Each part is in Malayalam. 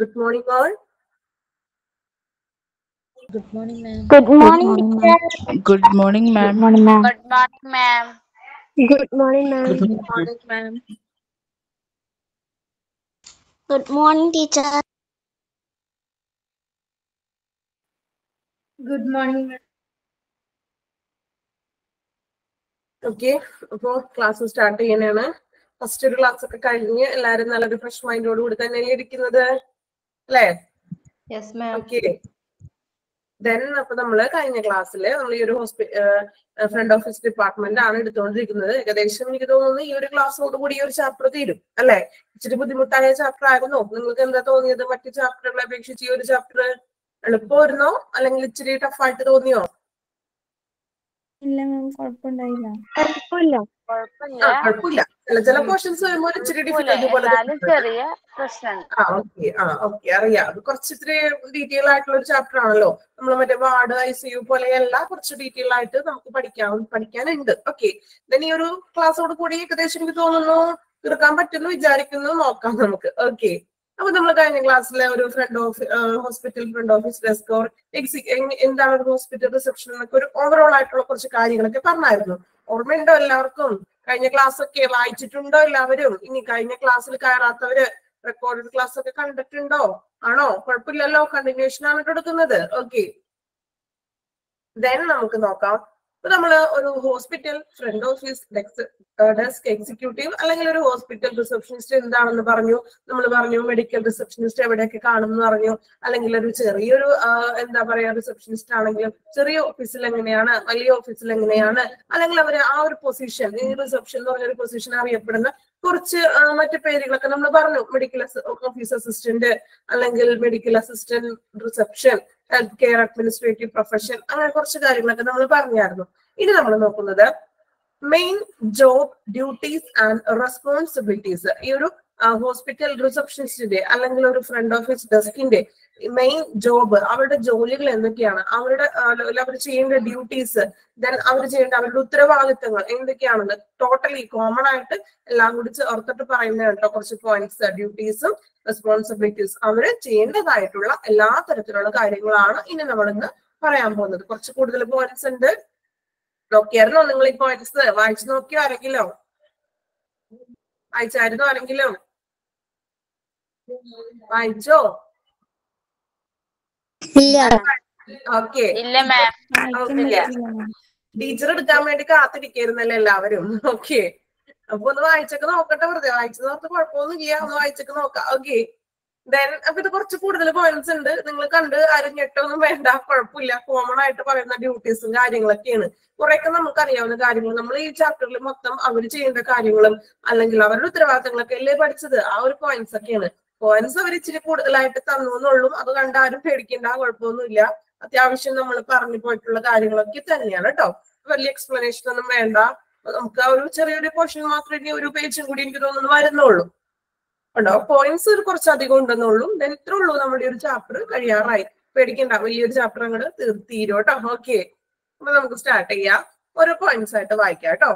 Good morning, all. Good morning, ma'am. Good morning, teacher. Good morning, ma'am. Good morning, ma'am. Good morning, ma'am. Good morning, ma'am. Good morning, ma'am. Good morning, teacher. Good morning, ma'am. Okay, അപ്പോ ക്ലാസ് സ്റ്റാർട്ട് ചെയ്യാനാണ്. ഫസ്റ്റ് ഒരു ക്ലാസ് ഒക്കെ കഴിഞ്ഞ് എല്ലാവരും നല്ലൊരു ഫ്രഷ് മൈൻഡോട് കൂടി തന്നെയല്ലേ ഇരിക്കുന്നത്, അല്ലേ? Yes, ma'am. ഓക്കെ. ദെൻ അപ്പൊ നമ്മള് കഴിഞ്ഞ ക്ലാസ്സിൽ നമ്മൾ ഈ ഒരു ഫ്രണ്ട് ഓഫീസ് ഡിപ്പാർട്ട്മെന്റ് ആണ് എടുത്തുകൊണ്ടിരിക്കുന്നത്. ഏകദേശം എനിക്ക് തോന്നുന്നു ഈ ഒരു ക്ലാസ്സോട് കൂടി ഈ ഒരു ചാപ്റ്റർ തീരും, അല്ലെ? ഇച്ചിരി ബുദ്ധിമുട്ടായ ചാപ്റ്റർ ആയിരുന്നോ? നിങ്ങൾക്ക് എന്താ തോന്നിയത്? മറ്റു ചാപ്റ്ററുകളെ അപേക്ഷിച്ച് ഈ ഒരു ചാപ്റ്റർ എളുപ്പമായിരുന്നോ അല്ലെങ്കിൽ ഇച്ചിരി ടഫായിട്ട് തോന്നിയോ? ഇല്ല മാം, കുഴപ്പമുണ്ടായില്ല. കുഴപ്പമില്ല. ചില പോർഷൻസ് വരുമ്പോൾ ഇച്ചിരി ഡിഫിക്കൽട്ടി പോലെ ചെറിയ പ്രശ്നം. ഓക്കെ, അറിയാം. അത് കുറച്ചിത്തിരി ഡീറ്റെയിൽ ആയിട്ടുള്ള ഒരു ചാപ്റ്റർ ആണല്ലോ. നമ്മൾ മറ്റേ വാർഡ് ICU പോലെയല്ല, കുറച്ച് ഡീറ്റെയിൽ ആയിട്ട് നമുക്ക് പഠിക്കാനുണ്ട്. ഓക്കെ, ദെൻ ഈ ഒരു ക്ലാസ്സോട് കൂടി ഏകദേശം എനിക്ക് തോന്നുന്നു തീർക്കാൻ പറ്റുന്നു വിചാരിക്കുന്നു. നോക്കാം നമുക്ക്. ഓക്കെ, അപ്പൊ നമ്മൾ കഴിഞ്ഞ ക്ലാസ്സിലെ ഒരു hospital front office desk or എന്താണ് ഒരു ഹോസ്പിറ്റൽ റിസപ്ഷൻ എന്നൊക്കെ ഒരു ഓവറോൾ ആയിട്ടുള്ള കുറച്ച് കാര്യങ്ങളൊക്കെ പറഞ്ഞായിരുന്നു. ഓർമ്മയുണ്ടോ എല്ലാവർക്കും? കഴിഞ്ഞ ക്ലാസ് ഒക്കെ വായിച്ചിട്ടുണ്ടോ എല്ലാവരും? ഇനി കഴിഞ്ഞ ക്ലാസ്സിൽ കയറാത്തവര് റെക്കോർഡഡ് ക്ലാസ് ഒക്കെ കണ്ടിട്ടുണ്ടോ? ആണോ? കുഴപ്പമില്ലല്ലോ, കണ്ടിന്യൂഷൻ ആണ് എടുക്കുന്നത്. ഓക്കെ, ദെൻ നമുക്ക് നോക്കാം. അപ്പൊ നമ്മള് ഒരു hospital front office desk executive അല്ലെങ്കിൽ ഒരു ഹോസ്പിറ്റൽ റിസപ്ഷനിസ്റ്റ് എന്താണെന്ന് പറഞ്ഞു. നമ്മൾ പറഞ്ഞു മെഡിക്കൽ റിസപ്ഷനിസ്റ്റ് എവിടെയൊക്കെ കാണുമെന്ന് പറഞ്ഞു. അല്ലെങ്കിൽ ഒരു ചെറിയൊരു എന്താ പറയാ, റിസപ്ഷനിസ്റ്റ് ആണെങ്കിലും ചെറിയ ഓഫീസിൽ എങ്ങനെയാണ്, വലിയ ഓഫീസിൽ എങ്ങനെയാണ്, അല്ലെങ്കിൽ അവര് ആ ഒരു പൊസിഷൻ, ഈ റിസപ്ഷൻ എന്ന് പറഞ്ഞൊരു പൊസിഷൻ അറിയപ്പെടുന്ന കുറച്ച് മറ്റു പേരുകളൊക്കെ നമ്മൾ പറഞ്ഞു. മെഡിക്കൽ ഓഫീസ് അസിസ്റ്റന്റ്, അല്ലെങ്കിൽ medical assistant reception, health care administrative profession, അങ്ങനെ കുറച്ച് കാര്യങ്ങളൊക്കെ നമ്മൾ പറഞ്ഞായിരുന്നു. ഇനി നമ്മൾ നോക്കുന്നത് main job duties and responsibilities. ഈ ഒരു ഹോസ്പിറ്റൽ റിസപ്ഷനിസ്റ്റിന്റെ അല്ലെങ്കിൽ ഒരു ഫ്രണ്ട് ഓഫീസ് ഡെസ്കിന്റെ മെയിൻ ജോബ്, അവരുടെ ജോലികൾ എന്തൊക്കെയാണ്, അവർ ചെയ്യേണ്ട ഡ്യൂട്ടീസ്, ദെൻ അവർ ചെയ്യേണ്ട അവരുടെ ഉത്തരവാദിത്തങ്ങൾ എന്തൊക്കെയാണെന്ന് ടോട്ടലി കോമൺ ആയിട്ട് എല്ലാം കൂടി ചേർത്തിട്ട് പറയുന്ന കേട്ടോ കുറച്ച് പോയിന്റ്സ്. ഡ്യൂട്ടീസും റെസ്പോൺസിബിലിറ്റീസ്, അവര് ചെയ്യേണ്ടതായിട്ടുള്ള എല്ലാ തരത്തിലുള്ള കാര്യങ്ങളാണ് ഇനി നമ്മൾ ഇന്ന് പറയാൻ പോകുന്നത്. കുറച്ച് കൂടുതൽ പോയിന്റ്സ് ഉണ്ട്. നോക്കിയായിരുന്നോ നിങ്ങൾ ഈ പോയിന്റ്സ്? വായിച്ചു നോക്കിയോ ആരെങ്കിലും? വായിച്ചായിരുന്നോ ആരെങ്കിലും? വായിച്ചോ? ഓക്കെ, ടീച്ചർ എടുക്കാൻ വേണ്ടി കാത്തിരിക്കായിരുന്നല്ലേ എല്ലാവരും? ഓക്കെ, അപ്പൊ ഒന്ന് വായിച്ചൊക്കെ നോക്കട്ടെ. വെറുതെ വായിച്ചു നോക്ക്, കുഴപ്പമൊന്നുമില്ല. ഒന്ന് വായിച്ചൊക്കെ നോക്കാം. ഓക്കെ, ദെൻ അപ്പൊ ഇത് കുറച്ച് കൂടുതൽ പോയിന്റ്സ് ഉണ്ട്. നിങ്ങൾ കണ്ട് ആരും ഞെട്ടൊന്നും വേണ്ട, കുഴപ്പമില്ല. കോമൺ ആയിട്ട് പറയുന്ന ഡ്യൂട്ടീസും കാര്യങ്ങളൊക്കെയാണ്. കുറെയൊക്കെ നമുക്ക് അറിയാവുന്ന കാര്യങ്ങൾ. നമ്മൾ ഈ ചാപ്റ്ററിൽ മൊത്തം അവർ ചെയ്യേണ്ട കാര്യങ്ങളും അല്ലെങ്കിൽ അവരുടെ ഉത്തരവാദിത്തങ്ങളൊക്കെ അല്ലേ പഠിച്ചത്. ആ ഒരു പോയിന്റ്സ് ഒക്കെയാണ്. പോയിന്റ്സ് അവർ ഇച്ചിരി കൂടുതലായിട്ട് തന്നു എന്നുള്ളൂ. അത് കണ്ട് ആരും പേടിക്കേണ്ട, കുഴപ്പമൊന്നുമില്ല. അത്യാവശ്യം നമ്മൾ പറഞ്ഞു പോയിട്ടുള്ള കാര്യങ്ങളൊക്കെ തന്നെയാണ് കേട്ടോ. വലിയ എക്സ്പ്ലനേഷൻ ഒന്നും വേണ്ട. നമുക്ക് ആ ഒരു ചെറിയൊരു പോർഷൻ മാത്രമേ ഒരു പേജും കൂടി എനിക്ക് തോന്നുന്നു വരുന്നുള്ളൂ. ഉണ്ടോ? പോയിന്റ്സ് കുറച്ചധികം ഉണ്ടെന്നുള്ളൂ. ദെൻ ഇത്രേ ഉള്ളൂ, നമ്മുടെ ഒരു ചാപ്റ്റർ കഴിയാറായി. പേടിക്കണ്ട, വലിയൊരു ചാപ്റ്റർ അങ്ങോട്ട് തീരും കേട്ടോ. ഓക്കെ, അപ്പൊ നമുക്ക് സ്റ്റാർട്ട് ചെയ്യാം. ഓരോ പോയിന്റ്സ് ആയിട്ട് വായിക്കാം കേട്ടോ.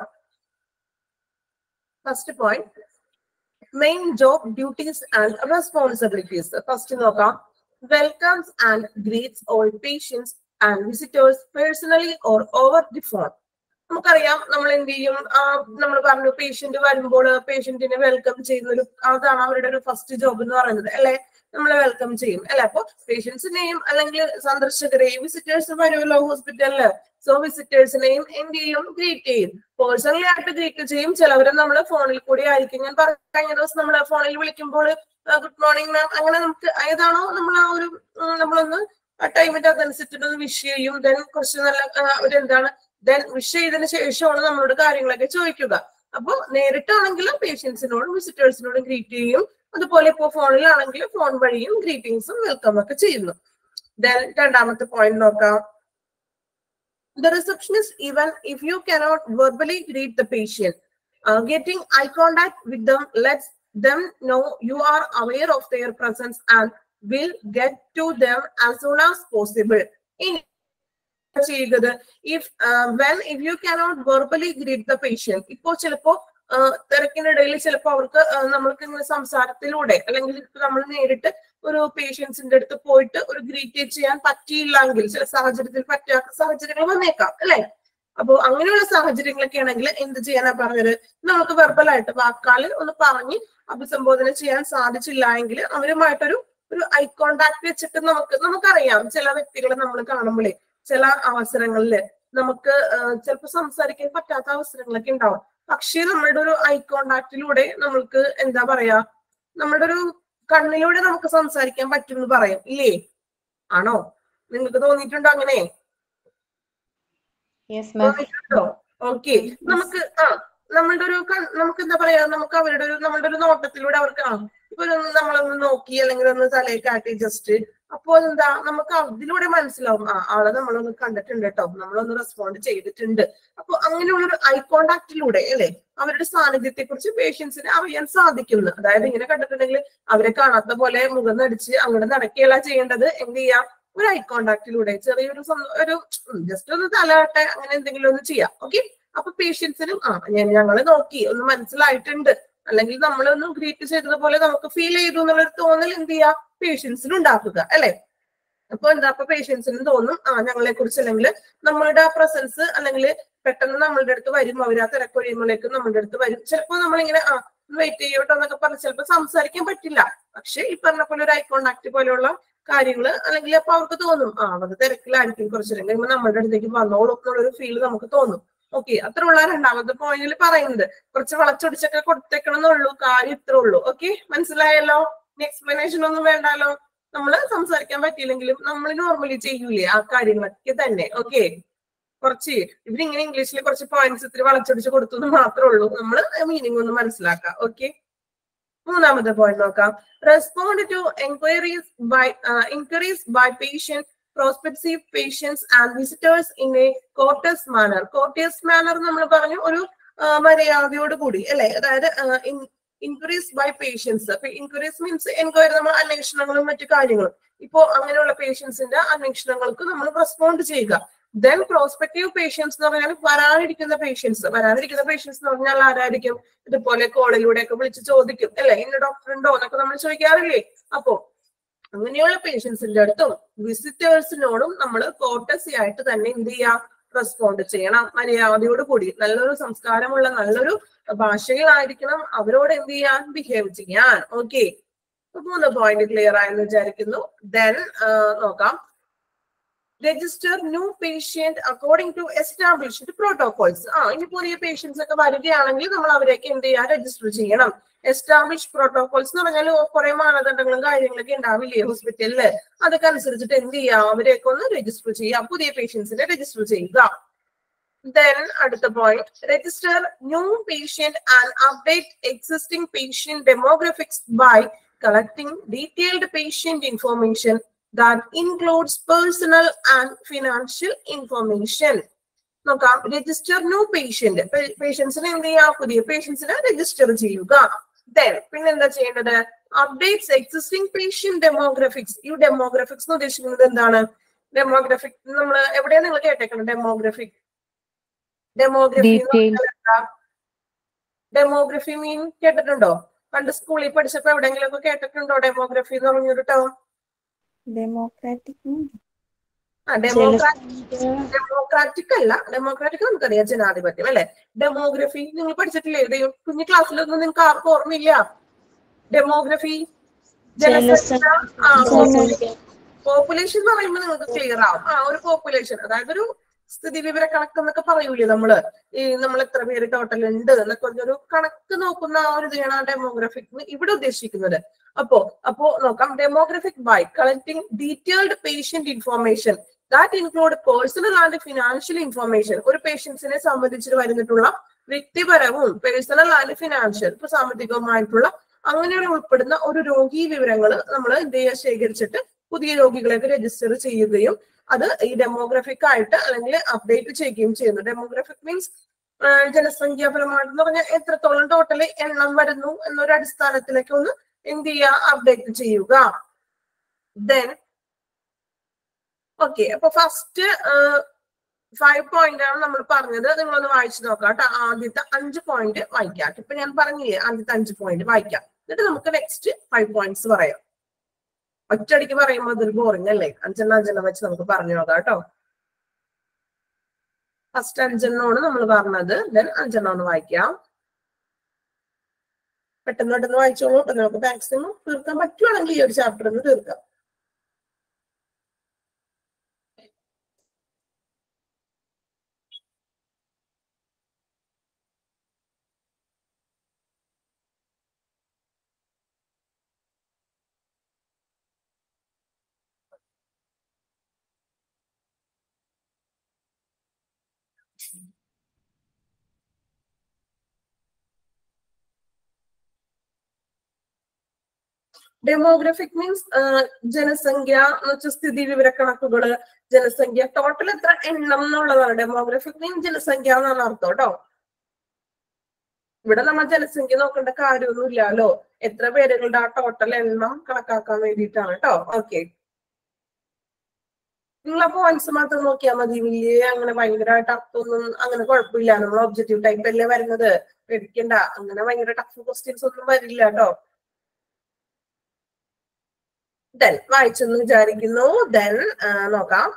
First point, main job duties and responsibilities. First നോക്കാം. Welcomes and greets all patients and visitors personally or over the phone. നമുക്കറിയാം, നമ്മൾ എന്ത് ചെയ്യും? നമ്മൾ പറഞ്ഞു പേഷ്യന്റ് വരുമ്പോൾ പേഷ്യന്റിനെ വെൽക്കം ചെയ്യുന്ന അതാണ് അവരുടെ ഒരു ഫസ്റ്റ് ജോബ് എന്ന് പറയുന്നത്, അല്ലെ? നമ്മളെ വെൽക്കം ചെയ്യും, അല്ലെ? അപ്പൊ പേഷ്യൻസിനെയും അല്ലെങ്കിൽ സന്ദർശകരെയും, വിസിറ്റേഴ്സ് വരുമല്ലോ ഹോസ്പിറ്റലില്, സോ വിസിറ്റേഴ്സിനെയും എന്ത് ചെയ്യും? ഗ്രീറ്റ് ചെയ്യും. പേഴ്സണലി ആയിട്ട് ഗ്രീറ്റ് ചെയ്യും. ചിലവരെ നമ്മൾ ഫോണിൽ കൂടി ആയിരിക്കും. ഞാൻ കഴിഞ്ഞ ദിവസം നമ്മളെ ഫോണിൽ വിളിക്കുമ്പോൾ ഗുഡ് മോർണിംഗ് മാം, അങ്ങനെ നമുക്ക് ഏതാണോ നമ്മൾ ആ ഒരു നമ്മളൊന്ന് ആ ടൈമിന്റെ അതനുസരിച്ചിട്ടൊന്ന് വിഷ് ചെയ്യും. ദെൻ കുറച്ച് നല്ല ഒരു എന്താണ്, ദെൻ വിഷ് ചെയ്തതിനു ശേഷമാണ് നമ്മളോട് കാര്യങ്ങളൊക്കെ ചോദിക്കുക. അപ്പൊ നേരിട്ടാണെങ്കിലും പേഷ്യൻസിനോടും വിസിറ്റേഴ്സിനോടും ഗ്രീറ്റ് ചെയ്യും. അതുപോലെ ഇപ്പോ ഫോണിലാണെങ്കിലും ഫോൺ വഴിയും ഗ്രീറ്റിംഗ്സും വെൽക്കം ഒക്കെ ചെയ്യുന്നു. ദെൻ രണ്ടാമത്തെ പോയിന്റ് നോക്കാം. The receptionist, even if you cannot verbally greet the patient, getting eye contact with them lets them know you are aware of their presence and will get to them as soon as possible. ചെയ്യുന്നത് if you cannot verbally greet the patient. ഇപ്പോ ചിലപ്പോ തിരക്കിനിടയിൽ ചിലപ്പോ അവർക്ക് നമ്മൾക്ക് ഇങ്ങനെ സംസാരത്തിലൂടെ അല്ലെങ്കിൽ നമ്മൾ നേരിട്ട് ഒരു പേഷ്യൻസിന്റെ അടുത്ത് പോയിട്ട് ഒരു ഗ്രീറ്റ് ചെയ്യാൻ പറ്റിയില്ലെങ്കിൽ ചില സാഹചര്യത്തിൽ പറ്റാത്ത സാഹചര്യങ്ങൾ വന്നേക്കാം അല്ലെ. അപ്പൊ അങ്ങനെയുള്ള സാഹചര്യങ്ങളൊക്കെ ആണെങ്കിൽ എന്ത് ചെയ്യാനാ പറഞ്ഞത്, നമുക്ക് വെർബലായിട്ട് വാക്കാൽ ഒന്ന് പറഞ്ഞ് അഭിസംബോധന ചെയ്യാൻ സാധിച്ചില്ല എങ്കിൽ അവരുമായിട്ടൊരു ഐ കോണ്ടാക്ട് വെച്ചിട്ട് നമുക്കറിയാം ചില വ്യക്തികളെ നമ്മൾ കാണുമ്പോഴേ ചില അവസരങ്ങളില് നമുക്ക് ചിലപ്പോൾ സംസാരിക്കാൻ പറ്റാത്ത അവസരങ്ങളൊക്കെ ഉണ്ടാവും. പക്ഷേ നമ്മളുടെ ഒരു ഐ കോണ്ടാക്റ്റിലൂടെ നമ്മൾക്ക് എന്താ പറയാ, നമ്മളുടെ ഒരു കണ്ണിലൂടെ നമുക്ക് സംസാരിക്കാൻ പറ്റും എന്ന് പറയും ഇല്ലേ? ആണോ? നിങ്ങൾക്ക് തോന്നിയിട്ടുണ്ടോ അങ്ങനെ? തോന്നിയിട്ടുണ്ടോ? ഓക്കെ. നമുക്ക് നമ്മളുടെ ഒരു നമുക്ക് എന്താ പറയാ, നമുക്ക് നമ്മളുടെ ഒരു നോട്ടത്തിലൂടെ അവർക്ക് ഇപ്പൊ നമ്മളൊന്ന് നോക്കി അല്ലെങ്കിൽ ഒന്ന് തലയെ കാട്ടി ജസ്റ്റ്, അപ്പോൾ എന്താ നമുക്ക് അതിലൂടെ മനസ്സിലാവും ആളെ നമ്മളൊന്ന് കണ്ടിട്ടുണ്ട് കേട്ടോ, നമ്മളൊന്ന് റെസ്പോണ്ട് ചെയ്തിട്ടുണ്ട്. അപ്പൊ അങ്ങനെയുള്ളൊരു ഐ കോണ്ടാക്റ്റിലൂടെ അല്ലെ അവരുടെ സാന്നിധ്യത്തെ കുറിച്ച് പേഷ്യൻസിന് അറിയാൻ സാധിക്കുന്നു. അതായത് ഇങ്ങനെ കണ്ടിട്ടുണ്ടെങ്കിൽ അവരെ കാണാത്ത പോലെ മുഖം നടിച്ച് അങ്ങനെ നടക്കുകയല്ല ചെയ്യേണ്ടത്, എന്ത് ചെയ്യാം, ഒരു ഐ കോണ്ടാക്റ്റിലൂടെ ചെറിയൊരു ജസ്റ്റ് ഒന്ന് തലയാട്ടെ അങ്ങനെ എന്തെങ്കിലും ഒന്ന് ചെയ്യാം. ഓക്കെ. അപ്പൊ പേഷ്യൻസിനും ഞങ്ങള് നോക്കി ഒന്ന് മനസ്സിലായിട്ടുണ്ട്, അല്ലെങ്കിൽ നമ്മളൊന്ന് ഗ്രീറ്റ് ചെയ്തതുപോലെ നമുക്ക് ഫീൽ ചെയ്തു എന്നുള്ളൊരു തോന്നൽ എന്ത് ചെയ്യാ പേഷ്യൻസിന് ഉണ്ടാക്കുക അല്ലെ. അപ്പൊ എന്താ, അപ്പൊ പേഷ്യൻസിനും തോന്നും ഞങ്ങളെ കുറിച്ച്, അല്ലെങ്കിൽ നമ്മളുടെ ആ പ്രസൻസ് അല്ലെങ്കിൽ പെട്ടെന്ന് നമ്മളുടെ അടുത്ത് വരും, അവർ ആ തിരക്കൊഴിയുമ്പോഴേക്കും നമ്മളുടെ അടുത്ത് വരും. ചിലപ്പോ നമ്മളിങ്ങനെ വെയിറ്റ് ചെയ്യോട്ടോ എന്നൊക്കെ പറഞ്ഞ് ചിലപ്പോൾ സംസാരിക്കാൻ പറ്റില്ല. പക്ഷെ ഈ പറഞ്ഞ പോലെ ഒരു ഐ കോണ്ടാക്ട് പോലെയുള്ള കാര്യങ്ങള് അല്ലെങ്കിൽ അപ്പൊ അവർക്ക് തോന്നും അവർക്ക് തിരക്കിലായിരിക്കും, കുറച്ചു നേരം കഴിയുമ്പോൾ നമ്മളുടെ അടുത്തേക്ക് വന്നോളും എന്നുള്ളൊരു ഫീൽ നമുക്ക് തോന്നും. ഓക്കെ. അത്ര ഉള്ള രണ്ടാമത്തെ പോയിന്റിൽ പറയുന്നത്. കുറച്ച് വളച്ചൊടിച്ചൊക്കെ കൊടുത്തേക്കണം എന്നുള്ളൂ, കാര്യം ഇത്രേ ഉള്ളൂ. ഓക്കെ, മനസ്സിലായല്ലോ? എക്സ്പ്ലനേഷൻ ഒന്നും വേണ്ടാലോ. നമ്മള് സംസാരിക്കാൻ പറ്റിയില്ലെങ്കിലും നമ്മൾ നോർമലി ചെയ്യൂലേ ആ കാര്യങ്ങളൊക്കെ തന്നെ. ഓക്കെ. കുറച്ച് ഇവരിങ്ങനെ ഇംഗ്ലീഷിൽ കുറച്ച് പോയിന്റ്സ് ഇത്തിരി വളച്ചൊടിച്ച് കൊടുത്തു എന്ന് മാത്രമേ ഉള്ളൂ, നമ്മള് മീനിങ് ഒന്ന് മനസ്സിലാക്കാം. ഓക്കെ. മൂന്നാമത്തെ പോയിന്റ് നോക്കാം. Respond to enquiries by patient, prospective patients and visitors in a courteous manner. Courteous manner നമ്മൾ പറഞ്ഞു ഒരു മര്യാദയോട് കൂടി അല്ലെ. അതായത് ഇൻക്വയറീസ് ബൈ പേഷ്യൻസ്. അപ്പൊ ഇൻക്വയറീസ് മീൻസ് എൻക്വയറി നമ്മൾ അന്വേഷണങ്ങളും മറ്റു കാര്യങ്ങളും. ഇപ്പോ അങ്ങനെയുള്ള പേഷ്യൻസിന്റെ അന്വേഷണങ്ങൾക്ക് നമ്മൾ റെസ്പോണ്ട് ചെയ്യുക. ദെൻ പ്രോസ്പെക്റ്റീവ് പേഷ്യൻസ് എന്ന് പറഞ്ഞാൽ വരാനിരിക്കുന്ന പേഷ്യൻസ് എന്ന് പറഞ്ഞാൽ ആരായിരിക്കും? ഇതുപോലെ കോളിലൂടെ ഒക്കെ വിളിച്ച് ചോദിക്കും അല്ലെ, ഇന്ന ഡോക്ടർ ഉണ്ടോ എന്നൊക്കെ നമ്മൾ ചോദിക്കാറില്ലേ. അപ്പോ അങ്ങനെയുള്ള പേഷ്യൻസിന്റെ അടുത്തും വിസിറ്റേഴ്സിനോടും നമ്മൾ കോർട്ടസി ആയിട്ട് തന്നെ എന്ത് ചെയ്യാം, റെസ്പോണ്ട് ചെയ്യണം. മര്യാദയോട് കൂടി നല്ലൊരു സംസ്കാരമുള്ള നല്ലൊരു ഭാഷയിലായിരിക്കണം അവരോട് എന്ത് ചെയ്യാൻ, ബിഹേവ് ചെയ്യാൻ. ഓക്കെ. 3 പോയിന്റ് ക്ലിയർ ആയെന്ന് വിചാരിക്കുന്നു. ദെൻ നോക്കാം. Register new patient according to established protocols. ഇനി പുതിയ പേഷ്യൻസ് ഒക്കെ വരികയാണെങ്കിൽ നമ്മൾ അവരെയൊക്കെ എന്ത് ചെയ്യാൻ, രജിസ്റ്റർ ചെയ്യണം. എസ്റ്റാബ്ലിഷ് പ്രോട്ടോകോൾസ് എന്ന് പറഞ്ഞാൽ കുറെ മാനദണ്ഡങ്ങളും കാര്യങ്ങളൊക്കെ ഉണ്ടാവില്ലേ ഹോസ്പിറ്റലില്, അതൊക്കെ അനുസരിച്ചിട്ട് എന്ത് ചെയ്യാം, അവരെയൊക്കെ ഒന്ന് രജിസ്റ്റർ ചെയ്യാം, പുതിയ പേഷ്യൻസിനെ രജിസ്റ്റർ ചെയ്യുക. Then അടുത്ത point, register new patient and update existing patient demographics by collecting detailed patient information that includes personal and financial information. നോക്കാം. രജിസ്റ്റർ ന്യൂ പേഷ്യന്റ്, പേഷ്യൻസിനെ എന്ത് ചെയ്യാം, പുതിയ പേഷ്യൻസിനെ രജിസ്റ്റർ ചെയ്യുക. Then പിന്നെന്താ ചെയ്യേണ്ടത്, അപ്ഡേറ്റ്സ് എക്സിസ്റ്റിംഗ് പേഷ്യന്റ് ഡെമോഗ്രഫിക്സ്. ഈ ഡെമോഗ്രഫിക്സ് എന്ന് ഉദ്ദേശിക്കുന്നത് എന്താണ്? ഡെമോഗ്രഫിക് നമ്മൾ എവിടെയാ നിങ്ങൾ കേട്ടേക്കണം? ഡെമോഗ്രഫി മീൻ കേട്ടിട്ടുണ്ടോ? പണ്ട് സ്കൂളിൽ പഠിച്ചപ്പോ എവിടെയെങ്കിലും ഒക്കെ കേട്ടിട്ടുണ്ടോ ഡെമോഗ്രഫി എന്ന് പറഞ്ഞൊരു ടേം? ഡെമോക്രാറ്റിക് അല്ല, ഡെമോക്രാറ്റിക് നമുക്കറിയാം, ജനാധിപത്യം അല്ലെ. ഡെമോഗ്രഫി നിങ്ങൾ പഠിച്ചിട്ടില്ലേ? കുഞ്ഞു ക്ലാസ്സിലൊന്നും നിങ്ങൾക്ക് ആർക്കും ഓർമ്മയില്ല? ഡെമോഗ്രഫി പോപ്പുലേഷൻ എന്ന് പറയുമ്പോൾ നിങ്ങൾക്ക് ക്ലിയർ ആവും. ഒരു പോപ്പുലേഷൻ, അതായത് ഒരു സ്ഥിതി വിവര കണക്ക് എന്നൊക്കെ പറയൂലേ നമ്മൾ എത്ര പേര് ടോട്ടൽ ഉണ്ട് എന്നൊക്കെ ഒരു കണക്ക് നോക്കുന്ന ആ ഒരു ഇതാണ് ഡെമോഗ്രഫിക് ഇവിടെ ഉദ്ദേശിക്കുന്നത്. അപ്പോ നോക്കാം. Demographic by collecting detailed patient information that include personal and financial information. ഒരു പേഷ്യൻസിനെ സംബന്ധിച്ച് വരുന്നിട്ടുള്ള വ്യക്തിപരവും പേഴ്സണൽ ആൻഡ് ഫിനാൻഷ്യൽ, ഇപ്പൊ സാമ്പത്തികവുമായിട്ടുള്ള അങ്ങനെയുള്ള ഉൾപ്പെടുന്ന ഒരു രോഗി വിവരങ്ങൾ നമ്മൾ എന്ത് ചെയ്യുക, ശേഖരിച്ചിട്ട് പുതിയ രോഗികളെയൊക്കെ രജിസ്റ്റർ ചെയ്യുകയും അത് ഈ ഡെമോഗ്രഫിക് ആയിട്ട് അല്ലെങ്കിൽ അപ്ഡേറ്റ് ചെയ്യുകയും ചെയ്യുന്നു. ഡെമോഗ്രഫിക് മീൻസ് ജനസംഖ്യാപരമായിട്ടെന്ന് പറഞ്ഞാൽ എത്രത്തോളം ടോട്ടൽ എണ്ണം വരുന്നു എന്നൊരു അടിസ്ഥാനത്തിലേക്ക് ഒന്ന് എന്ത് ചെയ്യുക, അപ്ഡേറ്റ് ചെയ്യുക. Then okay. അപ്പൊ ഫസ്റ്റ് 5 പോയിന്റ് ആണ് നമ്മൾ പറഞ്ഞത്. നിങ്ങളൊന്ന് വായിച്ചു നോക്കാം കേട്ടോ. ആദ്യത്തെ 5 പോയിന്റ് വായിക്കാം. ഇപ്പൊ ഞാൻ പറഞ്ഞില്ലേ, ആദ്യത്തെ 5 പോയിന്റ് വായിക്കാം, എന്നിട്ട് നമുക്ക് നെക്സ്റ്റ് 5 പോയിന്റ്സ് പറയാം. ഒറ്റയടിക്ക് പറയുമ്പോൾ അതൊരു ബോറിംഗ് അല്ലേ? അഞ്ചെണ്ണം വെച്ച് നമുക്ക് പറഞ്ഞു നോക്കാം കേട്ടോ. ഫസ്റ്റ് 5 നമ്മൾ പറഞ്ഞത്, ദെൻ 5 വായിക്കാം. പെട്ടെന്ന് വായിച്ചോളൂ. നമുക്ക് മാക്സിമം തീർക്കാൻ പറ്റുവാണെങ്കിൽ ഈ ഒരു ചാപ്റ്റർ ഒന്ന് തീർക്കാം. ഡെമോഗ്രഫിക് മീൻസ് ജനസംഖ്യ എന്ന് വെച്ചാൽ സ്ഥിതി വിവര കണക്കുകള്, ജനസംഖ്യ ടോട്ടൽ എത്ര എണ്ണം എന്നുള്ളതാണ്. ഡെമോഗ്രഫിക് മീൻസ് ജനസംഖ്യ എന്നാണ് അർത്ഥം കേട്ടോ. ഇവിടെ നമ്മൾ ജനസംഖ്യ നോക്കേണ്ട കാര്യമൊന്നും ഇല്ലല്ലോ. എത്ര പേരുകളുടെ ആ ടോട്ടൽ എണ്ണം കണക്കാക്കാൻ വേണ്ടിയിട്ടാണ് കേട്ടോ. ഓക്കെ, നിങ്ങളെ പോയിന്റ്സ് മാത്രം നോക്കിയാൽ മതി. വലിയ അങ്ങനെ ഭയങ്കരമായിട്ട് അർത്ഥമൊന്നും അങ്ങനെ കുഴപ്പമില്ല. നമ്മൾ ഒബ്ജക്റ്റീവ് ടൈപ്പ് അല്ലേ വരുന്നത്, പേടിക്കണ്ട. അങ്ങനെ ഭയങ്കര ടഫ് ക്വസ്റ്റ്യൻസ് ഒന്നും വരില്ല കേട്ടോ. ദെൻ വായിച്ചെന്ന് വിചാരിക്കുന്നു. ദെൻ നോക്കാം.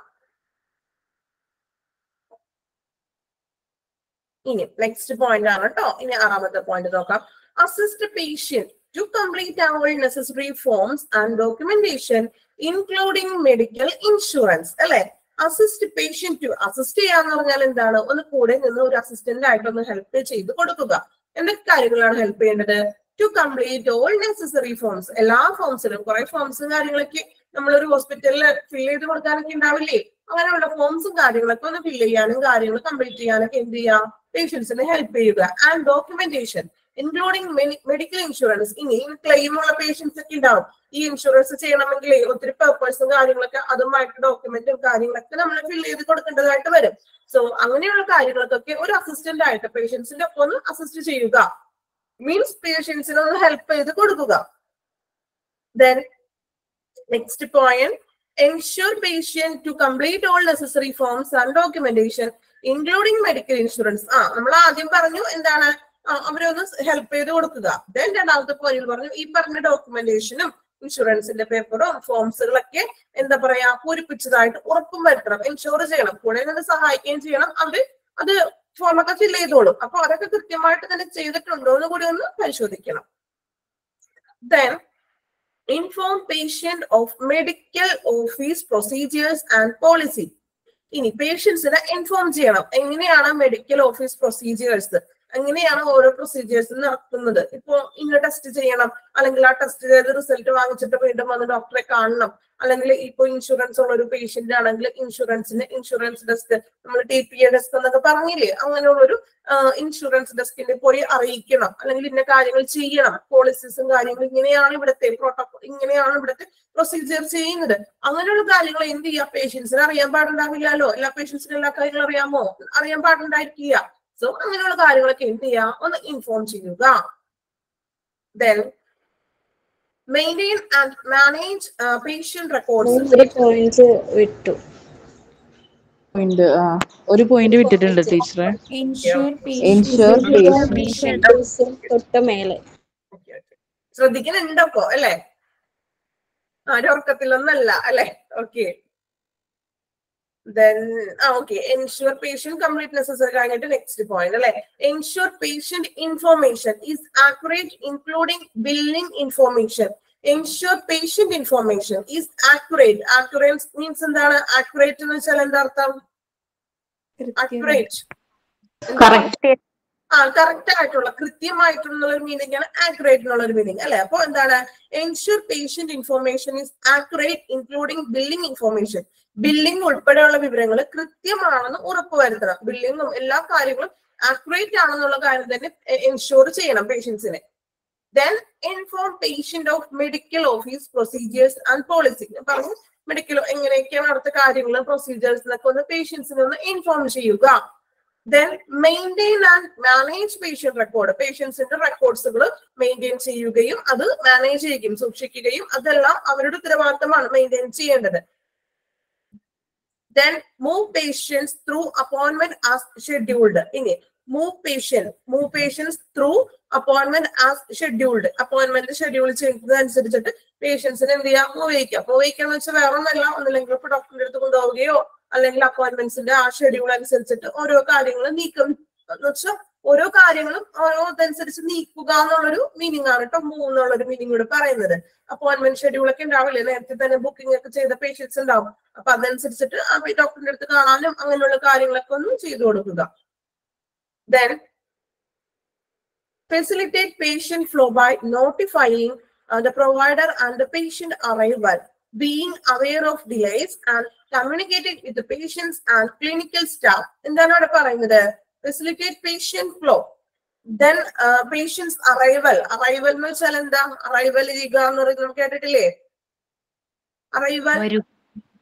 ഇനി നെക്സ്റ്റ് പോയിന്റ് ആണ് കേട്ടോ. ഇനി 6ാമത്തെ പോയിന്റ് നോക്കാം. Assist patient to complete all necessary forms and documentation including medical insurance. അല്ലെ? അസിസ്റ്റ് പേഷ്യന്റ് ടു, അസിസ്റ്റ് ചെയ്യാന്ന് പറഞ്ഞാൽ എന്താണ്? ഒന്ന് കൂടെ നിന്ന് ഒരു അസിസ്റ്റന്റ് ആയിട്ട് ഒന്ന് ഹെൽപ്പ് ചെയ്ത് കൊടുക്കുക. എന്തൊക്കെ കാര്യങ്ങളാണ് ഹെൽപ്പ് ചെയ്യേണ്ടത്? To complete all necessary forms. എല്ലാ ഫോംസിലും കുറെ ഫോംസും കാര്യങ്ങളൊക്കെ നമ്മളൊരു ഹോസ്പിറ്റലിൽ ഫിൽ ചെയ്ത് കൊടുക്കാനൊക്കെ ഉണ്ടാവില്ലേ? അങ്ങനെയുള്ള ഫോംസും കാര്യങ്ങളൊക്കെ ഒന്ന് ഫിൽ ചെയ്യാനും കാര്യങ്ങൾ കംപ്ലീറ്റ് ചെയ്യാനൊക്കെ എന്ത് ചെയ്യാം? പേഷ്യൻസിനെ ഹെൽപ്പ് ചെയ്യുക. And documentation including medical insurance. ഇനി ക്ലെയിം ഉള്ള പേഷ്യൻസ് ഒക്കെ ഉണ്ടാവും. ഈ ഇൻഷുറൻസ് ചെയ്യണമെങ്കിൽ ഒത്തിരി പേപ്പേഴ്സും കാര്യങ്ങളൊക്കെ അതുമായിട്ട് ഡോക്യുമെന്റും കാര്യങ്ങളൊക്കെ നമ്മൾ ഫിൽ ചെയ്ത് കൊടുക്കേണ്ടതായിട്ട് വരും. സോ അങ്ങനെയുള്ള കാര്യങ്ങൾക്കൊക്കെ ഒരു അസിസ്റ്റന്റ് ആയിട്ട് പേഷ്യൻസിന്റെ ഒപ്പം ഒന്ന് അസിസ്റ്റ് ചെയ്യുക. മീൻസ് പേഷ്യൻസിനെ ഒന്ന് ഹെൽപ്പ് ചെയ്ത് കൊടുക്കുക. Then next point, ensure patient to complete all necessary forms and documentation including medical insurance. നമ്മൾ ആദ്യം പറഞ്ഞു എന്താണ്? അവരെ ഒന്ന് ഹെൽപ്പ് ചെയ്ത് കൊടുക്കുക. ദെൻ 2ാമത്തെ പോയിന്റ് പറഞ്ഞു ഈ പറഞ്ഞ ഡോക്യുമെന്റേഷനും ഇൻഷുറൻസിന്റെ പേപ്പറും ഫോംസുകളൊക്കെ എന്താ പറയാ പൂരിപ്പിച്ചതായിട്ട് ഉറപ്പും വരുത്തണം, എൻഷുർ ചെയ്യണം. കൂടെ നിന്ന് സഹായിക്കുകയും ചെയ്യണം. അവര് അത് ഫോമൊക്കെ ഫിൽ ചെയ്തോളും. അപ്പൊ അതൊക്കെ കൃത്യമായിട്ട് തന്നെ ചെയ്തിട്ടുണ്ടോ എന്ന് കൂടി ഒന്ന് പരിശോധിക്കണം. Then inform patient of medical office procedures and policy. ഇനി പേഷ്യൻസിനെ ഇൻഫോം ചെയ്യണം. എങ്ങനെയാണ് മെഡിക്കൽ ഓഫീസ് പ്രൊസീജിയേഴ്സ്, എങ്ങനെയാണ് ഓരോ പ്രൊസീജിയേഴ്സ് നടത്തുന്നത്. ഇപ്പൊ ഇന്ന ടെസ്റ്റ് ചെയ്യണം, അല്ലെങ്കിൽ ആ ടെസ്റ്റ് ചെയ്ത് റിസൾട്ട് വാങ്ങിച്ചിട്ട് വീണ്ടും വന്ന് ഡോക്ടറെ കാണണം. അല്ലെങ്കിൽ ഇപ്പൊ ഇൻഷുറൻസ് ഉള്ള ഒരു പേഷ്യന്റ് ആണെങ്കിൽ ഇൻഷുറൻസ് ഡെസ്ക്, നമ്മൾ TPA ഡെസ്ക് എന്നൊക്കെ പറഞ്ഞില്ലേ, അങ്ങനെയുള്ളൊരു ഇൻഷുറൻസ് ഡെസ്കിന്റെ പോയി അറിയിക്കണം. അല്ലെങ്കിൽ ഇന്ന കാര്യങ്ങൾ ചെയ്യണം, പോളിസീസും കാര്യങ്ങളും ഇങ്ങനെയാണ് ഇവിടുത്തെ പ്രോട്ടോകോൾ, ഇങ്ങനെയാണ് ഇവിടുത്തെ പ്രൊസീജിയർ ചെയ്യുന്നത്. അങ്ങനെയുള്ള കാര്യങ്ങൾ എന്ത് ചെയ്യാം? പേഷ്യൻസിന് അറിയാൻ പാടുണ്ടാവില്ലല്ലോ. എല്ലാ പേഷ്യൻസിനും എല്ലാ കാര്യങ്ങളും അറിയാൻ പാടുണ്ടായിരിക്കില്ല. സോ അങ്ങനെയുള്ള കാര്യങ്ങളൊക്കെ എന്ത് ചെയ്യാം? ഒന്ന് ഇൻഫോം ചെയ്യുക. Then maintain and manage patient records. ഒരു പോയിന്റ് വിട്ടിട്ടുണ്ട് ടീച്ചറെ. ശ്രദ്ധിക്കുന്നുണ്ടപ്പോ അല്ലെ? ആരോർക്കത്തിലൊന്നല്ല അല്ലെ? Okay. Then okay, ensure patient complete necessary കഴിഞ്ഞിട്ട് നെക്സ്റ്റ് പോയിന്റ് അല്ലെ? Ensure patient information is accurate including billing information. Ensure patient information is accurate. Accurate means എന്താണ്? Accurate എന്ന് വെച്ചാൽ എന്താ അർത്ഥം? Accurate. കറക്റ്റ് കറക്റ്റ് ആയിട്ടുള്ള കൃത്യമായിട്ടുള്ള ഒരു മീനിങ് ആണ് ആക്യുറേറ്റ് എന്നുള്ള ഒരു മീനിങ് അല്ലെ? അപ്പൊ എന്താണ്? Ensure patient information is accurate including billing information. Billing ഉൾപ്പെടെയുള്ള വിവരങ്ങൾ കൃത്യമാണെന്ന് ഉറപ്പുവരുത്തണം. ബില്ലിങ്ങും എല്ലാ കാര്യങ്ങളും ആക്യുറേറ്റ് ആണെന്നുള്ള കാര്യം തന്നെ എൻഷുർ ചെയ്യണം പേഷ്യൻസിനെ. Then inform patient of medical office procedures and policy. പറഞ്ഞു മെഡിക്കൽ എങ്ങനെയൊക്കെയാണ് അടുത്ത കാര്യങ്ങളും പ്രൊസീജിയേഴ്സ് എന്നൊക്കെ ഒന്ന് പേഷ്യൻസിനെ ഒന്ന് ഇൻഫോം ചെയ്യുക. Then maintain and manage patient record. പേഷ്യൻസിന്റെ റെക്കോർഡ്സുകൾ മെയിൻറ്റെയിൻ ചെയ്യുകയും അത് മാനേജ് ചെയ്യുകയും സൂക്ഷിക്കുകയും അതെല്ലാം അവരുടെ ഉത്തരവാദിത്തമാണ് മെയിൻറ്റെയിൻ ചെയ്യേണ്ടത്. Then move patients through appointment as scheduled. ഇനി move patients through appointment as scheduled. Appointment schedule ചെയ്യുന്നതനുസരിച്ചിട്ട് പേഷ്യൻസിന് എന്ത് ചെയ്യാം, മൂവ് ചെയ്യിക്കാന്ന് വെച്ചാൽ വേറെ ഒന്നല്ലെങ്കിൽ ഇപ്പൊ ഡോക്ടറിന്റെ അടുത്ത് കൊണ്ടുപോവുകയോ അല്ലെങ്കിൽ അപ്പോയിന്റ്മെന്റ്സിന്റെ ആ ഷെഡ്യൂൾ അനുസരിച്ചിട്ട് ഓരോ കാര്യങ്ങളും നീക്കം എന്ന് വെച്ചാൽ ഓരോ കാര്യങ്ങളും ഓരോ ഇതനുസരിച്ച് നീക്കുക എന്നുള്ളൊരു മീനിങ് ആണ് കേട്ടോ മൂവ് എന്നുള്ളൊരു മീനിങ് കൂടെ പറയുന്നത്. അപ്പോയിന്റ്മെന്റ് ഷെഡ്യൂൾ ഒക്കെ ഉണ്ടാവില്ലേ, നേരത്തെ തന്നെ ബുക്കിംഗ് ഒക്കെ ചെയ്ത പേഷ്യൻസ് ഉണ്ടാവും. അപ്പൊ അതനുസരിച്ചിട്ട് ആ ഡോക്ടറിന്റെ അടുത്ത് കാണാനും അങ്ങനെയുള്ള കാര്യങ്ങളൊക്കെ ഒന്ന് ചെയ്തു കൊടുക്കുക. Then facilitate patient flow by notifying the provider and the patient arrival, being aware of delays and communicating with the patients and clinical staff. എന്താണ് അവിടെ പറയുന്നത്? Facilitate patient flow. Then patients arrival എന്ന് വെച്ചാൽ എന്താ? അറൈവൽ ചെയ്യുക എന്ന് പറയുന്നത് കേട്ടിട്ടില്ലേ? അറൈവൽ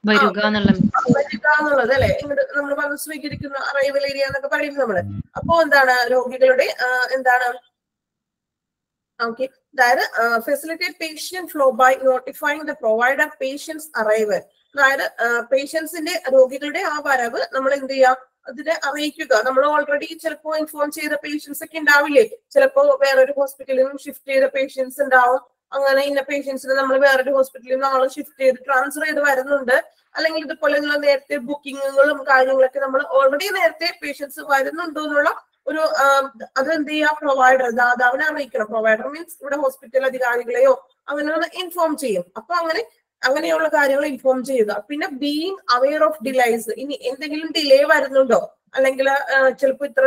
വരിക എന്നുള്ളത് അല്ലെ, ഇങ്ങോട്ട് നമ്മൾ വന്ന് സ്വീകരിക്കുന്ന അറൈവൽ ഏരിയ എന്നൊക്കെ പറയുന്നത് നമ്മള്. അപ്പോ എന്താണ് രോഗികളുടെ എന്താണ് ഓക്കെ, അതായത് facilitate patient flow by notifying the provider patient's arrival. അതായത് പേഷ്യൻസിന്റെ രോഗികളുടെ ആ വരവ് നമ്മൾ എന്ത് ചെയ്യാം, അതിനെ അറിയിക്കുക. നമ്മൾ ഓൾറെഡി ചിലപ്പോ ഇൻഫോം ചെയ്ത പേഷ്യൻസ് ഒക്കെ ഉണ്ടാവില്ലേ, ചിലപ്പോ വേറൊരു ഹോസ്പിറ്റലിൽ നിന്നും ഷിഫ്റ്റ് ചെയ്ത പേഷ്യൻസ് ഉണ്ടാവും. അങ്ങനെ ഇന്ന പേഷ്യൻസിന് നമ്മൾ വേറൊരു ഹോസ്പിറ്റലിൽ നിന്ന് നമ്മൾ ഷിഫ്റ്റ് ചെയ്ത് ട്രാൻസ്ഫർ ചെയ്ത് വരുന്നുണ്ട്. അല്ലെങ്കിൽ ഇതുപോലെ നേരത്തെ ബുക്കിങ്ങുകളും കാര്യങ്ങളൊക്കെ നമ്മൾ ഓൾറെഡി നേരത്തെ പേഷ്യൻസ് വരുന്നുണ്ടോ എന്നുള്ള ഒരു അതെന്ത് ചെയ്യാ, പ്രൊവൈഡർ ദാതാവിനെ അറിയിക്കണം. പ്രൊവൈഡർ മീൻസ് ഇവിടെ ഹോസ്പിറ്റൽ അധികാരികളെയോ അങ്ങനെ ഒന്ന് ഇൻഫോം ചെയ്യും. അപ്പൊ അങ്ങനെയുള്ള കാര്യങ്ങൾ ഇൻഫോം ചെയ്യുക. പിന്നെ ബീയിങ് അവെയർ ഓഫ് ഡിലേസ്, ഇനി എന്തെങ്കിലും ഡിലേ വരുന്നുണ്ടോ, അല്ലെങ്കിൽ ചിലപ്പോൾ ഇത്ര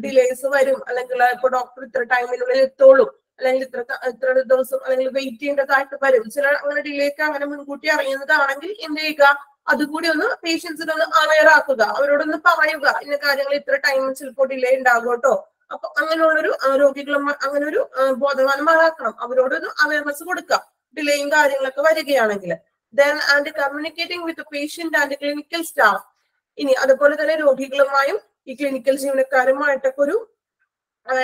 ഡിലേസ് വരും, അല്ലെങ്കിൽ ഇപ്പൊ ഡോക്ടർ ഇത്ര ടൈമിനുള്ളിൽ എത്തുള്ളൂ, അല്ലെങ്കിൽ ഇത്ര ദിവസം അല്ലെങ്കിൽ വെയിറ്റ് ചെയ്യേണ്ടതായിട്ട് വരും. ചില അങ്ങനെ ഡിലേക്ക് അങ്ങനെ മുൻകൂട്ടി അറിയുന്നതാണെങ്കിൽ എന്ത് ചെയ്യുക, അതുകൂടി ഒന്ന് പേഷ്യൻസിനെ ഒന്ന് അവെയർ ആക്കുക, അവരോടൊന്ന് പറയുക ഇന്ന കാര്യങ്ങൾ ഇത്ര ടൈമിൽ ചിലപ്പോൾ ഡിലേ ഉണ്ടാകും കേട്ടോ. അപ്പൊ അങ്ങനെയുള്ളൊരു രോഗികളും അങ്ങനെ ഒരു ബോധവാന്മാരാക്കണം, അവരോടൊരു അവയർനെസ് കൊടുക്കുക ഡിലേയും കാര്യങ്ങളൊക്കെ വരികയാണെങ്കിൽ. Then and communicating with patient and clinical staff. ഇനി അതുപോലെ തന്നെ രോഗികളുമായും ഈ ക്ലിനിക്കൽ ജീവനക്കാരുമായിട്ടൊക്കെ ഒരു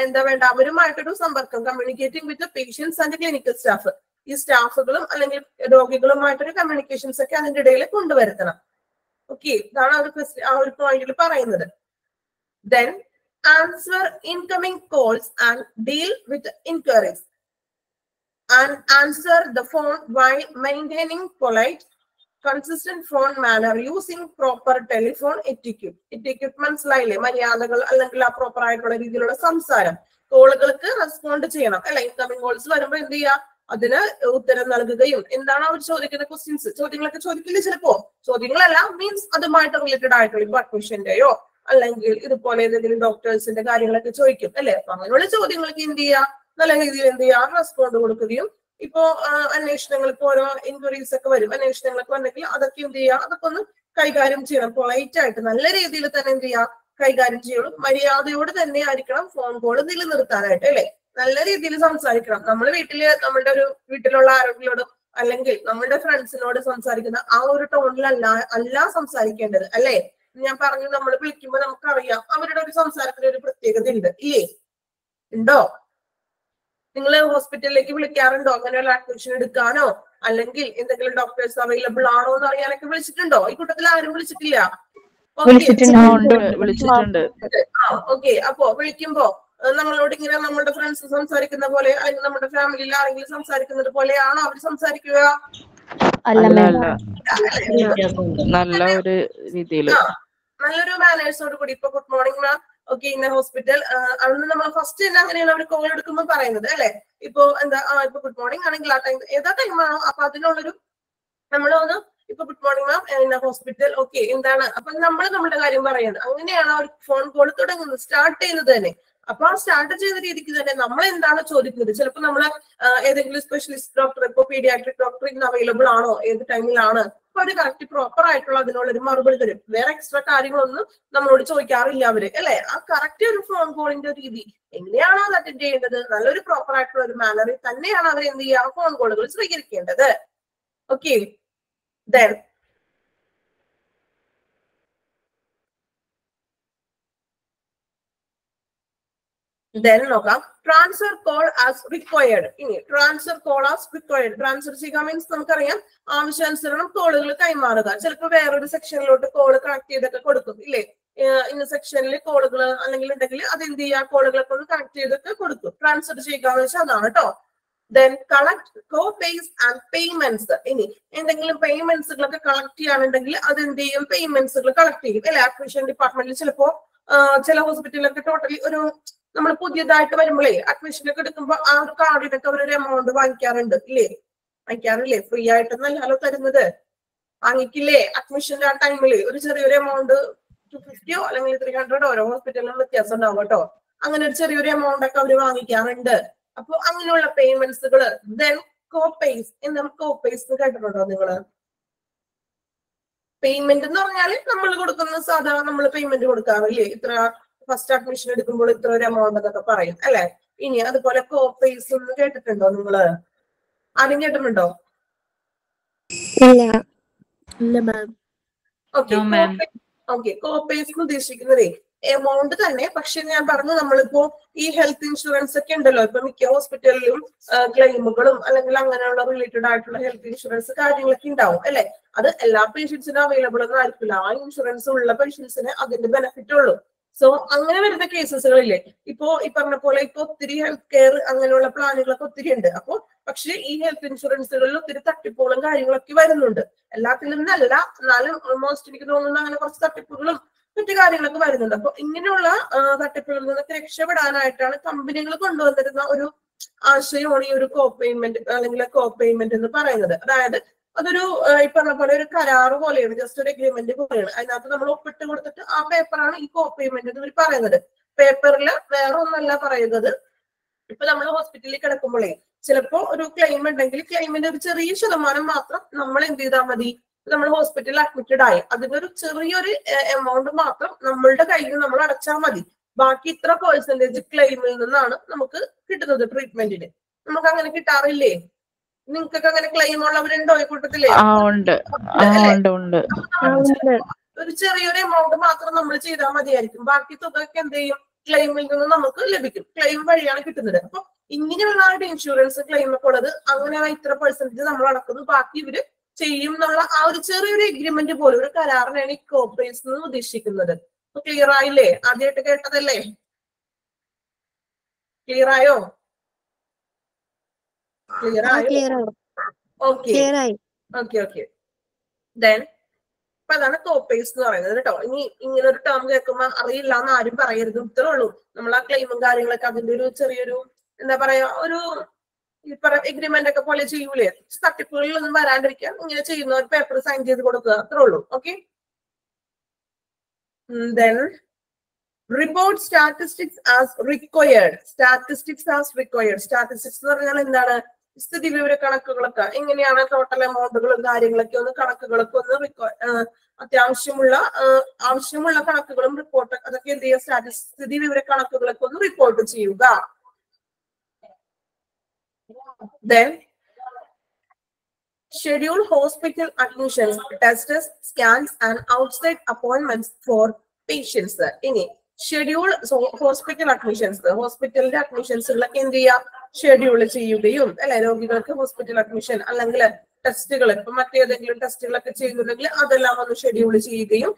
എന്താ വേണ്ട അവരുമായിട്ടൊരു സമ്പർക്കം, communicating with patients and clinical staff. ഈ സ്റ്റാഫുകളും അല്ലെങ്കിൽ രോഗികളുമായിട്ടൊരു കമ്മ്യൂണിക്കേഷൻസ് ഒക്കെ അതിന്റെ ഇടയിൽ കൊണ്ടുവരുത്തണം. ഓക്കെ, ഇതാണ് ആ ഒരു പോയിന്റിൽ പറയുന്നത്. Then answer incoming calls and deal with inquiries and answer the phone while maintaining polite, consistent phone manner using proper telephone etiquette. Etiquette മനസ്സിലായില്ലേ, മര്യാദകൾ അല്ലെങ്കിൽ ആ പ്രോപ്പർ ആയിട്ടുള്ള രീതിയിലുള്ള സംസാരം. കോളുകൾക്ക് റെസ്പോണ്ട് ചെയ്യണം അല്ലെ. ഇൻകമിംഗ് കോൾസ് വരുമ്പോൾ എന്ത് ചെയ്യുക, അതിന് ഉത്തരം നൽകുകയും എന്താണ് അവർ ചോദിക്കുന്ന ക്വസ്റ്റ്യൻസ്, ചോദ്യങ്ങളൊക്കെ ചോദിക്കില്ല ചിലപ്പോ, ചോദ്യങ്ങളല്ല മീൻസ് അതുമായിട്ട് റിലേറ്റഡ് ആയിട്ടുള്ള ഇപ്പൊ അഡ്മിഷന്റെയോ അല്ലെങ്കിൽ ഇതുപോലെ ഏതെങ്കിലും ഡോക്ടേഴ്സിന്റെ കാര്യങ്ങളൊക്കെ ചോദിക്കും അല്ലെ. അപ്പൊ അങ്ങനെയുള്ള ചോദ്യങ്ങൾക്ക് എന്ത് ചെയ്യുക, നല്ല രീതിയിൽ എന്ത് ചെയ്യാം, റെസ്പോണ്ട് കൊടുക്കുകയും ഇപ്പോ അന്വേഷണങ്ങൾക്ക് ഓരോ എൻക്വയറീസ് ഒക്കെ വരും, അന്വേഷണങ്ങളൊക്കെ വന്നെങ്കിൽ അതൊക്കെ എന്ത് ചെയ്യാം, അതൊക്കെ ഒന്ന് കൈകാര്യം ചെയ്യണം. പൊളൈറ്റ് ആയിട്ട് നല്ല രീതിയിൽ തന്നെ എന്ത് ചെയ്യാം, കൈകാര്യം ചെയ്യണം. മര്യാദയോട് തന്നെ ആയിരിക്കണം ഫോൺ കോൾ നിലനിർത്താനായിട്ട് അല്ലെ. നല്ല രീതിയിൽ സംസാരിക്കണം. നമ്മൾ വീട്ടിലുള്ള ആരോഗ്യങ്ങളോടും അല്ലെങ്കിൽ നമ്മുടെ ഫ്രണ്ട്സിനോട് സംസാരിക്കുന്ന ആ ഒരു ടോണിലല്ല സംസാരിക്കേണ്ടത് അല്ലെ. ഞാൻ പറഞ്ഞു, നമ്മൾ വിളിക്കുമ്പോൾ നമുക്കറിയാം അവരുടെ ഒരു സംസാരത്തിന് ഒരു പ്രത്യേകത ഉണ്ട് ഇല്ലേ, ഉണ്ടോ? നിങ്ങൾ ഹോസ്പിറ്റലിലേക്ക് വിളിക്കാറുണ്ടോ, അങ്ങനെയുള്ള അഡ്മിഷൻ എടുക്കാനോ അല്ലെങ്കിൽ എന്തെങ്കിലും ഡോക്ടേഴ്സ് അവൈലബിൾ ആണോ എന്ന് അറിയാനൊക്കെ വിളിച്ചിട്ടുണ്ടോ? ഈ കൂട്ടത്തിൽ ആരും വിളിച്ചിട്ടില്ല? ഓക്കെ, അപ്പോ വിളിക്കുമ്പോ നമ്മളോട് ഇങ്ങനെ നമ്മുടെ ഫ്രണ്ട്സ് സംസാരിക്കുന്ന പോലെ അല്ലെങ്കിൽ നമ്മുടെ ഫാമിലിയിൽ ആരെങ്കിലും സംസാരിക്കുന്നത് പോലെയാണോ അവർ സംസാരിക്കുക? നല്ല ഒരു രീതിയിൽ നല്ലൊരു മാനേഴ്സോട് കൂടി. ഇപ്പൊ ഗുഡ് മോർണിംഗ് മാം, ഓക്കെ ഇന്ന ഹോസ്പിറ്റൽ അന്ന് നമ്മൾ ഫസ്റ്റ് തന്നെ അങ്ങനെയാണ് അവർ കോൾ എടുക്കുമ്പോൾ പറയുന്നത് അല്ലെ. ഇപ്പൊ എന്താ ഇപ്പൊ ഗുഡ് മോർണിംഗ് ആണെങ്കിൽ ആ ടൈം ഏതാ ടൈമാണോ അപ്പൊ അതിനുള്ളൊരു നമ്മളൊന്ന് ഇപ്പൊ ഗുഡ് മോർണിംഗ് മാം ഇന്ന ഹോസ്പിറ്റൽ, ഓക്കെ എന്താണ്, അപ്പൊ നമ്മൾ നമ്മുടെ കാര്യം പറയുന്നത്. അങ്ങനെയാണ് അവർ ഫോൺ കോൾ തുടങ്ങുന്നത്, സ്റ്റാർട്ട് ചെയ്യുന്നത് തന്നെ. അപ്പൊ ആ സ്റ്റാർട്ട് ചെയ്ത രീതിക്ക് തന്നെ നമ്മൾ എന്താണ് ചോദിക്കുന്നത്. ചിലപ്പോൾ നമ്മൾ ഏതെങ്കിലും സ്പെഷ്യലിസ്റ്റ് ഡോക്ടർ, ഇപ്പൊ പീഡിയാട്രിക് ഡോക്ടർ ഇന്ന് അവൈലബിൾ ആണോ, ഏത് ടൈമിലാണ്, അപ്പൊ അവര് കറക്റ്റ് പ്രോപ്പർ ആയിട്ടുള്ള അതിനുള്ളൊരു മറുപടി തരും. വേറെ എക്സ്ട്രാ കാര്യങ്ങളൊന്നും നമ്മളോട് ചോദിക്കാറില്ല അവര് അല്ലെ. ആ കറക്റ്റ് ഒരു ഫോൺ കോളിന്റെ രീതി എങ്ങനെയാണോ അത് അറ്റൻഡ് ചെയ്യേണ്ടത്, നല്ലൊരു പ്രോപ്പർ ആയിട്ടുള്ള ഒരു മാനറിൽ തന്നെയാണ് അവർ എന്ത് ചെയ്യുക, ഫോൺ കോളുകൾ സ്വീകരിക്കേണ്ടത്. ഓക്കെ, then നോക്കാം. Transfer call as required. ഇനി transfer call as required, transfer ചെയ്യുക മീൻസ് നമുക്കറിയാം ആവശ്യാനുസരണം കോളുകൾ കൈമാറുക. ചിലപ്പോൾ വേറൊരു സെക്ഷനിലോട്ട് കോള് കണക്ട് ചെയ്തൊക്കെ കൊടുക്കും ഇല്ലേ. ഇന്ന സെക്ഷനിൽ കോളുകൾ അല്ലെങ്കിൽ ഉണ്ടെങ്കിൽ അത് എന്ത് ചെയ്യുക, കോളുകളൊക്കെ ഒന്ന് കണക്ട് ചെയ്തൊക്കെ കൊടുക്കും. ട്രാൻസ്ഫർ ചെയ്യുക എന്ന് വെച്ചാൽ അതാണ് കേട്ടോ. Then collect co-pays and payments. ഇനി എന്തെങ്കിലും പേയ്മെന്റ്സുകളൊക്കെ കളക്ട് ചെയ്യാനുണ്ടെങ്കിൽ അത് എന്ത് ചെയ്യും, പേയ്മെന്റ്സുകൾ കളക്ട് ചെയ്യും അല്ലെ. അഡ്മിഷൻ ഡിപ്പാർട്ട്മെന്റിൽ ചിലപ്പോ ചില ഹോസ്പിറ്റലിലൊക്കെ ടോട്ടലി ഒരു നമ്മൾ പുതിയതായിട്ട് വരുമ്പോഴേ അഡ്മിഷനൊക്കെ എടുക്കുമ്പോൾ ആ ഒരു കാർഡിനൊക്കെ അവരൊരു എമൗണ്ട് വാങ്ങിക്കാറുണ്ട് ഇല്ലേ, വാങ്ങിക്കാറില്ലേ? ഫ്രീ ആയിട്ടൊന്നല്ലല്ലോ തരുന്നത്, വാങ്ങിക്കില്ലേ? അഡ്മിഷന്റെ ആ ടൈമില് ഒരു ചെറിയൊരു എമൗണ്ട് 250 അല്ലെങ്കിൽ 300 ഓരോ ഹോസ്പിറ്റലിലും വ്യത്യാസം ഉണ്ടാവും കേട്ടോ. അങ്ങനെ ഒരു ചെറിയൊരു എമൗണ്ട് ഒക്കെ അവര് വാങ്ങിക്കാറുണ്ട്. അപ്പൊ അങ്ങനെയുള്ള പേയ്മെന്റ്സുകള്. ദെൻ കോപേസ്. എന്താണ് കോപേസ് കേട്ടിട്ടുണ്ടോ നിങ്ങള്? പേയ്മെന്റ് എന്ന് പറഞ്ഞാല് നമ്മൾ കൊടുക്കുന്ന സാധാരണ നമ്മൾ പേയ്മെന്റ് കൊടുക്കാറില്ലേ, ഇത്ര ഫസ്റ്റ് അഡ്മിഷൻ എടുക്കുമ്പോൾ ഇത്ര ഒരു എമൗണ്ട് എന്നൊക്കെ പറയും അല്ലെ. ഇനി അതുപോലെ കോപേസ് ഒന്ന് കേട്ടിട്ടുണ്ടോ നിങ്ങള്? ആരും കേട്ടിട്ടുണ്ടോ? ഇല്ല മാം. ഓക്കെ, കോപേസ് ഉദ്ദേശിക്കുന്നതേ എമൗണ്ട് തന്നെ. പക്ഷെ ഞാൻ പറഞ്ഞു നമ്മളിപ്പോ ഈ ഹെൽത്ത് ഇൻഷുറൻസ് ഒക്കെ ഉണ്ടല്ലോ, ഇപ്പൊ മിക്ക ഹോസ്പിറ്റലിലും ക്ലെയിമുകളും അല്ലെങ്കിൽ അങ്ങനെയുള്ള റിലേറ്റഡ് ആയിട്ടുള്ള ഹെൽത്ത് ഇൻഷുറൻസ് കാര്യങ്ങളൊക്കെ ഉണ്ടാവും അല്ലെ. അത് എല്ലാ പേഷ്യൻസിനും അവൈലബിൾ ഒന്നും ആയിരിക്കില്ല. ആ ഇൻഷുറൻസ് ഉള്ള പേഷ്യൻസിന് അതിന്റെ ബെനിഫിറ്റ് ഉള്ളൂ. സോ അങ്ങനെ വരുന്ന കേസസുകളില്ലേ, ഇപ്പോ ഈ പറഞ്ഞ പോലെ ഇപ്പൊ ഒത്തിരി ഹെൽത്ത് കെയർ അങ്ങനെയുള്ള പ്ലാനുകളൊക്കെ ഒത്തിരി ഉണ്ട്. അപ്പൊ പക്ഷെ ഈ ഹെൽത്ത് ഇൻഷുറൻസുകളിൽ ഒത്തിരി തട്ടിപ്പുകളും കാര്യങ്ങളൊക്കെ വരുന്നുണ്ട്. എല്ലാത്തിലും നല്ല, എന്നാലും ഓൾമോസ്റ്റ് എനിക്ക് തോന്നുന്നു അങ്ങനെ കുറച്ച് തട്ടിപ്പുകളും മറ്റു കാര്യങ്ങളൊക്കെ വരുന്നുണ്ട്. അപ്പൊ ഇങ്ങനെയുള്ള തട്ടിപ്പുകളിൽ നിന്നൊക്കെ രക്ഷപ്പെടാനായിട്ടാണ് കമ്പനികൾ കൊണ്ടുവന്നിരുന്ന ഒരു ആശയമാണ് ഈ ഒരു കോപേയ്മെന്റ് അല്ലെങ്കിൽ കോപേയ്മെന്റ് എന്ന് പറയുന്നത്. അതായത് അതൊരു ഈ പറഞ്ഞ പോലെ ഒരു കരാറ് പോലെയാണ്, ജസ്റ്റ് ഒരു എഗ്രിമെന്റ് പോലെയാണ്. അതിനകത്ത് നമ്മൾ ഒപ്പിട്ട് കൊടുത്തിട്ട് ആ പേപ്പറാണ് ഈ കോപേയ്മെന്റ് എന്ന് ഇവർ പറയുന്നത്. പേപ്പറിൽ വേറെ ഒന്നല്ല പറയുന്നത്. ഇപ്പൊ നമ്മൾ ഹോസ്പിറ്റലിൽ കിടക്കുമ്പോഴേ ചിലപ്പോ ഒരു ക്ലെയിം ഉണ്ടെങ്കിൽ ക്ലെയിമിന്റെ ഒരു ചെറിയ ശതമാനം മാത്രം നമ്മൾ എന്ത് ചെയ്താൽ മതി, നമ്മൾ ഹോസ്പിറ്റലിൽ അഡ്മിറ്റഡ് ആയി അതിന്റെ ഒരു ചെറിയൊരു എമൗണ്ട് മാത്രം നമ്മളുടെ കയ്യിൽ നമ്മൾ അടച്ചാൽ മതി. ബാക്കി ഇത്ര പെർസെന്റേജ് ക്ലെയിമിൽ നിന്നാണ് നമുക്ക് കിട്ടുന്നത് ട്രീറ്റ്മെന്റിന്. നമുക്ക് അങ്ങനെ കിട്ടാറില്ലേ? നിങ്ങൾക്കൊക്കെ അങ്ങനെ ക്ലെയിം ഉള്ളവരുണ്ടോ ഈ കൂട്ടത്തില്? ഒരു ചെറിയൊരു എമൗണ്ട് മാത്രം നമ്മൾ ചെയ്താൽ മതിയായിരിക്കും. ബാക്കി തുകയൊക്കെ എന്ത് ചെയ്യും, ക്ലെയിമിൽ നിന്ന് നമുക്ക് ലഭിക്കും. ക്ലെയിം വഴിയാണ് കിട്ടുന്നത്. അപ്പൊ ഇങ്ങനെയുള്ള ഇൻഷുറൻസ് ക്ലെയിം ഒക്കെ ഉള്ളത് അങ്ങനെ ഇത്ര പെർസെന്റേജ് നമ്മൾ അടക്കുന്നു, ബാക്കി ഇവര് ചെയ്യും എന്നുള്ള ആ ഒരു ചെറിയൊരു എഗ്രിമെന്റ് പോലെ ഒരു കരാറിനാണ് ഈ കോപേസ് എന്ന് ഉദ്ദേശിക്കുന്നത്. ക്ലിയർ ആയില്ലേ? ആദ്യമായിട്ട് കേട്ടതല്ലേ? ക്ലിയർ ആയോ? ക്ലിയർ ആയോ? Okay okay okay. ദെൻ അപ്പൊ അതാണ് കോപേസ് എന്ന് പറയുന്നത് കേട്ടോ. ഇനി ഇങ്ങനെ ഒരു ടേം കേൾക്കുമ്പോ അറിയില്ല എന്ന് ആരും പറയരുത്. ഇത്രേ ഉള്ളൂ. നമ്മൾ ആ ക്ലെയിമും കാര്യങ്ങളൊക്കെ അതിന്റെ ഒരു ചെറിയൊരു എന്താ പറയാ ഒരു ഈ പറ എഗ്രിമെന്റ് ഒക്കെ പോലെ ചെയ്യൂലേ, തട്ടിപ്പുകളിൽ ഒന്നും വരാണ്ടിരിക്കാൻ ഇങ്ങനെ ചെയ്യുന്ന ഒരു പേപ്പർ സൈൻ ചെയ്ത് കൊടുക്കുക, അത്രേ ഉള്ളൂ. Okay. Then report statistics as required. Statistics as required. Statistics എന്ന് പറഞ്ഞാൽ എന്താണ്? സ്ഥിതി വിവര കണക്കുകളൊക്കെ എങ്ങനെയാണ് ടോട്ടൽ എമൗണ്ടുകളും കാര്യങ്ങളൊക്കെ ഒന്ന് കണക്കുകളൊക്കെ ഒന്ന് ആവശ്യമുള്ള കണക്കുകളും റിപ്പോർട്ട് അതൊക്കെ എന്ത് ചെയ്യുക, സ്ഥിതി വിവര കണക്കുകളൊക്കെ ഒന്ന് റിപ്പോർട്ട് ചെയ്യുക. Then schedule hospital admissions, tests, scans and outside appointments for patients. ഇനി ഷെഡ്യൂൾ ഹോസ്പിറ്റൽ അഡ്മിഷൻസ്, ഹോസ്പിറ്റലിന്റെ അഡ്മിഷൻസുകളൊക്കെ എന്ത് ചെയ്യുക, ഷെഡ്യൂൾ ചെയ്യുകയും അല്ലെ. രോഗികൾക്ക് ഹോസ്പിറ്റൽ അഡ്മിഷൻ അല്ലെങ്കിൽ ടെസ്റ്റുകൾ ഇപ്പൊ മറ്റേതെങ്കിലും ടെസ്റ്റുകളൊക്കെ ചെയ്യുന്നുണ്ടെങ്കിൽ അതെല്ലാം ഒന്ന് ഷെഡ്യൂൾ ചെയ്യുകയും.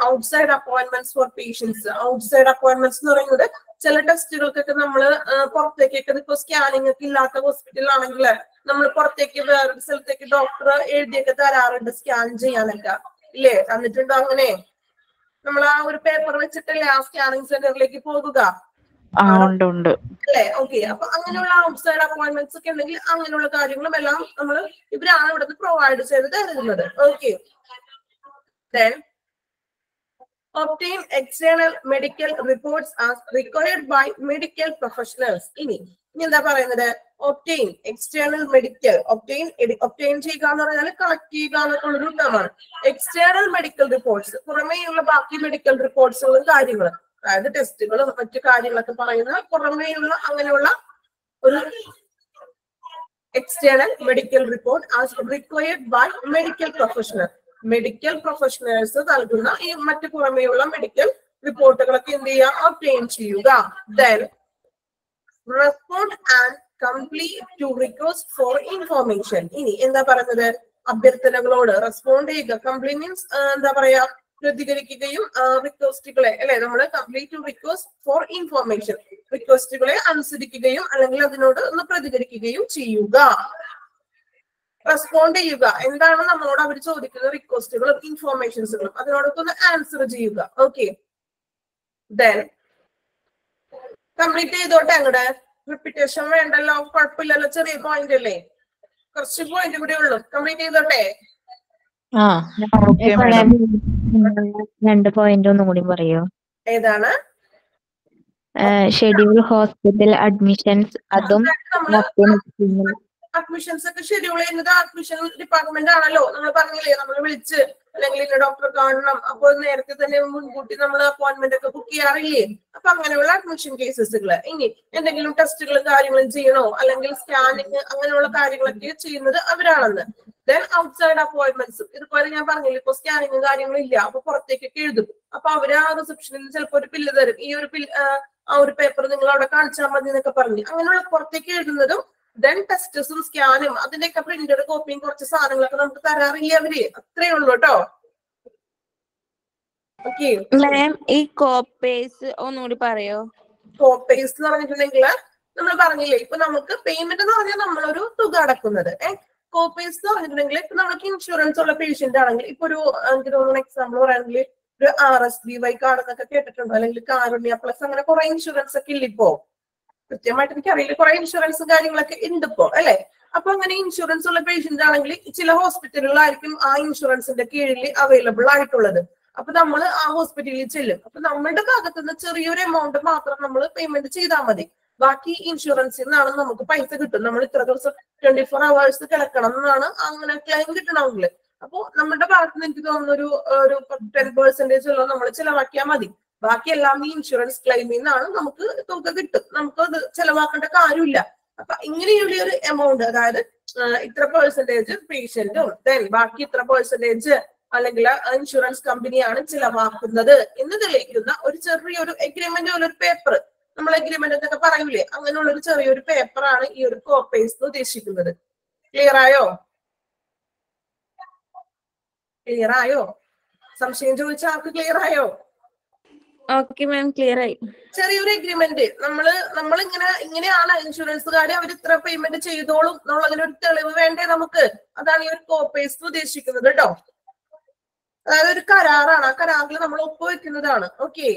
Outside appointments for patients. Outside appointments എന്ന് പറയുന്നത് ചില ടെസ്റ്റുകൾക്കൊക്കെ നമ്മൾ പുറത്തേക്കൊക്കെ ഇപ്പൊ സ്കാനിങ് ഒക്കെ ഇല്ലാത്ത ഹോസ്പിറ്റലാണെങ്കിൽ നമ്മൾ പുറത്തേക്ക് വേറൊരു സ്ഥലത്തേക്ക് ഡോക്ടർ എഴുതിയൊക്കെ തരാറുണ്ട് സ്കാൻ ചെയ്യാനൊക്കെ ഇല്ലേ? തന്നിട്ടുണ്ടോ അങ്ങനെ? നമ്മൾ ആ ഒരു പേപ്പർ വെച്ചിട്ടല്ലേ ആ സ്കാനിങ് സെന്ററിലേക്ക് പോകുക അല്ലേ? ഓക്കെ. അപ്പൊ അങ്ങനെയുള്ള ഔട്ട്സൈഡ് അപ്പോയിന്റ്മെന്റ്സ് ഒക്കെ ഉണ്ടെങ്കിൽ അങ്ങനെയുള്ള കാര്യങ്ങളും എല്ലാം നമ്മൾ ഇവരാണ് ഇവിടുന്ന് പ്രൊവൈഡ് ചെയ്ത് തരുന്നത്. Okay. Then obtain external medical reports as required by medical professionals. ഇനി എന്താ പറയുന്നത്? ഒബ്റ്റെയിൻ എക്സ്റ്റേണൽ മെഡിക്കൽ ഒബ്റ്റെയിൻ ചെയ്യുക എന്ന് പറഞ്ഞാൽ കളക്ട് ചെയ്യുക എന്നുള്ളൊരു ടേമാണ്. എക്സ്റ്റേണൽ മെഡിക്കൽ റിപ്പോർട്ട്സ് പുറമേയുള്ള ബാക്കി മെഡിക്കൽ റിപ്പോർട്ട്സുകളും കാര്യങ്ങളും, അതായത് ടെസ്റ്റുകളും മറ്റു കാര്യങ്ങളൊക്കെ പറയുന്ന പുറമേയുള്ള അങ്ങനെയുള്ള ഒരു external medical report as required by medical professional. Medical professionals നൽകുന്ന ഈ മറ്റു പുറമേയുള്ള മെഡിക്കൽ റിപ്പോർട്ടുകളൊക്കെ എന്ത് ചെയ്യുക, ഒബ്റ്റെയിൻ ചെയ്യുക. Then respond and complete to request for information. ഇനി എന്താ പറയുന്നത്? അഭ്യർത്ഥനകളോട് റെസ്പോണ്ട് ചെയ്യുക. കംപ്ലീറ്റ് മീൻസ് എന്താ പറയാ, പ്രതികരിക്കുകയും റിക്വസ്റ്റുകളെ അല്ലെ നമ്മൾ കംപ്ലീറ്റ് റിക്വസ്റ്റ് ഫോർ ഇൻഫോർമേഷൻ റിക്വസ്റ്റുകളെ അനുസരിക്കുകയും അല്ലെങ്കിൽ അതിനോട് ഒന്ന് പ്രതികരിക്കുകയും ചെയ്യുക. റെസ്പോണ്ട് ചെയ്യുക, എന്താണ് നമ്മളോട് അവർ ചോദിക്കുന്ന റിക്വസ്റ്റുകളും ഇൻഫോർമേഷൻസുകളും അതിനോടൊക്കെ ഒന്ന് ആൻസർ ചെയ്യുക. ഓക്കെ, ദെൻ കംപ്ലീറ്റ് ചെയ്തോട്ടെ. അങ്ങടെ റിപ്പീറ്റേഷൻ വേണ്ടല്ലോ, കുഴപ്പമില്ലല്ലോ, ചെറിയ പോയിന്റ് അല്ലേ, കുറച്ച് പോയിന്റ് കൂടെ ഉള്ളൂ. കംപ്ലീറ്റ് ചെയ്തോട്ടെ. Okay madam. 2 പോയിന്റ് ഒന്നും കൂടി പറയോ? ഏതാണ്? ഷെഡ്യൂൾ ഹോസ്പിറ്റൽ അഡ്മിഷൻസ്, അതും അഡ്മിഷൻസ് ഒക്കെ ഷെഡ്യൂൾ ചെയ്യുന്നത് അഡ്മിഷൻ ഡിപ്പാർട്ട്മെന്റ് ആണല്ലോ. നമ്മൾ പറഞ്ഞില്ലേ, നമ്മൾ വിളിച്ച് അല്ലെങ്കിൽ ഇന്ന ഡോക്ടറെ കാണണം, അപ്പോൾ നേരത്തെ തന്നെ മുൻകൂട്ടി നമ്മൾ അപ്പോയിന്റ്മെന്റ് ഒക്കെ ബുക്ക് ചെയ്യാറില്ലേ? അപ്പൊ അങ്ങനെയുള്ള അഡ്മിഷൻ കേസസുകള്. ഇനി എന്തെങ്കിലും ടെസ്റ്റുകളും കാര്യങ്ങളും ചെയ്യണോ, അല്ലെങ്കിൽ സ്കാനിങ് അങ്ങനെയുള്ള കാര്യങ്ങളൊക്കെ ചെയ്യുന്നത് അവരാണെന്ന്. ദെൻ ഔട്ട്സൈഡ് അപ്പോയിന്റ്മെന്റ്സും ഇതുപോലെ ഞാൻ പറഞ്ഞില്ല, ഇപ്പൊ സ്കാനിങ് കാര്യങ്ങളും ഇല്ല, അപ്പൊ പുറത്തേക്കൊക്കെ എഴുതും. അപ്പൊ അവര് ആ റിസപ്ഷനിൽ ചിലപ്പോൾ ഒരു ബില്ല് തരും, ഈ ഒരു ആ ഒരു പേപ്പർ നിങ്ങൾ അവിടെ കാണിച്ചാൽ മതി എന്നൊക്കെ പറഞ്ഞു. അങ്ങനെയുള്ള പുറത്തേക്ക് എഴുതുന്നതും ദെൻ ടെസ്റ്റസും സ്കാനും അതിന്റെയൊക്കെ പ്രിന്റഡ് കോപ്പിയും കുറച്ച് സാധനങ്ങളൊക്കെ നമുക്ക് തരാറില്ല അവര്. അത്രേ ഉള്ളൂ കേട്ടോ. ഓക്കെ മാം, ഈ കോപ്പേസ് ഒന്നുകൂടി പറയോ? കോപ്പേസ് എന്ന് പറഞ്ഞിട്ടുണ്ടെങ്കിൽ നമ്മൾ പറഞ്ഞില്ലേ, ഇപ്പൊ നമുക്ക് പേയ്മെന്റ് എന്ന് പറഞ്ഞാൽ നമ്മളൊരു തുക അടക്കുന്നത്. കോപ്പേസ് എന്ന് പറഞ്ഞിട്ടുണ്ടെങ്കിൽ ഇപ്പൊ നമുക്ക് ഇൻഷുറൻസ് ഉള്ള പേഷ്യന്റ് ആണെങ്കിൽ, ഇപ്പൊ ഒരു എനിക്ക് തോന്നുന്ന എക്സാമ്പിൾ പറയുകയാണെങ്കിൽ ഒരു RSBY കാർഡ് എന്നൊക്കെ കേട്ടിട്ടുണ്ടോ, അല്ലെങ്കിൽ കാരുണ്യ പ്ലസ്, അങ്ങനെ കുറെ ഇൻഷുറൻസ് ഒക്കെ ഇല്ല ഇപ്പോ. കൃത്യമായിട്ട് എനിക്കറിയില്ല, കുറെ ഇൻഷുറൻസും കാര്യങ്ങളൊക്കെ ഉണ്ട് ഇപ്പോ അല്ലെ. അപ്പൊ അങ്ങനെ ഇൻഷുറൻസ് ഉള്ള പേഷ്യന്റ് ആണെങ്കിൽ ചില ഹോസ്പിറ്റലുകളായിരിക്കും ആ ഇൻഷുറൻസിന്റെ കീഴിൽ അവൈലബിൾ ആയിട്ടുള്ളത്. അപ്പൊ നമ്മൾ ആ ഹോസ്പിറ്റലിൽ ചെല്ലും. അപ്പൊ നമ്മളുടെ ഭാഗത്തുനിന്ന് ചെറിയൊരു എമൗണ്ട് മാത്രം നമ്മൾ പേയ്മെന്റ് ചെയ്താൽ മതി. ബാക്കി ഇൻഷുറൻസിൽ നിന്നാണ് നമുക്ക് പൈസ കിട്ടും. നമ്മൾ ഇത്ര ദിവസം 24 hours കിടക്കണം എന്നാണ് അങ്ങനെ ക്ലെയിം കിട്ടണമെങ്കിൽ. അപ്പൊ നമ്മുടെ ഭാഗത്തുനിന്ന് എനിക്ക് തോന്നുന്ന ഒരു 10% നമ്മൾ ചിലവാക്കിയാൽ മതി. ബാക്കി എല്ലാം ഈ ഇൻഷുറൻസ് ക്ലെയിമിൽ നിന്നാണ് നമുക്ക് തുക കിട്ടും. നമുക്ക് അത് ചെലവാക്കേണ്ട കാര്യമില്ല. അപ്പൊ ഇങ്ങനെയുള്ള ഒരു എമൗണ്ട്, അതായത് ഇത്ര പെർസെന്റേജ് പേഷ്യന്റും ദെൻ ബാക്കി ഇത്ര പെർസെന്റേജ് അല്ലെങ്കിൽ ഇൻഷുറൻസ് കമ്പനിയാണ് ചിലവാക്കുന്നത് എന്ന് തെളിയിക്കുന്ന ഒരു ചെറിയൊരു എഗ്രിമെന്റ്, ഒരു പേപ്പർ, നമ്മൾ എഗ്രിമെന്റ് എന്നൊക്കെ പറയൂലേ, അങ്ങനെയുള്ള ഒരു ചെറിയൊരു പേപ്പറാണ് ഈ ഒരു കോപ്പേസ് ഉദ്ദേശിക്കുന്നത്. ക്ലിയർ ആയോ? ക്ലിയർ ആയോ? സംശയം ചോദിച്ച ആൾക്ക് ക്ലിയർ ആയോ? ഓക്കെ മാം, ക്ലിയർ ആയി. ചെറിയൊരു എഗ്രിമെന്റ്, ഇങ്ങനെയാണ് ഇൻഷുറൻസുകാര് അവർ ഇത്ര പേയ്മെന്റ് ചെയ്തോളും എന്നുള്ളതിനൊരു തെളിവ് വേണ്ടേ നമുക്ക്. അതാണ് ഈ ഒരു കോപ്പേസ് ഉദ്ദേശിക്കുന്നത് കേട്ടോ. അതായത് ഒരു കരാറാണ്, ആ കരാറിൽ നമ്മൾ ഒപ്പുവെക്കുന്നതാണ്. ഓക്കെ,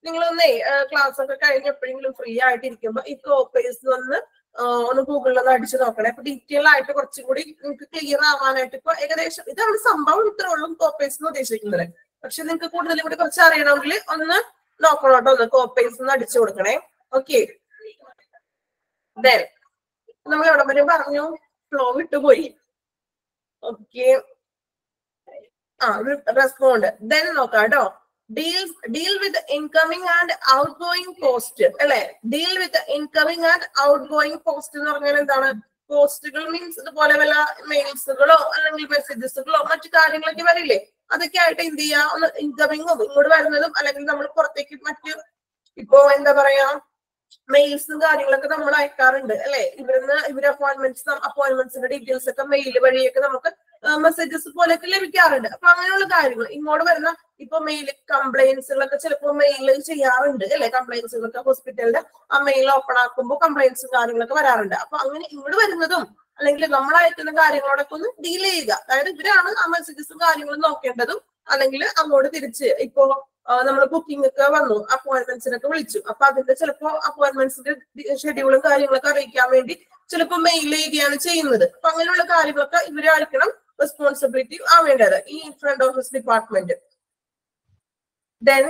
നിങ്ങളൊന്നേ ക്ലാസ് ഒക്കെ കഴിഞ്ഞ് എപ്പോഴെങ്കിലും ഫ്രീ ആയിട്ടിരിക്കുമ്പോ ഈ കോപ്പേസ് ഒന്ന് ഗൂഗിളിലൊന്ന് അടിച്ചു നോക്കണേ. അപ്പൊ ഡീറ്റെയിൽ ആയിട്ട് കുറച്ചും കൂടി നിങ്ങൾക്ക് ക്ലിയർ ആവാനായിട്ട് ഇപ്പൊ ഏകദേശം ഇതാണ് സംഭവം, ഇത്ര ഉള്ളൂ കോപ്പേസ് എന്ന് ഉദ്ദേശിക്കുന്നത്. പക്ഷെ നിങ്ങൾക്ക് കൂടുതലും കൂടി കുറച്ച് അറിയണമെങ്കിൽ ഒന്ന് നോക്കണം കേട്ടോ, ഒന്ന് കോപ്പേസ് ഒന്ന് അടിച്ചു കൊടുക്കണേ. ഓക്കെ, ദെൻ നമ്മൾ എവിടെ വരെ പറഞ്ഞു? ഫ്ലോ വിട്ടുപോയി. Okay, respond. ദെൻ നോക്കാം കേട്ടോ. Deal with incoming and outgoing post അല്ലെ. Deal with incoming and outgoing post എന്ന് പറഞ്ഞാൽ എന്താണ്? പോസ്റ്റുകൾ മീൻസ് ഇതുപോലെ വല്ല മെയിൽസുകളോ അല്ലെങ്കിൽ മെസ്സേജസുകളോ മറ്റു കാര്യങ്ങളൊക്കെ വരില്ലേ, അതൊക്കെ ആയിട്ട് എന്ത് ചെയ്യാ, ഒന്ന് ഇൻകമിങ്ങും ഇങ്ങോട്ട് വരുന്നതും, അല്ലെങ്കിൽ നമ്മൾ പുറത്തേക്ക് മറ്റു ഇപ്പോ എന്താ പറയാ മെയിൽസും കാര്യങ്ങളൊക്കെ നമ്മൾ അയക്കാറുണ്ട് അല്ലെ. ഇവര് അപ്പോയിന്റ്മെന്റ്സിന്റെ ഡീറ്റെയിൽസ് ഒക്കെ മെയിൽ വഴിയൊക്കെ നമുക്ക് മെസ്സേജസ് പോലെയൊക്കെ ലഭിക്കാറുണ്ട്. അപ്പൊ അങ്ങനെയുള്ള കാര്യങ്ങൾ ഇങ്ങോട്ട് വരുന്ന ഇപ്പൊ മെയിൽ കംപ്ലൈൻസുകളൊക്കെ ചിലപ്പോൾ മെയിൽ ചെയ്യാറുണ്ട് അല്ലെ. കംപ്ലൈൻസുകളൊക്കെ ഹോസ്പിറ്റലിന്റെ ആ മെയിൽ ഓപ്പൺ ആക്കുമ്പോൾ കംപ്ലൈൻസും കാര്യങ്ങളൊക്കെ വരാറുണ്ട്. അപ്പൊ അങ്ങനെ ഇങ്ങോട്ട് വരുന്നതും അല്ലെങ്കിൽ നമ്മൾ അയക്കുന്ന കാര്യങ്ങളോടൊക്കെ ഒന്ന് ഡീൽ ചെയ്യുക. അതായത് ഇവരാണ് ആ മെസ്സേജസും കാര്യങ്ങളും നോക്കേണ്ടതും, അല്ലെങ്കിൽ അങ്ങോട്ട് തിരിച്ച് ഇപ്പോ നമ്മൾ ബുക്കിംഗ് ഒക്കെ വന്നു, അപ്പോയിന്റ്മെന്റ്സിനൊക്കെ വിളിച്ചു, അപ്പൊ അതിന്റെ ചിലപ്പോ അപ്പോയിന്റ്മെന്റ്സിന്റെ ഷെഡ്യൂളും കാര്യങ്ങളൊക്കെ അറിയിക്കാൻ വേണ്ടി ചിലപ്പോൾ മെയിൽ ചെയ്യുകയാണ് ചെയ്യുന്നത്. അപ്പൊ അങ്ങനെയുള്ള കാര്യങ്ങളൊക്കെ ഇവരായിരിക്കണം റെസ്പോൺസിബിലിറ്റി ആവേണ്ടത് ഈ front office department. Then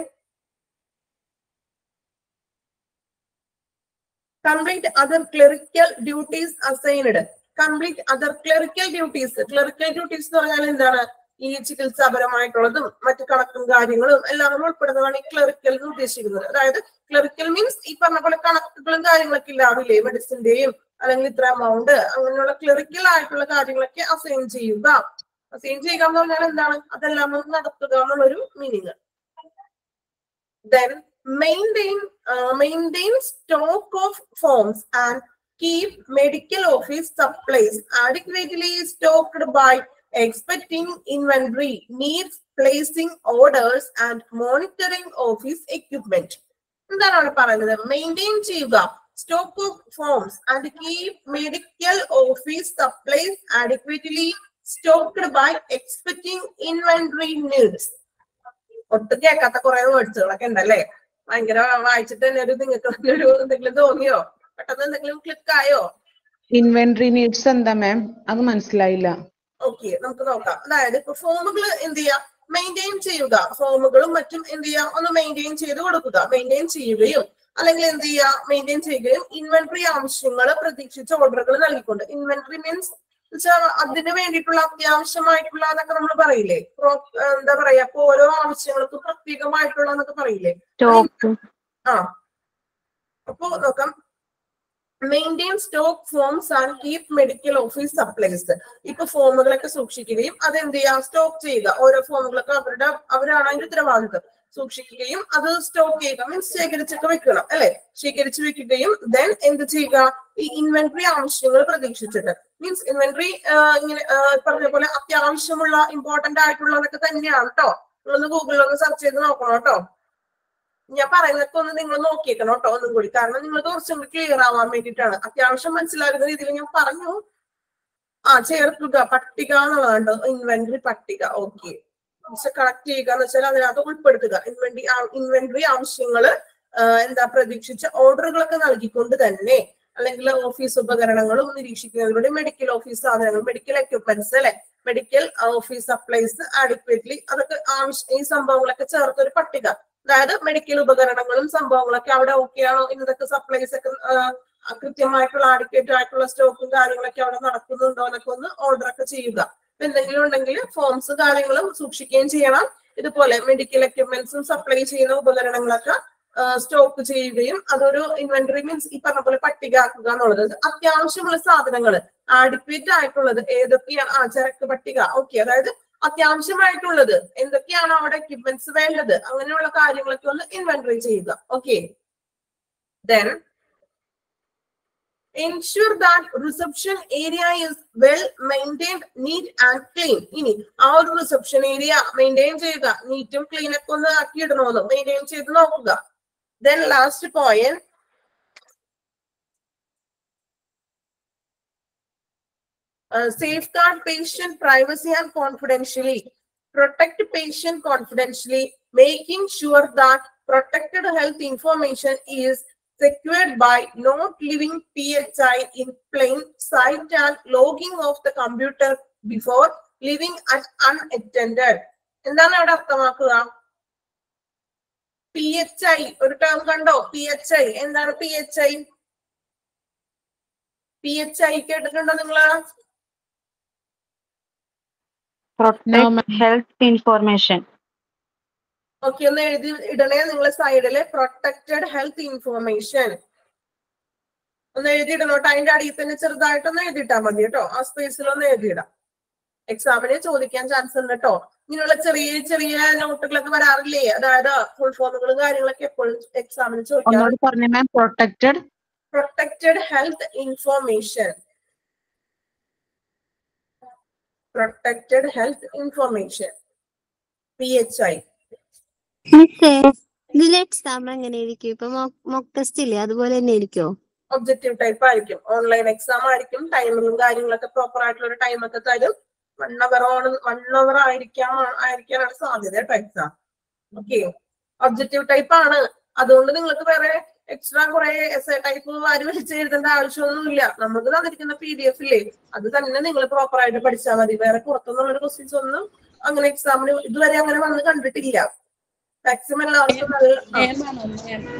complete other clerical duties assigned. Complete other clerical duties. Clerical duties എന്ന് പറഞ്ഞാൽ എന്താണ്? ഈ ചികിത്സാപരമായിട്ടുള്ളതും മറ്റു കണക്കും കാര്യങ്ങളും എല്ലാം ഉൾപ്പെടുന്നതാണ് ഈ ക്ലറിക്കൽ എന്ന് ഉദ്ദേശിക്കുന്നത്. അതായത് ക്ലറിക്കൽ മീൻസ് ഈ പറഞ്ഞ പോലെ കണക്കുകളും കാര്യങ്ങളൊക്കെ ഇല്ലാവില്ലേ, മെഡിസിന്റെയും അല്ലെങ്കിൽ ഇത്ര എമൗണ്ട്, അങ്ങനെയുള്ള ക്ലറിക്കൽ ആയിട്ടുള്ള കാര്യങ്ങളൊക്കെ അസൈൻ ചെയ്യുക. അസൈൻ ചെയ്യുക എന്ന് പറഞ്ഞാൽ എന്താണ്? അതെല്ലാം നടത്തുക എന്നുള്ളൊരു meaning. Then maintain stock of forms and keep medical office supplies adequately stocked by expecting inventory needs placing orders and monitoring office equipment. എന്താണ് അവിടെ പറയുന്നത്? മെയിൻറ്റെയിൻ ചെയ്യുക stock of forms and keep medical office supplies adequately stocked by expecting inventory needs. ഒട്ടും കേൾക്കാത്ത കുറെ വേർഡ്സുകളൊക്കെ ഉണ്ടല്ലേ? ഭയങ്കര വായിച്ചിട്ട് തന്നെ ഒരു നിങ്ങൾക്ക് ഒരു എന്തെങ്കിലും തോന്നിയോ? പെട്ടെന്ന് എന്തെങ്കിലും ക്ലിക്ക് ആയോ? ഇൻവെന്ററി നീഡ്സ് എന്താ മാം? അത് മനസ്സിലായില്ല. ഓക്കെ, നമുക്ക് നോക്കാം. അതായത് ഇപ്പൊ ഫോമുകൾ എന്ത് ചെയ്യുക? മെയിൻറ്റെയിൻ ചെയ്യുക. ഫോമുകളും മറ്റും എന്ത് ചെയ്യുക? ഒന്ന് മെയിൻറ്റെയിൻ ചെയ്ത് കൊടുക്കുക. മെയിൻറ്റെയിൻ ചെയ്യുകയും അല്ലെങ്കിൽ എന്ത് ചെയ്യുക? മെയിൻറ്റെയിൻ ചെയ്യുകയും ഇൻവെന്ററി ആവശ്യങ്ങൾ പ്രതീക്ഷിച്ച ഓർഡറുകൾ നൽകിക്കൊണ്ട്. ഇൻവെന്ററി മീൻസ് അതിന് വേണ്ടിയിട്ടുള്ള അത്യാവശ്യമായിട്ടുള്ള എന്നൊക്കെ നമ്മൾ പറയില്ലേ? എന്താ പറയാ, ഇപ്പൊ ഓരോ ആവശ്യങ്ങൾക്കും പ്രത്യേകമായിട്ടുള്ള എന്നൊക്കെ പറയില്ലേ? ആ, അപ്പൊ നോക്കാം. Maintain stock forms and keep medical office supplies. ഇപ്പൊ ഫോമുകളൊക്കെ സൂക്ഷിക്കുകയും അതെന്ത് ചെയ്യുക? സ്റ്റോക്ക് ചെയ്യുക. ഓരോ ഫോമുകളൊക്കെ അവരാണ് അതിന്റെ ഉത്തരവാദിത്വം. സൂക്ഷിക്കുകയും അത് സ്റ്റോക്ക് ചെയ്യുക മീൻസ് ശേഖരിച്ചൊക്കെ വെക്കണം അല്ലെ? ശേഖരിച്ച് വെക്കുകയും ദെൻ എന്ത് ചെയ്യുക? ഈ ഇൻവെന്ററി ആവശ്യങ്ങൾ പ്രതീക്ഷിച്ചിട്ട് മീൻസ് ഇൻവെന്ററി ഇങ്ങനെ പറഞ്ഞ പോലെ അത്യാവശ്യമുള്ള ഇമ്പോർട്ടന്റ് ആയിട്ടുള്ളതൊക്കെ തന്നെയാണ് കേട്ടോ. നിങ്ങളൊന്ന് ഗൂഗിളിൽ ഒന്ന് സെർച്ച് ചെയ്ത് നോക്കണം കേട്ടോ. ഞാൻ പറയുന്നതൊക്കെ ഒന്ന് നിങ്ങൾ നോക്കിയേക്കണം കേട്ടോ ഒന്നും കൂടി. കാരണം നിങ്ങൾക്ക് കുറച്ചും കൂടി ക്ലിയർ ആവാൻ വേണ്ടിയിട്ടാണ്. അത്യാവശ്യം മനസ്സിലാകുന്ന രീതിയിൽ ഞാൻ പറഞ്ഞു. ചേർക്കുക പട്ടിക എന്നുള്ളതാണ്. ഇൻവെന്ററി പട്ടിക. ഓക്കെ, കളക്ട് ചെയ്യുക എന്ന് വെച്ചാൽ അതിനകത്ത് ഉൾപ്പെടുത്തുക. ഇൻവെന്ററി ആവശ്യങ്ങള് എന്താ പ്രതീക്ഷിച്ച ഓർഡറുകളൊക്കെ നൽകിക്കൊണ്ട് തന്നെ അല്ലെങ്കിൽ ഓഫീസ് ഉപകരണങ്ങളും നിരീക്ഷിക്കുന്നതിലൂടെ മെഡിക്കൽ ഓഫീസ് സാധനങ്ങൾ, മെഡിക്കൽ എക്യുപ്മെന്റ്സ് അല്ലെ, മെഡിക്കൽ ഓഫീസ് സപ്ലൈസ് ആഡിക്വേറ്റ്ലി അതൊക്കെ ഈ സംഭവങ്ങളൊക്കെ ചേർത്തൊരു പട്ടിക. അതായത് മെഡിക്കൽ ഉപകരണങ്ങളും സംഭവങ്ങളൊക്കെ അവിടെ ഓക്കെ ആണോ, ഇന്നതൊക്കെ സപ്ലൈസ് ഒക്കെ കൃത്യമായിട്ടുള്ള ആഡിക്വേറ്റ് ആയിട്ടുള്ള സ്റ്റോക്കും കാര്യങ്ങളൊക്കെ അവിടെ നടക്കുന്നുണ്ടോ എന്നൊക്കെ ഒന്ന് ഓർഡർ ഒക്കെ ചെയ്യുക. എന്തെങ്കിലും ഉണ്ടെങ്കിൽ ഫോംസ് കാര്യങ്ങളും സൂക്ഷിക്കുകയും ചെയ്യണം. ഇതുപോലെ മെഡിക്കൽ എക്യുപ്മെന്റ്സും സപ്ലൈ ചെയ്യുന്ന ഉപകരണങ്ങളൊക്കെ സ്റ്റോക്ക് ചെയ്യുകയും അതൊരു ഇൻവെന്ററി മീൻസ് ഈ പറഞ്ഞ പോലെ പട്ടിക ആക്കുക എന്നുള്ളത്. അത്യാവശ്യമുള്ള സാധനങ്ങൾ ആഡിക്വേറ്റ് ആയിട്ടുള്ളത് ഏതൊക്കെയാണ്? ചരക്ക് പട്ടിക. ഓക്കെ, അതായത് അത്യാവശ്യമായിട്ടുള്ളത് എന്തൊക്കെയാണ് അവിടെ എക്യുപ്മെന്റ്സ് വേണ്ടത് അങ്ങനെയുള്ള കാര്യങ്ങളൊക്കെ ഒന്ന് ഇൻവെന്ററി ചെയ്യുക. Okay, then ensure that reception area is well maintained, neat and clean. ഇനി ആ ഒരു റിസപ്ഷൻ ഏരിയ മെയിൻറ്റെയിൻ ചെയ്യുക. നീറ്റും ക്ലീൻ ഒക്കെ ഒന്ന് ആക്കിയിടണമെന്ന് മെയിൻറ്റെയിൻ ചെയ്ത് നോക്കുക. Then last point, safeguard patient privacy and confidentially. Protect patient confidentially, making sure that protected health information is secured by not leaving PHI in plain sight and logging off the computer before leaving at unattended. എന്താണ് അവിടെ അർത്ഥമാക്കുക? PHI ഒരു ടേം കണ്ടോ? PHI എന്താണ്? PHI കേട്ടിട്ടുണ്ടോ നിങ്ങള്? Health information. ഓക്കെ, ഒന്ന് എഴുതി ഇടണേ നിങ്ങളെ സൈഡില്. പ്രൊട്ടക്റ്റഡ് ഹെൽത്ത് ഇൻഫോർമേഷൻ ഒന്ന് എഴുതിയിടണോ? അതിന്റെ അടിയിൽ തന്നെ ചെറുതായിട്ടൊന്ന് എഴുതിയിട്ടാ മതി കേട്ടോ. ആ സ്പേസിൽ ഒന്ന് എഴുതിയിടാം. എക്സാമിന് ചോദിക്കാൻ ചാൻസ് ഉണ്ട് കേട്ടോ. ഇങ്ങനെയുള്ള ചെറിയ ചെറിയ നോട്ടുകളൊക്കെ വരാറില്ലേ? അതായത് ഫുൾ ഫോമുകളും കാര്യങ്ങളൊക്കെ എപ്പോഴും എക്സാമിന് ചോദിക്കാം. Protected health information. Protected health information PHI. ഇതിലെ എക്സാം എങ്ങനെ ആയിരിക്കും? ഇപ്പൊ മോക്ക് ടെസ്റ്റ് ഇല്ലേ, അതുപോലെ തന്നെ ആയിരിക്കോ? ഒബ്ജക്റ്റീവ് ടൈപ്പ് ആയിരിക്കും. ഓൺലൈൻ എക്സാം ആയിരിക്കും. ടൈമിലും കാര്യങ്ങളൊക്കെ പ്രോപ്പർ ആയിട്ടുള്ള ഒരു ടൈം ഒക്കെ തരും. 1 hour ആയിരിക്കാനാണ് സാധ്യത കേട്ടോ എക്സാം. ഓക്കെ, ഒബ്ജക്റ്റീവ് ടൈപ്പ് ആണ്. അതുകൊണ്ട് നിങ്ങൾക്ക് വേറെ എക്സ്ട്രാ കുറെ എസ്എ ടൈപ്പ് വാരി വലിച്ച് എഴുതേണ്ട ആവശ്യമൊന്നുമില്ല. നമുക്ക് തന്നിരിക്കുന്ന PDF ഇല്ലേ, അത് തന്നെ നിങ്ങൾ പ്രോപ്പർ ആയിട്ട് പഠിച്ചാൽ മതി. വേറെ പുറത്തുനിന്നുള്ള ക്വസ്റ്റ്യൻസ് ഒന്നും അങ്ങനെ എക്സാമിന് ഇതുവരെ അങ്ങനെ വന്ന് കണ്ടിട്ടില്ല. മാക്സിമം എല്ലാവർക്കും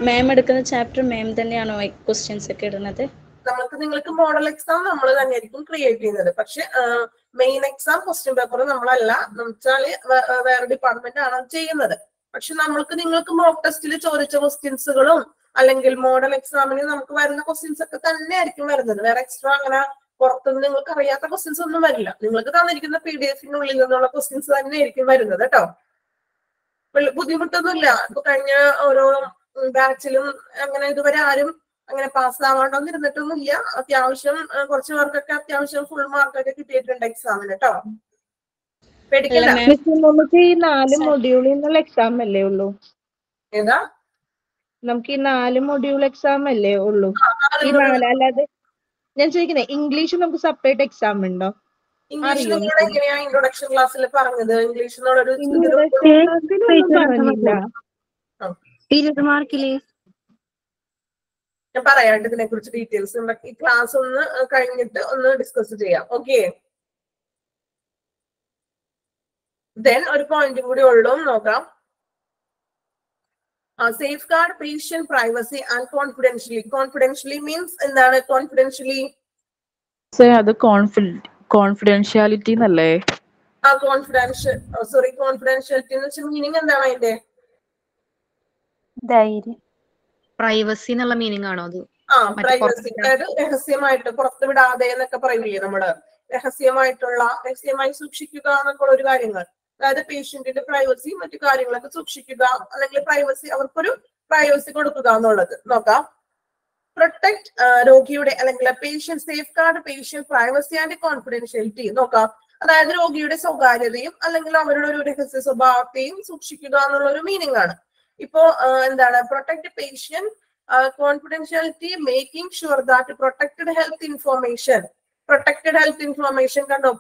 മാം എടുക്കുന്ന ചാപ്റ്റർ മാം തന്നെയാണോ ക്വസ്റ്റ്യൻസ് ഒക്കെ ഇടുന്നത്? നിങ്ങൾക്ക് മോഡൽ എക്സാം നമ്മൾ തന്നെയായിരിക്കും ക്രിയേറ്റ് ചെയ്യുന്നത്. പക്ഷെ മെയിൻ എക്സാം ക്വസ്റ്റ്യൻ പേപ്പർ നമ്മളല്ല, എന്നുവെച്ചാല് വേറെ ഡിപ്പാർട്ട്മെന്റ് ആണ് ചെയ്യുന്നത്. പക്ഷെ നിങ്ങൾക്ക് മോക്ക് ടെസ്റ്റിൽ ചോദിച്ച ക്വസ്റ്റ്യൻസുകളും അല്ലെങ്കിൽ മോഡൽ എക്സാമിന് നമുക്ക് വരുന്ന ക്വസ്റ്റ്യൻസ് ഒക്കെ തന്നെ ആയിരിക്കും വരുന്നത്. വേറെ എക്സ്ട്രാ അങ്ങനെ പുറത്തുനിന്ന് നിങ്ങൾക്ക് അറിയാത്ത ക്വസ്റ്റ്യൻസ് ഒന്നും വരില്ല. നിങ്ങൾക്ക് തന്നിരിക്കുന്ന PDF-നുള്ളിൽ നിന്നുള്ള ക്വസ്റ്റ്യൻസ് തന്നെ ആയിരിക്കും വരുന്നത് കേട്ടോ. ബുദ്ധിമുട്ടൊന്നുമില്ല. ഇപ്പൊ കഴിഞ്ഞ ഓരോ ബാച്ചിലും അങ്ങനെ ഇതുവരെ ആരും അങ്ങനെ പാസ്സാവാണ്ടൊന്നും ഇരുന്നിട്ടൊന്നുമില്ല. അത്യാവശ്യം കുറച്ച് പേർക്കൊക്കെ അത്യാവശ്യം ഫുൾ മാർക്കൊക്കെ കിട്ടിയിട്ടുണ്ട് എക്സാമിന് കേട്ടോ. പേടിക്കണ്ട. നമുക്ക് ഈ 4 മൊഡ്യൂളിൽ നിന്നുള്ള എക്സാം അല്ലേ ഉള്ളൂ? ഏതാ? നമുക്ക് ഈ 4 മൊഡ്യൂൾ എക്സാം അല്ലേ ഉള്ളൂ? ഈ 4 അല്ലാതെ ഞാൻ ചോദിക്കുന്നത് ഇംഗ്ലീഷ് നമുക്ക് സെപ്പറേറ്റ് എക്സാം ഉണ്ടോ? ഇംഗ്ലീഷ് നിങ്ങളോട് എങ്ങനെയാ ഇൻട്രൊഡക്ഷൻ ക്ലാസ്സിൽ പറഞ്ഞത്? ഇംഗ്ലീഷ് എന്നുള്ളൊരു പറഞ്ഞില്ല. 20 മാർക്കില് ഞാൻ പറയാണ്ട് ഇതിനെ കുറിച്ച് ഡീറ്റെയിൽസ് ഈ ക്ലാസ് ഒന്ന് കഴിഞ്ഞിട്ട് ഒന്ന് ഡിസ്കസ് ചെയ്യാം. ഓക്കെ, ദെൻ ഒരു പോയിന്റും കൂടി ഉള്ളൂ നോക്കാം. Safe guard patient privacy and കോൺഫിഡൻഷ്യലി. കോൺഫിഡൻഷ്യലി means എന്താണ്? കോൺഫിഡൻഷ്യലി അത് കോൺഫിഡൻഷ്യാലിറ്റി എന്നല്ലേ? കോൺഫിഡൻഷ്യാലിറ്റി എന്ന് വെച്ചാൽ മീനിങ് എന്താണ് അതിന്റെ? ധൈര്യം. പ്രൈവസി എന്നുള്ള മീനിങ് ആണോ അത്? പ്രൈവസി, അതായത് രഹസ്യമായിട്ട് പുറത്തുവിടാതെ എന്നൊക്കെ പറയില്ലേ നമ്മള്, രഹസ്യമായി സൂക്ഷിക്കുക എന്നൊക്കെ ഒരു കാര്യങ്ങൾ. അതായത് പേഷ്യന്റിന്റെ പ്രൈവസി മറ്റു കാര്യങ്ങളൊക്കെ സൂക്ഷിക്കുക, അല്ലെങ്കിൽ പ്രൈവസി, അവർക്കൊരു പ്രൈവസി കൊടുക്കുക എന്നുള്ളത് നോക്കാം. പ്രൊട്ടക്ട് രോഗിയുടെ അല്ലെങ്കിൽ patient, safe guard patient privacy and confidentiality നോക്കാം. അതായത് രോഗിയുടെ സ്വകാര്യതയും അല്ലെങ്കിൽ അവരുടെ ഒരു രഹസ്യ സ്വഭാവത്തെയും സൂക്ഷിക്കുക എന്നുള്ള ഒരു മീനിങ് ആണ്. ഇപ്പോ എന്താണ്? Protect patient confidentiality, making sure that protected health information കണ്ടോ?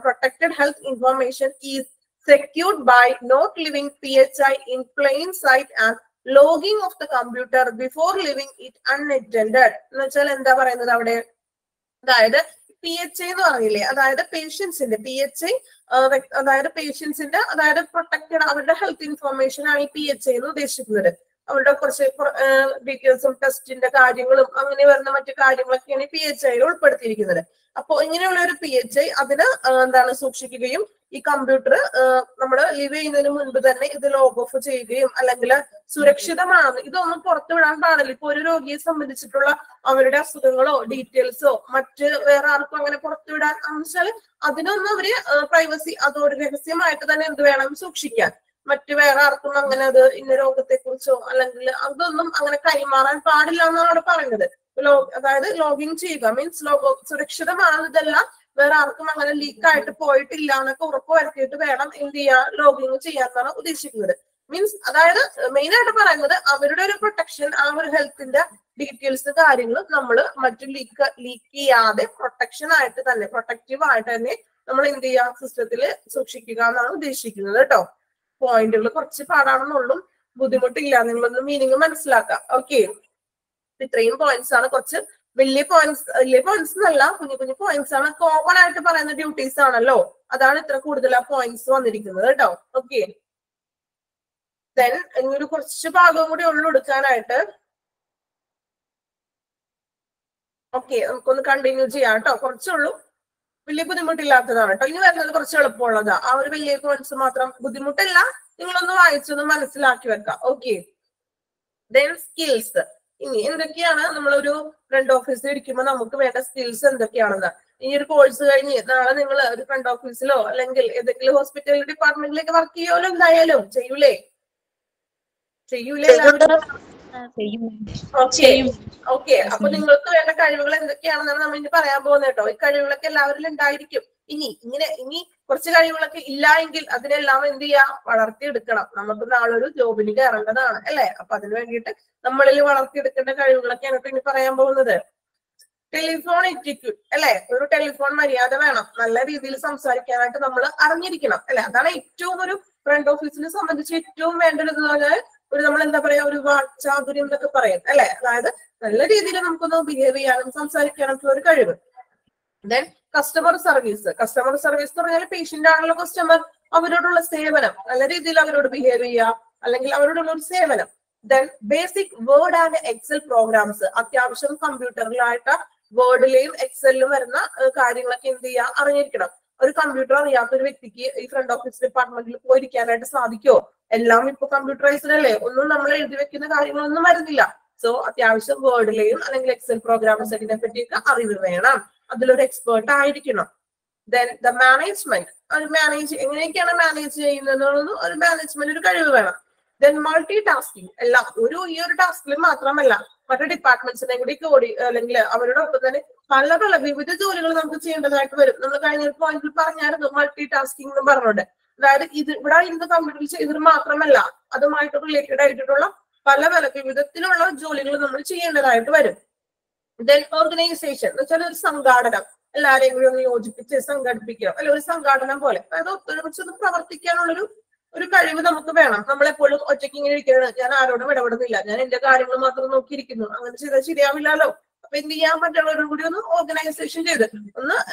Protected health information is secured by not leaving PHI in plain sight and logging of the computer before leaving it unattended. എന്ന് വെച്ചാൽ എന്താ പറയുന്നത് അവിടെ? അതായത് PHI എന്ന് പറഞ്ഞില്ലേ, അതായത് പേഷ്യൻസിന്റെ PHI, അതായത് പേഷ്യൻസിന്റെ, അതായത് പ്രൊട്ടക്റ്റഡ് അവരുടെ ഹെൽത്ത് ഇൻഫോർമേഷൻ ആണ് ഈ PHI എന്ന് ഉദ്ദേശിക്കുന്നത്. അവരുടെ കുറച്ച് ഡീറ്റെയിൽസും ടെസ്റ്റിന്റെ കാര്യങ്ങളും അങ്ങനെ വരുന്ന മറ്റു കാര്യങ്ങളൊക്കെയാണ് PHI ഉൾപ്പെടുത്തിയിരിക്കുന്നത്. അപ്പൊ ഇങ്ങനെയുള്ള ഒരു PHI അതിന് എന്താണ് സൂക്ഷിക്കുകയും ഈ കമ്പ്യൂട്ടർ നമ്മൾ ലീവ് ചെയ്യുന്നതിന് മുൻപ് തന്നെ ഇത് ലോഗ് ഓഫ് ചെയ്യുകയും, അല്ലെങ്കിൽ സുരക്ഷിതമാണ്, ഇതൊന്നും പുറത്തു വിടാൻ പാടില്ല. ഇപ്പൊ ഒരു രോഗിയെ സംബന്ധിച്ചിട്ടുള്ള അവരുടെ അസുഖങ്ങളോ ഡീറ്റെയിൽസോ മറ്റ് വേറെ ആർക്കും അങ്ങനെ പുറത്തുവിടാൻ വെച്ചാൽ അതിനൊന്നും അവര് പ്രൈവസി, അതൊരു രഹസ്യമായിട്ട് തന്നെ എന്ത് വേണം? സൂക്ഷിക്കാൻ. മറ്റു വേറെ ആർക്കും അങ്ങനെ അത് ഇന്ന രോഗത്തെ കുറിച്ചോ അല്ലെങ്കിൽ അതൊന്നും അങ്ങനെ കൈമാറാൻ പാടില്ല എന്നാണ് അവിടെ പറഞ്ഞത്. അതായത് ലോഗിങ് ചെയ്യുക മീൻസ് സുരക്ഷിതമാണ്, ഇതെല്ലാം വേറെ ആർക്കും അങ്ങനെ ലീക്ക് ആയിട്ട് പോയിട്ടില്ല എന്നൊക്കെ ഉറപ്പ് വരുത്തിയിട്ട് വേണം എന്ത് ചെയ്യാൻ? ലോഗിങ് ചെയ്യാന്നാണ് ഉദ്ദേശിക്കുന്നത്. മീൻസ് അതായത് മെയിൻ ആയിട്ട് പറയുന്നത് അവരുടെ ഒരു പ്രൊട്ടക്ഷൻ, ആ ഒരു ഹെൽത്തിന്റെ ഡീറ്റെയിൽസ് കാര്യങ്ങൾ നമ്മൾ മറ്റു ലീക്ക് ചെയ്യാതെ പ്രൊട്ടക്ഷൻ ആയിട്ട് തന്നെ, പ്രൊട്ടക്റ്റീവ് ആയിട്ട് തന്നെ നമ്മൾ എന്ത് ചെയ്യാം? സിസ്റ്റത്തിൽ സൂക്ഷിക്കുക എന്നാണ് ഉദ്ദേശിക്കുന്നത് കേട്ടോ. പോയിന്റുകൾ കുറച്ച് പാടാണെന്നുള്ളൂ, ബുദ്ധിമുട്ടില്ല, നിങ്ങളൊന്ന് മീനിങ് മനസ്സിലാക്കാം. ഓക്കെ, ഇത്രയും പോയിന്റ്സ് ആണ്. കുറച്ച് വലിയ പോയിന്റ്സ് എന്നല്ല, കുഞ്ഞു പോയിന്റ്സ് ആണ്. കോമൺ ആയിട്ട് പറയുന്ന ഡ്യൂട്ടീസ് ആണല്ലോ, അതാണ് ഇത്ര കൂടുതൽ ആ പോയിന്റ്സ് വന്നിരിക്കുന്നത് കേട്ടോ. ഓക്കെ, ദെൻ ഇങ്ങനൊരു കുറച്ച് ഭാഗവും കൂടി ഉള്ളു എടുക്കാനായിട്ട്. ഓക്കെ, നമുക്കൊന്ന് കണ്ടിന്യൂ ചെയ്യാം കേട്ടോ. കുറച്ചുള്ളൂ, വലിയ ബുദ്ധിമുട്ടില്ലാത്തതാണ് കേട്ടോ. ഇനി വരുന്നത് കുറച്ച് എളുപ്പമുള്ളതാ. ആ ഒരു വലിയ പോയിന്റ്സ് മാത്രം ബുദ്ധിമുട്ടില്ല, നിങ്ങളൊന്ന് വായിച്ചൊന്ന് മനസ്സിലാക്കി വെക്കാം. Okay, then skills. ഇനി എന്തൊക്കെയാണ് നമ്മളൊരു ഫ്രണ്ട് ഓഫീസിൽ ഇരിക്കുമ്പോൾ നമുക്ക് വേണ്ട സ്കിൽസ് എന്തൊക്കെയാണെന്ന്. ഈ ഒരു കോഴ്സ് കഴിഞ്ഞ് നാളെ നിങ്ങൾ ഒരു ഫ്രണ്ട് ഓഫീസിലോ അല്ലെങ്കിൽ ഏതെങ്കിലും ഹോസ്പിറ്റൽ ഡിപ്പാർട്ട്മെന്റിലേക്ക് വർക്ക് ചെയ്യുമല്ലോ, എന്തായാലും ചെയ്യൂലേ? ഓക്കെ, അപ്പൊ നിങ്ങൾക്ക് വേണ്ട കഴിവുകൾ എന്തൊക്കെയാണെന്നാണ് നമ്മൾ ഇനി പറയാൻ പോകുന്നത് കേട്ടോ. ഈ കഴിവുകളൊക്കെ എല്ലാവരിലും ഉണ്ടായിരിക്കും. ഇനി കുറച്ച് കഴിവുകളൊക്കെ ഇല്ല എങ്കിൽ അതിനെല്ലാം എന്ത് ചെയ്യാം? വളർത്തിയെടുക്കണം. നമുക്ക് നാളൊരു ജോബിന് കയറേണ്ടതാണ് അല്ലെ? അപ്പൊ അതിന് വേണ്ടിയിട്ട് നമ്മളിൽ വളർത്തിയെടുക്കേണ്ട കഴിവുകളൊക്കെയാണ് ഇനി പറയാൻ പോകുന്നത്. ടെലിഫോൺ എറ്റിക്യൂട്ട് അല്ലെ? ഒരു ടെലിഫോൺ മര്യാദ വേണം. നല്ല രീതിയിൽ സംസാരിക്കാനായിട്ട് നമ്മൾ അറിഞ്ഞിരിക്കണം അല്ലെ? അതാണ് ഏറ്റവും ഒരു ഫ്രണ്ട് ഓഫീസിനെ സംബന്ധിച്ച് ഏറ്റവും വേണ്ടത്. ഒരു നമ്മൾ എന്താ പറയാ, ഒരു വാക്ചാതുര്യം എന്നൊക്കെ പറയും അല്ലെ? അതായത് നല്ല രീതിയിൽ നമുക്കൊന്ന് ബിഹേവ് ചെയ്യാനും സംസാരിക്കാനൊക്കെ ഒരു കഴിവ്. Then customer service. Customer service എന്ന് പറഞ്ഞാൽ പേഷ്യന്റ് ആണല്ലോ കസ്റ്റമർ, അവരോടുള്ള സേവനം, നല്ല രീതിയിൽ അവരോട് ബിഹേവ് ചെയ്യുക, അല്ലെങ്കിൽ അവരോടുള്ള ഒരു സേവനം. Then basic word and Excel programs. അത്യാവശ്യം കമ്പ്യൂട്ടറിലായിട്ട് വേർഡിലെയും എക്സലിലും വരുന്ന കാര്യങ്ങളൊക്കെ എന്ത് ചെയ്യുക? അറിഞ്ഞിരിക്കണം. ഒരു കമ്പ്യൂട്ടർ അറിയാത്ത ഒരു വ്യക്തിക്ക് ഈ ഫ്രണ്ട് ഓഫീസ് ഡിപ്പാർട്ട്മെന്റിൽ പോയിരിക്കാനായിട്ട് സാധിക്കുമോ? എല്ലാം ഇപ്പൊ കമ്പ്യൂട്ടറൈസ്ഡ് അല്ലേ, ഒന്നും നമ്മൾ എഴുതി വെക്കുന്ന കാര്യങ്ങളൊന്നും വരുന്നില്ല. സോ അത്യാവശ്യം വേർഡിലെയും അല്ലെങ്കിൽ എക്സൽ പ്രോഗ്രാംസിനെ പറ്റിയൊക്കെ അറിവ് വേണം, അതിലൊരു എക്സ്പേർട്ട് ആയിരിക്കണം. Then the management. ഒരു എങ്ങനെയൊക്കെയാണ് മാനേജ് ചെയ്യുന്നത്, ഒരു മാനേജ്മെന്റ് ഒരു കഴിവ് വേണം. ദെൻ മൾട്ടി ടാസ്കിങ് എല്ലാം ഈ ഒരു ടാസ്കിൽ മാത്രമല്ല മറ്റു ഡിപ്പാർട്ട്മെന്റ്സിനെ കൂടി അല്ലെങ്കിൽ അവരുടെ ഒപ്പം തന്നെ പല വിവിധ ജോലികൾ നമുക്ക് ചെയ്യേണ്ടതായിട്ട് വരും. നമ്മൾ കഴിഞ്ഞ ഒരു പോയിന്റിൽ പറഞ്ഞായിരുന്നു മൾട്ടി ടാസ്കിങ് എന്ന് പറഞ്ഞുകൊണ്ട്. അതായത് ഇവിടെ ഇന്ന് കമ്പ്യൂട്ടറിൽ ചെയ്തത് മാത്രമല്ല അതുമായിട്ട് റിലേറ്റഡ് ആയിട്ടുള്ള പല വിധത്തിലുള്ള ജോലികൾ നമ്മൾ ചെയ്യേണ്ടതായിട്ട് വരും. ദെൻ ഓർഗനൈസേഷൻ എന്ന് വെച്ചാൽ ഒരു സംഘാടനം, എല്ലാവരെയും കൂടി ഒന്ന് യോജിപ്പിച്ച് സംഘടിപ്പിക്കുക, അല്ലെ ഒരു സംഘാടനം പോലെ. അതായത് ഒത്തൊരുമിച്ച് പ്രവർത്തിക്കാനുള്ളൊരു കഴിവ് നമുക്ക് വേണം. നമ്മളെപ്പോഴും ഒറ്റയ്ക്ക് ഇങ്ങനെ ഇരിക്കുന്നത്, ഞാൻ ആരോടും ഇടപെടുന്നില്ല, ഞാൻ എന്റെ കാര്യങ്ങൾ മാത്രം നോക്കിയിരിക്കുന്നു, അങ്ങനെ ചെയ്താൽ ശരിയാവില്ലല്ലോ. അപ്പൊ എന്ത് ചെയ്യാൻ, മറ്റുള്ളവരോട് കൂടി ഒന്ന് ഓർഗനൈസേഷൻ ചെയ്ത്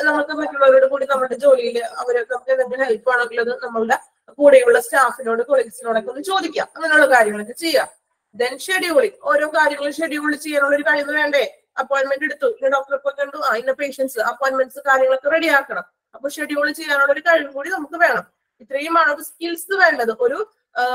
നമുക്ക് മറ്റുള്ളവരോട് കൂടി നമ്മുടെ ജോലിയിൽ അവരൊക്കെ എന്തെങ്കിലും ഹെൽപ്പ് ആണെങ്കിൽ അത് നമ്മളുടെ കൂടെയുള്ള സ്റ്റാഫിനോട് കൊളീഗ്സിനോടൊക്കെ ഒന്ന് ചോദിക്കാം, അങ്ങനെയുള്ള കാര്യങ്ങളൊക്കെ ചെയ്യാം. ദെൻ ഷെഡ്യൂളിങ്, ഓരോ കാര്യങ്ങളും ഷെഡ്യൂൾ ചെയ്യാനുള്ള ഒരു കഴിവ് വേണ്ടേ? അപ്പോയിന്റ്മെന്റ് എടുത്തു, ഇന്ന ഡോക്ടറെ പോയി കണ്ടു, ഇന്ന പേഷ്യൻസ്, അപ്പോയിന്റ്മെന്റ്സ് കാര്യങ്ങളൊക്കെ റെഡി ആക്കണം. അപ്പൊ ഷെഡ്യൂൾ ചെയ്യാനുള്ള ഒരു കഴിവ് കൂടി നമുക്ക് വേണം. ഇത്രയുമാണ് ഒരു സ്കിൽസ് വേണ്ടത്. ഒരു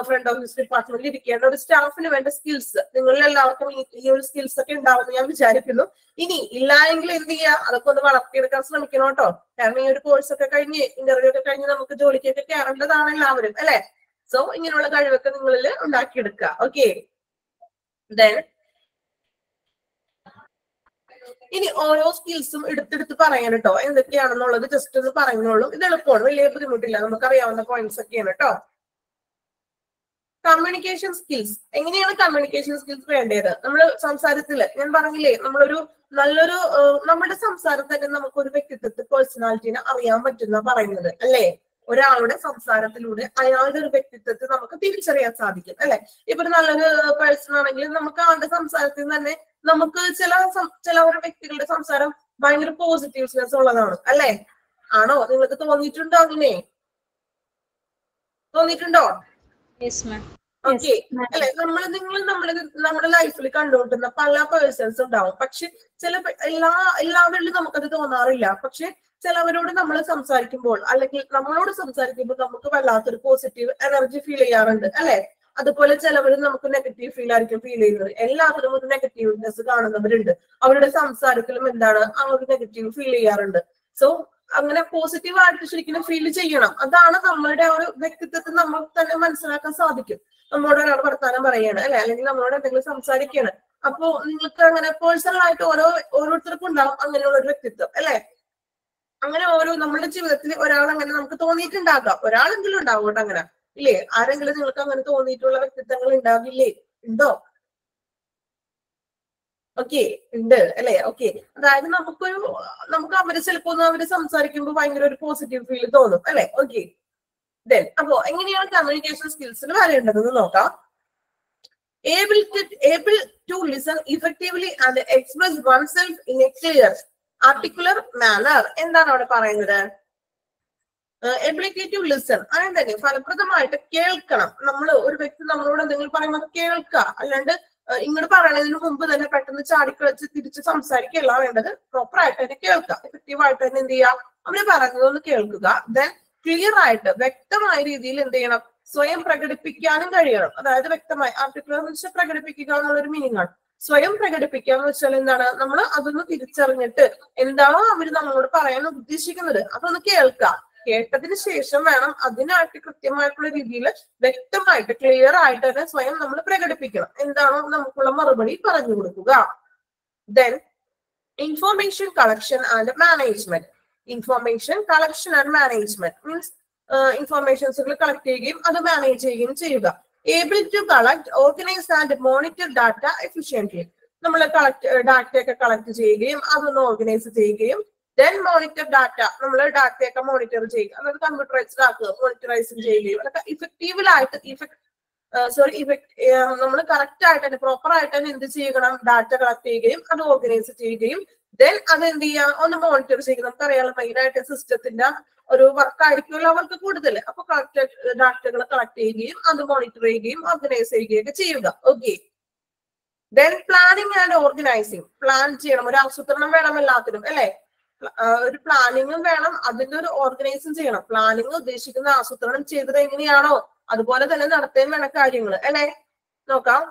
ഫ്രണ്ട് ഓഫീസ് ഡിപ്പാർട്ട്മെന്റിൽ ഇരിക്കേണ്ട ഒരു സ്റ്റാഫിന് വേണ്ട സ്കിൽസ്. നിങ്ങളിൽ എല്ലാവർക്കും ഈ ഒരു സ്കിൽസ് ഒക്കെ ഉണ്ടാവുമെന്ന് ഞാൻ വിചാരിക്കുന്നു. ഇനി ഇല്ല എങ്കിൽ എന്ത് ചെയ്യുക, അതൊക്കെ ഒന്ന് വളർത്തിയെടുക്കാൻ ശ്രമിക്കണം കേട്ടോ. കാരണം ഈ ഒരു കോഴ്സ് ഒക്കെ കഴിഞ്ഞ് ഇന്റർവ്യൂ ഒക്കെ കഴിഞ്ഞ് നമുക്ക് ജോലിക്കൊക്കെ കയറേണ്ടതാണ് എല്ലാവരും, അല്ലെ? സോ ഇങ്ങനെയുള്ള കഴിവൊക്കെ നിങ്ങളിൽ ഉണ്ടാക്കിയെടുക്കുക. ഓക്കെ, ദെൻ ഇനി ഓരോ സ്കിൽസും എടുത്തെടുത്ത് പറയാൻ കേട്ടോ, എന്തൊക്കെയാണെന്നുള്ളത് ജസ്റ്റ് ഒന്ന് പറയുന്നുള്ളൂ. ഇത് എളുപ്പമാണ്, വലിയ ബുദ്ധിമുട്ടില്ല, നമുക്കറിയാവുന്ന പോയിന്റ്സ് ഒക്കെയാണ് കേട്ടോ. Communication skills. എങ്ങനെയാണ് കമ്മ്യൂണിക്കേഷൻ സ്കിൽസ് വേണ്ടത്? നമ്മൾ സംസാരത്തില് ഞാൻ പറഞ്ഞില്ലേ, നമ്മുടെ സംസാരം തന്നെ നമുക്കൊരു വ്യക്തിത്വത്തെ പേഴ്സണാലിറ്റിനെ അറിയാൻ പറ്റുന്ന പറയുന്നത്, അല്ലേ? ഒരാളുടെ സംസാരത്തിലൂടെ അയാളുടെ ഒരു വ്യക്തിത്വത്തെ നമുക്ക് തിരിച്ചറിയാൻ സാധിക്കും, അല്ലെ? ഇപ്പൊ നല്ലൊരു പേഴ്സൺ ആണെങ്കിൽ നമുക്ക് ആളുടെ സംസാരത്തിൽ തന്നെ നമുക്ക് ചില ഒരു വ്യക്തികളുടെ സംസാരം ഭയങ്കര പോസിറ്റീവ്നെസ് ഉള്ളതാണ്, അല്ലെ? ആണോ? നിങ്ങൾക്ക് തോന്നിയിട്ടുണ്ടോ? അങ്ങനെ തോന്നിയിട്ടുണ്ടോ? ഓക്കെ, അല്ലെ? നമ്മുടെ ലൈഫിൽ കണ്ടുകൊണ്ടിരുന്ന പല പേഴ്സൺസ് ഉണ്ടാവും. പക്ഷെ എല്ലാവരിലും നമുക്കത് തോന്നാറില്ല. പക്ഷെ ചിലവരോട് നമ്മൾ സംസാരിക്കുമ്പോൾ അല്ലെങ്കിൽ നമ്മളോട് സംസാരിക്കുമ്പോൾ നമുക്ക് വല്ലാത്തൊരു പോസിറ്റീവ് എനർജി ഫീൽ ചെയ്യാറുണ്ട്, അല്ലെ? അതുപോലെ ചിലവർ നമുക്ക് നെഗറ്റീവ് ഫീൽ ആയിരിക്കും ഫീൽ ചെയ്യുന്നത്. എല്ലാവരും ഒരു നെഗറ്റീവ്നെസ് കാണുന്നവരുണ്ട്. അവരുടെ സംസാരത്തിലും എന്താണ് ആ ഒരു നെഗറ്റീവ് ഫീൽ ചെയ്യാറുണ്ട്. സോ അങ്ങനെ പോസിറ്റീവ് ആയിട്ട് ശരിക്കും ഫീൽ ചെയ്യണം. അതാണ് നമ്മളുടെ ഒരു വ്യക്തിത്വത്തെ നമുക്ക് തന്നെ മനസ്സിലാക്കാൻ സാധിക്കും. നമ്മളോട് ഒരാൾ വർത്താനം പറയാണ്, അല്ലെ? അല്ലെങ്കിൽ നമ്മളോട് എന്തെങ്കിലും സംസാരിക്കുകയാണ്. അപ്പൊ നിങ്ങൾക്ക് അങ്ങനെ പേഴ്സണൽ ആയിട്ട് ഓരോരുത്തർക്കും ഉണ്ടാവും അങ്ങനെയുള്ള ഒരു വ്യക്തിത്വം, അല്ലെ? അങ്ങനെ നമ്മുടെ ജീവിതത്തിൽ ഒരാൾ അങ്ങനെ നമുക്ക് തോന്നിയിട്ടുണ്ടാകാം, ഒരാളെങ്കിലും ഉണ്ടാവും അങ്ങനെ, ഇല്ലേ? ആരെങ്കിലും നിങ്ങൾക്ക് അങ്ങനെ തോന്നിയിട്ടുള്ള വ്യക്തിത്വങ്ങൾ ഉണ്ടാവില്ലേ? ഉണ്ടോ? ഓക്കെ, ഉണ്ട്, അല്ലെ? ഓക്കെ, അതായത് നമുക്ക് അവര് ചിലപ്പോ അവര് സംസാരിക്കുമ്പോൾ ഭയങ്കര ഒരു പോസിറ്റീവ് ഫീൽ തോന്നും, അല്ലെ? ഓക്കെ, ദെൻ അപ്പോ എങ്ങനെയാണ് കമ്മ്യൂണിക്കേഷൻ സ്കിൽസിന് വരേണ്ടതെന്ന് നോക്കാം. able to listen effectively and express oneself in a clear articular manner. എന്താണ് അവിടെ പറയുന്നത്? എബിലിറ്റി ടു ലിസൺ, അങ്ങനെ തന്നെ ഫലപ്രദമായിട്ട് കേൾക്കണം. ഒരു വ്യക്തി നമ്മളോട് എന്തെങ്കിലും പറയുമ്പോൾ കേൾക്കുക, അല്ലാണ്ട് ഇങ്ങോട്ട് പറയണതിന് മുമ്പ് തന്നെ പെട്ടെന്ന് ചാടിക്കളിച്ച് തിരിച്ച് സംസാരിക്കുകയല്ല വേണ്ടത്. പ്രോപ്പർ ആയിട്ട് തന്നെ കേൾക്കുക, എഫക്റ്റീവ് ആയിട്ട് തന്നെ എന്ത് ചെയ്യുക, അവര് പറയുന്നതൊന്ന് കേൾക്കുക. ദെൻ ക്ലിയർ ആയിട്ട് വ്യക്തമായ രീതിയിൽ എന്ത് ചെയ്യണം, സ്വയം പ്രകടിപ്പിക്കാനും കഴിയണം. അതായത് വ്യക്തമായി ആർട്ടിക്കുലർ എന്ന് വെച്ചാൽ പ്രകടിപ്പിക്കുക എന്നുള്ളൊരു മീനിങ് ആണ്. സ്വയം പ്രകടിപ്പിക്കുക എന്ന് വെച്ചാൽ എന്താണ്, നമ്മൾ അതൊന്ന് തിരിച്ചറിഞ്ഞിട്ട് എന്താണോ അവര് നമ്മളോട് പറയാൻ ഉദ്ദേശിക്കുന്നത് അതൊന്ന് കേൾക്കുക. കേട്ടതിന് ശേഷം വേണം അതിനായിട്ട് കൃത്യമായിട്ടുള്ള രീതിയിൽ വ്യക്തമായിട്ട് ക്ലിയർ ആയിട്ട് തന്നെ സ്വയം നമ്മൾ പ്രകടിപ്പിക്കണം. എന്താണോ നമുക്കുള്ള മറുപടി പറഞ്ഞു കൊടുക്കുക. Then information collection and management. Information collection and management means informations collect ചെയ്യുകയും അത് മാനേജ് ചെയ്യുകയും ചെയ്യുക. Able to collect, organise and monitor data efficiently. നമ്മൾ ഡാറ്റയൊക്കെ കളക്ട് ചെയ്യുകയും അതൊന്ന് ഓർഗനൈസ് ചെയ്യുകയും ദെൻ മോണിറ്റർ ഡാറ്റ, നമ്മൾ ഡാറ്റയൊക്കെ മോണിറ്റർ ചെയ്യുക, അതായത് കമ്പ്യൂട്ടറൈസ്ഡ് ആക്കുക, മോണിറ്ററൈസിങ് ചെയ്യുകയും അതൊക്കെ ഇഫക്റ്റീവിലായിട്ട് നമ്മൾ കറക്റ്റ് ആയിട്ട് തന്നെ പ്രോപ്പർ ആയിട്ട് തന്നെ എന്ത് ചെയ്യണം, ഡാറ്റ കളക്ട് ചെയ്യുകയും അത് ഓർഗനൈസ് ചെയ്യുകയും ദെൻ അത് എന്ത് ചെയ്യാം, ഒന്ന് മോണിറ്റർ ചെയ്യുക. നമുക്കറിയാലോ മെയിനായിട്ട് സിസ്റ്റത്തിന്റെ ഒരു വർക്ക് ആയിരിക്കുമല്ലോ അവർക്ക് കൂടുതൽ. അപ്പൊ ഡാറ്റകൾ കളക്ട് ചെയ്യുകയും അത് മോണിറ്റർ ചെയ്യുകയും ഓർഗനൈസ് ചെയ്യുകയും ഒക്കെ ചെയ്യുക. Okay, then planning and organising. Plan ചെയ്യണം, ഒരു ആസൂത്രണം വേണം എല്ലാത്തിനും, അല്ലെ? ഒരു പ്ലാനിങ്ങും വേണം, അതിന്റെ ഒരു ഓർഗനൈസും ചെയ്യണം. പ്ലാനിങ് ഉദ്ദേശിക്കുന്ന ആസൂത്രണം ചെയ്തത് എങ്ങനെയാണോ അതുപോലെ തന്നെ നടത്തുകയും വേണം കാര്യങ്ങൾ, അല്ലെ? നോക്കാം.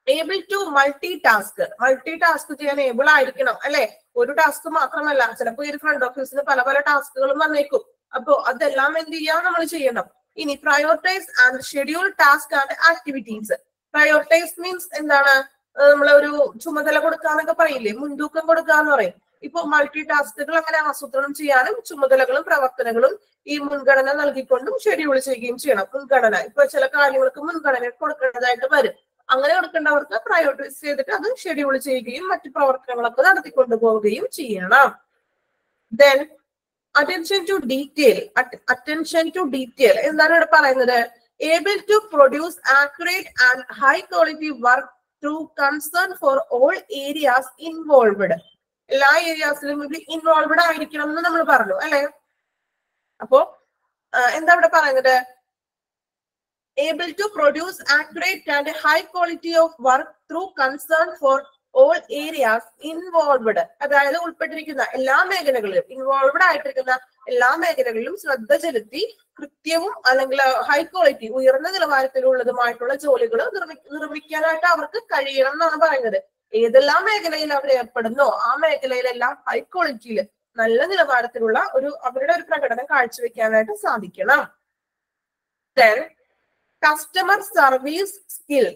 ഏബിൾ ടു മൾട്ടി ടാസ്ക് ചെയ്യാൻ ഏബിൾ ആയിരിക്കണം, അല്ലെ? ഒരു ടാസ്ക് മാത്രമല്ല, ചിലപ്പോൾ ഈ ഫ്രണ്ട് ഓഫീസിന് പല ടാസ്കുകളും വന്നേക്കും. അപ്പൊ അതെല്ലാം എന്ത് ചെയ്യാൻ നമ്മൾ ചെയ്യണം, ഇനി prioritise and schedule task and activities. Prioritise means എന്താണ്? നമ്മളൊരു ചുമതല കൊടുക്കാന്നൊക്കെ പറയില്ലേ, മുൻതൂക്കം കൊടുക്കാന്ന് പറയും. ഇപ്പൊ മൾട്ടി ടാസ്കുകൾ അങ്ങനെ ആസൂത്രണം ചെയ്യാനും ചുമതലകളും പ്രവർത്തനങ്ങളും ഈ മുൻഗണന നൽകിക്കൊണ്ടും ഷെഡ്യൂൾ ചെയ്യുകയും ചെയ്യണം. മുൻഗണന ഇപ്പൊ ചില കാര്യങ്ങൾക്ക് മുൻഗണന കൊടുക്കേണ്ടതായിട്ട് വരും. അങ്ങനെ കൊടുക്കേണ്ടവർക്ക് പ്രയോറിറ്റൈസ് ചെയ്തിട്ട് അത് ഷെഡ്യൂൾ ചെയ്യുകയും മറ്റു പ്രവർത്തനങ്ങളൊക്കെ നടത്തിക്കൊണ്ടുപോവുകയും ചെയ്യണം. Then attention to detail. Attention to detail എന്താണ് ഇവിടെ പറയുന്നത്? Able to produce accurate and high quality work through concern for all areas involved. എല്ലാ ഏരിയാസിലും ഇത് ഇൻവോൾവ്ഡ് ആയിരിക്കണം എന്ന് നമ്മൾ പറഞ്ഞു അല്ലെ? അപ്പോ എന്താ ഇവിടെ പറയുന്നത്? Able to produce accurate and high quality of work through concern for all areas involved. അതായത് ഉൾപ്പെട്ടിരിക്കുന്ന എല്ലാ മേഖലകളിലും, ഇൻവോൾവ്ഡ് ആയിട്ടിരിക്കുന്ന എല്ലാ മേഖലകളിലും ശ്രദ്ധ ചെലുത്തി കൃത്യവും അല്ലെങ്കിൽ ഹൈ ക്വാളിറ്റി ഉയർന്ന നിലവാരത്തിലുള്ളതുമായിട്ടുള്ള ജോലികൾ നിർമ്മിക്കാനായിട്ട് അവർക്ക് കഴിയണം എന്നാണ് പറയുന്നത്. ഏതെല്ലാം മേഖലയിൽ അവർ ഏർപ്പെടുന്നോ ആ മേഖലയിലെല്ലാം ഹൈ ക്വാളിറ്റിയിൽ നല്ല നിലവാരത്തിലുള്ള അവരുടെ ഒരു പ്രകടനം കാഴ്ചവെക്കാനായിട്ട് സാധിക്കണം. Then customer service skill.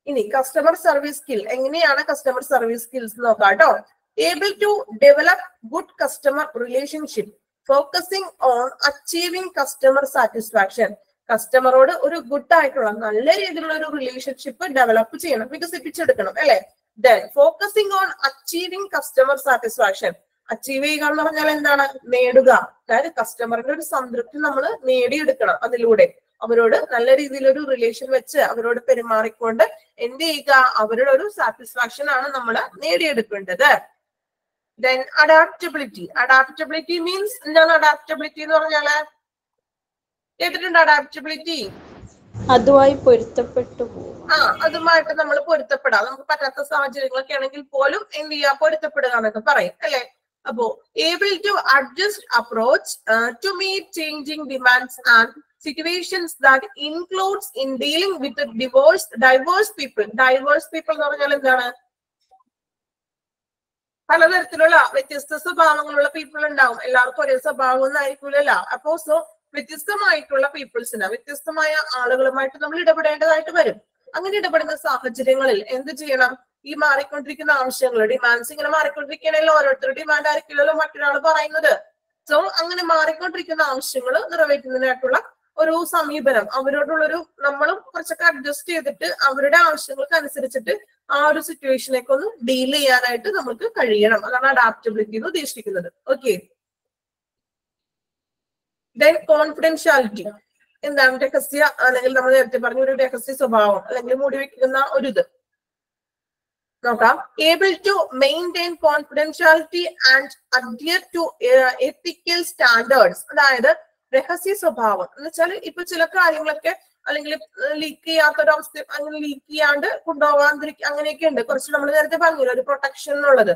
ഇനി കസ്റ്റമർ സർവീസ് സ്കിൽ എങ്ങനെയാണ്? കസ്റ്റമർ സർവീസ് സ്കിൽസ് നോക്കാം കേട്ടോ. Able to develop good customer relationship focusing on achieving customer satisfaction. കസ്റ്റമറോട് ഒരു ഗുഡ് ആയിട്ടുള്ള നല്ല രീതിയിലുള്ള ഒരു റിലേഷൻഷിപ്പ് ഡെവലപ്പ് ചെയ്യണം, വികസിപ്പിച്ചെടുക്കണം അല്ലെ? Then focusing on achieving customer satisfaction. Achieve ചെയ്യുക എന്ന് പറഞ്ഞാൽ എന്താണ്? നേടുക. അതായത് കസ്റ്റമറിന്റെ ഒരു സംതൃപ്തി നമ്മൾ നേടിയെടുക്കണം. അതിലൂടെ അവരോട് നല്ല രീതിയിലൊരു റിലേഷൻ വെച്ച് അവരോട് പെരുമാറിക്കൊണ്ട് എന്ത് ചെയ്യുക? അവരുടെ ഒരു സാറ്റിസ്ഫാക്ഷൻ ആണ് നമ്മൾ നേടിയെടുക്കേണ്ടത്. Then adaptability. അഡാപ്റ്റബിലിറ്റി മീൻസ് എന്താണ്? അഡാപ്റ്റബിലിറ്റി എന്ന് പറഞ്ഞാല് കേട്ടിട്ടുണ്ട്? അഡാപ്റ്റബിലിറ്റി അതുമായി പൊരുത്തപ്പെട്ടു പോകും. അതുമായിട്ട് നമ്മൾ പൊരുത്തപ്പെടാം. നമുക്ക് പറ്റാത്ത സാഹചര്യങ്ങളൊക്കെ ആണെങ്കിൽ പോലും എന്ത് ചെയ്യുക? പൊരുത്തപ്പെടുക എന്നൊക്കെ പറയും അല്ലെ? അപ്പോ able to adjust approach to meet changing demands and situations that includes in dealing with the diverse people. Diverse people എന്ന് പറഞ്ഞാൽ എന്താണ്? പലതരത്തിലുള്ള വ്യത്യസ്ത സ്വഭാവങ്ങളുള്ള പീപ്പിൾ ഉണ്ടാവും. എല്ലാവർക്കും ഒരേ സ്വഭാവം ഒന്നും ആയിരിക്കില്ല. അപ്പോ വ്യത്യസ്തമായിട്ടുള്ള പീപ്പിൾസിന്, വ്യത്യസ്തമായ ആളുകളുമായിട്ട് നമ്മൾ ഇടപെടേണ്ടതായിട്ട് വരും. അങ്ങനെ ഇടപെടുന്ന സാഹചര്യങ്ങളിൽ എന്ത് ചെയ്യണം? ഈ മാറിക്കൊണ്ടിരിക്കുന്ന ആവശ്യങ്ങൾ, ഡിമാൻഡ്സ് ഇങ്ങനെ മാറിക്കൊണ്ടിരിക്കണല്ലോ. ഓരോരുത്തരുടെ ഡിമാൻഡ് ആയിരിക്കില്ലല്ലോ മറ്റൊരാൾ പറയുന്നത്. അങ്ങനെ മാറിക്കൊണ്ടിരിക്കുന്ന ആവശ്യങ്ങൾ നിറവേറ്റുന്നതിനായിട്ടുള്ള ഒരു സമീപനം, അവരോടുള്ളൊരു നമ്മളും കുറച്ചൊക്കെ അഡ്ജസ്റ്റ് ചെയ്തിട്ട് അവരുടെ ആവശ്യങ്ങൾക്ക് അനുസരിച്ചിട്ട് ആ ഒരു സിറ്റുവേഷനിലേക്ക് ഒന്ന് ഡീൽ ചെയ്യാനായിട്ട് നമുക്ക് കഴിയണം. അതാണ് അഡാപ്റ്റബിലിറ്റി എന്ന് ഉദ്ദേശിക്കുന്നത്. ഓക്കെ. Then confidentiality. എന്താണ്? രഹസ്യ അല്ലെങ്കിൽ നമ്മൾ നേരത്തെ പറഞ്ഞ ഒരു രഹസ്യ സ്വഭാവം അല്ലെങ്കിൽ മൂടി വെക്കുന്ന ഒരു ഇത് നോക്കാം. Able to maintain confidentiality and adhere to ethical standards. അതായത് രഹസ്യ സ്വഭാവം എന്ന് വെച്ചാൽ ഇപ്പൊ ചില കാര്യങ്ങളൊക്കെ അല്ലെങ്കിൽ ലീക്ക് ചെയ്യാത്തൊരവസ്ഥ, അങ്ങനെ ലീക്ക് ചെയ്യാണ്ട് കൊണ്ടുപോകാതിരിക്കുക, അങ്ങനെയൊക്കെ ഉണ്ട്. കുറച്ച് നമ്മൾ നേരത്തെ പറഞ്ഞില്ല ഒരു പ്രൊട്ടക്ഷൻ എന്നുള്ളത്.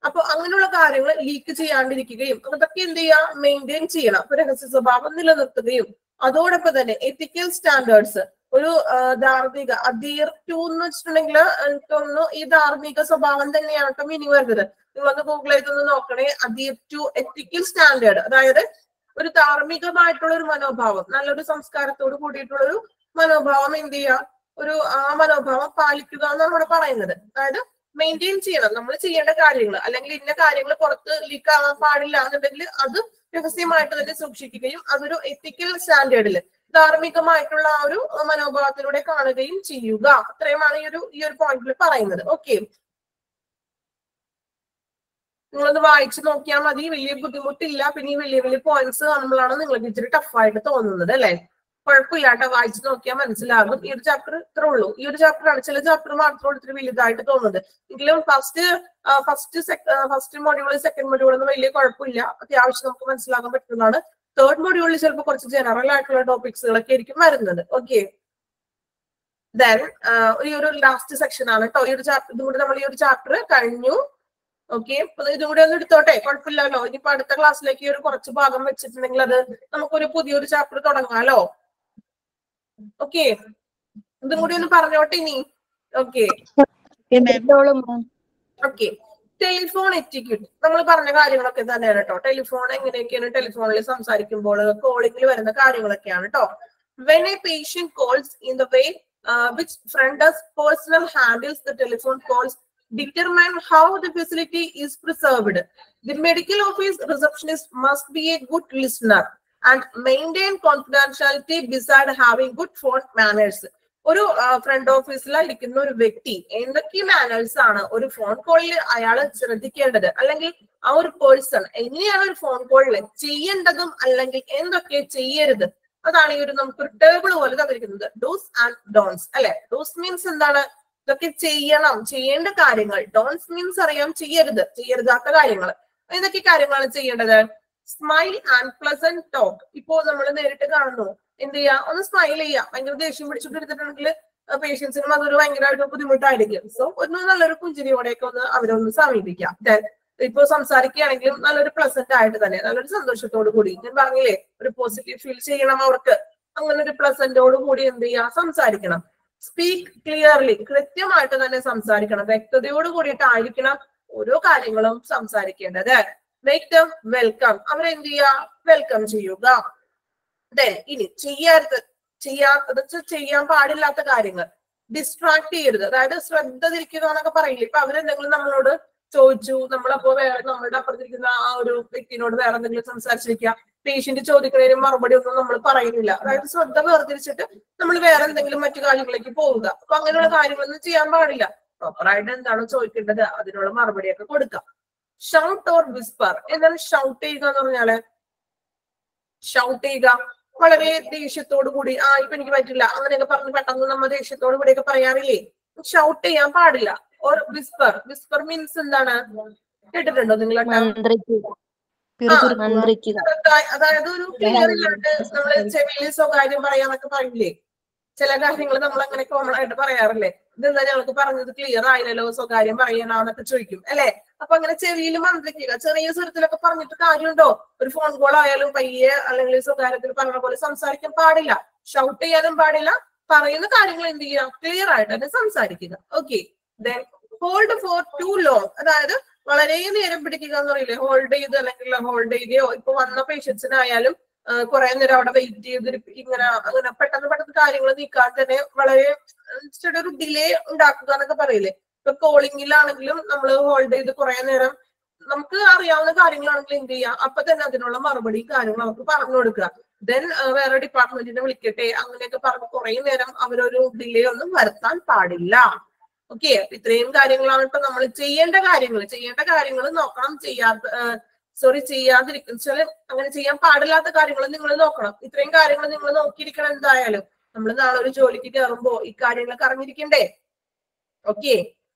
അപ്പൊ അങ്ങനെയുള്ള കാര്യങ്ങൾ ലീക്ക് ചെയ്യാണ്ടിരിക്കുകയും അതൊക്കെ എന്ത് ചെയ്യുക? മെയിൻറ്റെയിൻ ചെയ്യണം. അപ്പൊ രഹസ്യ സ്വഭാവം നിലനിർത്തുകയും അതോടൊപ്പം തന്നെ എത്തിക്കൽ സ്റ്റാൻഡേർഡ്സ്, ഒരു ധാർമ്മിക അധീർ ടു എന്ന് വെച്ചിട്ടുണ്ടെങ്കിൽ എനിക്ക് തോന്നുന്നു ഈ ധാർമ്മിക സ്വഭാവം തന്നെയാണ് കേട്ടോ മീനിങ് വരുന്നത്. നിങ്ങളൊന്ന് ഗൂഗിൾ ചെയ്തൊന്ന് നോക്കണേ. അധീർ ടു എത്തിക്കൽ സ്റ്റാൻഡേർഡ്, അതായത് ഒരു ധാർമ്മികമായിട്ടുള്ള ഒരു മനോഭാവം, നല്ലൊരു സംസ്കാരത്തോട് കൂടിയിട്ടുള്ള ഒരു മനോഭാവം എന്ത് ചെയ്യുക? ആ മനോഭാവം പാലിക്കുക എന്നാണ് ഇവിടെ പറയുന്നത്. അതായത് മെയിൻറ്റെയിൻ ചെയ്യണം നമ്മൾ ചെയ്യേണ്ട കാര്യങ്ങൾ, അല്ലെങ്കിൽ ഇന്ന കാര്യങ്ങൾ പുറത്ത് ലീക്ക് ആവാൻ പാടില്ല എന്നുണ്ടെങ്കിൽ അത് രഹസ്യമായിട്ട് തന്നെ സൂക്ഷിക്കുകയും അതൊരു എത്തിക്കൽ സ്റ്റാൻഡേർഡിൽ ധാർമ്മികമായിട്ടുള്ള ആ ഒരു മനോഭാവത്തിലൂടെ കാണുകയും ചെയ്യുക. അത്രയുമാണ് ഈ ഒരു പോയിന്റിൽ പറയുന്നത്. ഓക്കെ, നിങ്ങളൊന്ന് വായിച്ചു നോക്കിയാൽ മതി. വലിയ ബുദ്ധിമുട്ടില്ല. പിന്നെ ഈ വലിയ വലിയ പോയിന്റ്സ് കാണുമ്പോഴാണ് നിങ്ങൾക്ക് ഇച്ചിരി ടഫായിട്ട് തോന്നുന്നത് അല്ലെ? കുഴപ്പമില്ലാട്ടോ, വായിച്ചു നോക്കിയാൽ മനസ്സിലാകും. ഈ ഒരു ചാപ്റ്റർ ഇത്രേ ഉള്ളൂ. ഈ ഒരു ചാപ്റ്ററാണ്. ചില ചാപ്റ്റർ മാത്രം ഇത്തിരി വലുതായിട്ട് തോന്നുന്നത്. എങ്കിലും ഫസ്റ്റ് മൊഡ്യൂൾ സെക്കൻഡ് മൊഡ്യൂൾ ഒന്നും വലിയ കുഴപ്പമില്ല, അത്യാവശ്യം നമുക്ക് മനസ്സിലാക്കാൻ പറ്റുന്നതാണ്. തേർഡ് മൊഡ്യൂളിൽ ചിലപ്പോൾ കുറച്ച് ജനറൽ ആയിട്ടുള്ള ടോപ്പിക്സുകളൊക്കെ ആയിരിക്കും വരുന്നത്. ഓക്കെ, ദെൻ ഈ ഒരു ലാസ്റ്റ് സെക്ഷൻ ആണ് കേട്ടോ ഈ ഒരു ചാപ്റ്റർ. ഇതുകൂടെ നമ്മൾ ഈ ഒരു ചാപ്റ്റർ കഴിഞ്ഞു. ഓക്കെ, ഇതും കൂടെ ഒന്ന് എടുത്തോട്ടെ, കുഴപ്പമില്ലല്ലോ. ഇനിയിപ്പോ അടുത്ത ക്ലാസ്സിലേക്ക് ഒരു കുറച്ച് ഭാഗം വെച്ചിട്ടുണ്ടെങ്കിൽ അത് നമുക്കൊരു പുതിയൊരു ചാപ്റ്റർ തുടങ്ങാലോ. ഓക്കെ, ഇതും കൂടി ഒന്ന് പറഞ്ഞോട്ടെ ഇനി. ഓക്കെ ഓക്കെ, ടെലിഫോൺ എറ്റിക്യൂട്ട് നമ്മൾ പറഞ്ഞ കാര്യങ്ങളൊക്കെ തന്നെയാണ് കേട്ടോ. ടെലിഫോൺ എങ്ങനെയൊക്കെയാണ് ടെലിഫോണിൽ സംസാരിക്കുമ്പോൾ കോളിംഗിൽ വരുന്ന കാര്യങ്ങളൊക്കെയാണ് കേട്ടോ. When a patient calls in the way which front desk personnel handles the telephone calls, determine how the facility is preserved. The medical office receptionist must be a good listener and maintain confidentiality beside having good phone manners. ഒരു ഫ്രണ്ട് ഓഫീസിൽ ഇരിക്കുന്ന ഒരു വ്യക്തി എന്തൊക്കെ മാനേഴ്സ് ആണ് ഒരു ഫോൺ കോളിൽ അയാൾ ശ്രദ്ധിക്കേണ്ടത്, അല്ലെങ്കിൽ ആ ഒരു പേഴ്സൺ എങ്ങനെയാണ് ഒരു ഫോൺ കോളിൽ ചെയ്യേണ്ടതും അല്ലെങ്കിൽ എന്തൊക്കെ ചെയ്യരുത്, അതാണ് ഈ ഒരു നമുക്കൊരു ടേബിൾ പോലെ തന്നിരിക്കുന്നത്. ഡൂസ് ആൻഡ് ഡോൺസ് അല്ലെ. ഡൂസ് മീൻസ് എന്താണ്? ഇതൊക്കെ ചെയ്യണം, ചെയ്യേണ്ട കാര്യങ്ങൾ. ഡോൺസ് മീൻസ് അറിയാം, ചെയ്യരുതാത്ത കാര്യങ്ങൾ. എന്തൊക്കെ കാര്യങ്ങളാണ് ചെയ്യേണ്ടത്? Smile and pleasant talk. ഇപ്പോ നമ്മൾ നേരിട്ട് കാണുന്നു, എന്ത് ചെയ്യാ? ഒന്ന് സ്മൈൽ ചെയ്യാം. ഭയങ്കര ദേഷ്യം പിടിച്ചിട്ടെടുത്തിട്ടുണ്ടെങ്കിൽ പേഷ്യൻസിനും അതൊരു ഭയങ്കരമായിട്ട് ബുദ്ധിമുട്ടായിരിക്കും. സോ ഒന്ന് നല്ലൊരു പുഞ്ചിരിയോടെയൊക്കെ ഒന്ന് അവരൊന്ന് സമീപിക്കാം. ഇപ്പൊ സംസാരിക്കുകയാണെങ്കിലും നല്ലൊരു പ്ലസന്റ് ആയിട്ട് തന്നെ, നല്ലൊരു സന്തോഷത്തോടു കൂടി, ഞാൻ പറഞ്ഞില്ലേ ഒരു പോസിറ്റീവ് ഫീൽ ചെയ്യണം അവർക്ക്, അങ്ങനെ ഒരു പ്ലസന്റോട് കൂടി എന്ത് ചെയ്യാ? സംസാരിക്കണം. സ്പീക്ക് ക്ലിയർലി, കൃത്യമായിട്ട് തന്നെ സംസാരിക്കണം, വ്യക്തതയോട് കൂടിയിട്ടായിരിക്കണം ഓരോ കാര്യങ്ങളും സംസാരിക്കേണ്ടത്. മേക്ക് ദം വെൽക്കം, അവരെന്ത് ചെയ്യാ? വെൽക്കം ചെയ്യുക. ദെൻ ഇനി ചെയ്യാൻ പാടില്ലാത്ത കാര്യങ്ങൾ. ഡിസ്ട്രാക്ട് ചെയ്യരുത്, അതായത് ശ്രദ്ധ തിരിക്കുക എന്നൊക്കെ പറയില്ലേ. ഇപ്പൊ അവരെന്തെങ്കിലും നമ്മളോട് ചോദിച്ചു, നമ്മളപ്പോ നമ്മളുടെ അപ്പുറത്തിരിക്കുന്ന ആ ഒരു വ്യക്തിനോട് വേറെ എന്തെങ്കിലും സംസാരിച്ചിരിക്കുക, പേഷ്യന്റ് ചോദിക്കുന്നതിന് മറുപടി ഒന്നും നമ്മൾ പറയുന്നില്ല, അതായത് ശ്രദ്ധ വേർതിരിച്ചിട്ട് നമ്മൾ വേറെ എന്തെങ്കിലും മറ്റു കാര്യങ്ങളിലേക്ക് പോവുക. അപ്പൊ അങ്ങനെയുള്ള കാര്യങ്ങളൊന്നും ചെയ്യാൻ പാടില്ല. പ്രോപ്പറായിട്ട് എന്താണോ ചോദിക്കേണ്ടത് അതിനുള്ള മറുപടിയൊക്കെ കൊടുക്കാം. Shout or Whisper. എന്താണ് ഷൗട്ട് ചെയ്യുക എന്ന് പറഞ്ഞാല്? ഷൗട്ട് ചെയ്യുക വളരെ ദേഷ്യത്തോടു കൂടി, ഇപ്പൊ എനിക്ക് പറ്റില്ല അങ്ങനെയൊക്കെ പറഞ്ഞ് പെട്ടെന്ന് നമ്മൾ ദേഷ്യത്തോടു കൂടിയൊക്കെ പറയാറില്ലേ? ഷൗട്ട് ചെയ്യാൻ പാടില്ല. Or Whisper. വിസ്പർ മീൻസ് എന്താണ്? കേട്ടിട്ടുണ്ടോ നിങ്ങളൊക്കെ? അതായത് ഒരു ക്ലിയർ ഇല്ലാണ്ട് നമ്മള് ചെവിയിൽ സ്വകാര്യം പറയാന്നൊക്കെ പറയില്ലേ? ചില കാര്യങ്ങൾ നമ്മൾ അങ്ങനെ കോമൺ ആയിട്ട് പറയാറില്ലേ? ഇതെന്താ ഞങ്ങൾക്ക് പറഞ്ഞത് ക്ലിയർ ആയില്ലല്ലോ, സ്വകാര്യം പറയണമെന്നൊക്കെ ചോദിക്കും അല്ലെ? അപ്പൊ അങ്ങനെ ചെവിയിൽ മന്ത്രിക്കുക, ചെറിയ സ്വരത്തിലൊക്കെ പറഞ്ഞിട്ട് കാര്യമുണ്ടോ? ഒരു ഫോൺ കോൾ ആയാലും പയ്യെ അല്ലെങ്കിൽ സ്വകാര്യത്തിൽ പറഞ്ഞ പോലെ സംസാരിക്കാൻ പാടില്ല. ഷൗട്ട് ചെയ്യാനും പാടില്ല. പറയുന്ന കാര്യങ്ങൾ എന്ത് ചെയ്യുക? ക്ലിയർ ആയിട്ട് തന്നെ സംസാരിക്കുക. Okay. Then hold for too long, അതായത് വളരെ നേരം പിടിക്കുക എന്ന് പറയില്ലേ? ഹോൾഡ് ചെയ്ത് അല്ലെങ്കിൽ ഹോൾഡ് ചെയ്യുകയോ, ഇപ്പൊ വന്ന പേഷ്യൻസിനായാലും കുറെ നേരം അവിടെ വെയിറ്റ് ചെയ്ത് ഇങ്ങനെ അങ്ങനെ പെട്ടെന്ന് കാര്യങ്ങൾ നീക്കാൻ തന്നെ വളരെ ഒരു ഡിലേ ഉണ്ടാക്കുക എന്നൊക്കെ പറയില്ലേ? ഇപ്പൊ കോളിങ്ങിലാണെങ്കിലും നമ്മൾ ഹോൾഡ് ചെയ്ത് കുറെ നേരം നമുക്ക് അറിയാവുന്ന കാര്യങ്ങളാണെങ്കിൽ എന്ത് ചെയ്യാം? അപ്പൊ തന്നെ അതിനുള്ള മറുപടി കാര്യങ്ങൾ നമുക്ക് പറഞ്ഞു കൊടുക്കുക. ദെൻ വേറെ ഡിപ്പാർട്ട്മെന്റിനെ വിളിക്കട്ടെ അങ്ങനെയൊക്കെ പറഞ്ഞ് കുറെ നേരം അവരൊരു ഡിലേ ഒന്നും വരുത്താൻ പാടില്ല. ഓക്കെ. ഇത്രയും കാര്യങ്ങളാണ് ഇപ്പൊ നമ്മൾ ചെയ്യേണ്ട കാര്യങ്ങൾ നോക്കണം. ചെയ്യാതിരിക്കുന്ന അങ്ങനെ ചെയ്യാൻ പാടില്ലാത്ത കാര്യങ്ങൾ നിങ്ങൾ നോക്കണം. ഇത്രയും കാര്യങ്ങൾ നിങ്ങൾ നോക്കിയിരിക്കണം. എന്തായാലും നമ്മൾ നാളെ ഒരു ജോലിക്ക് കയറുമ്പോ ഈ കാര്യങ്ങളൊക്കെ അറിഞ്ഞിരിക്കണ്ടേ? ഓക്കെ.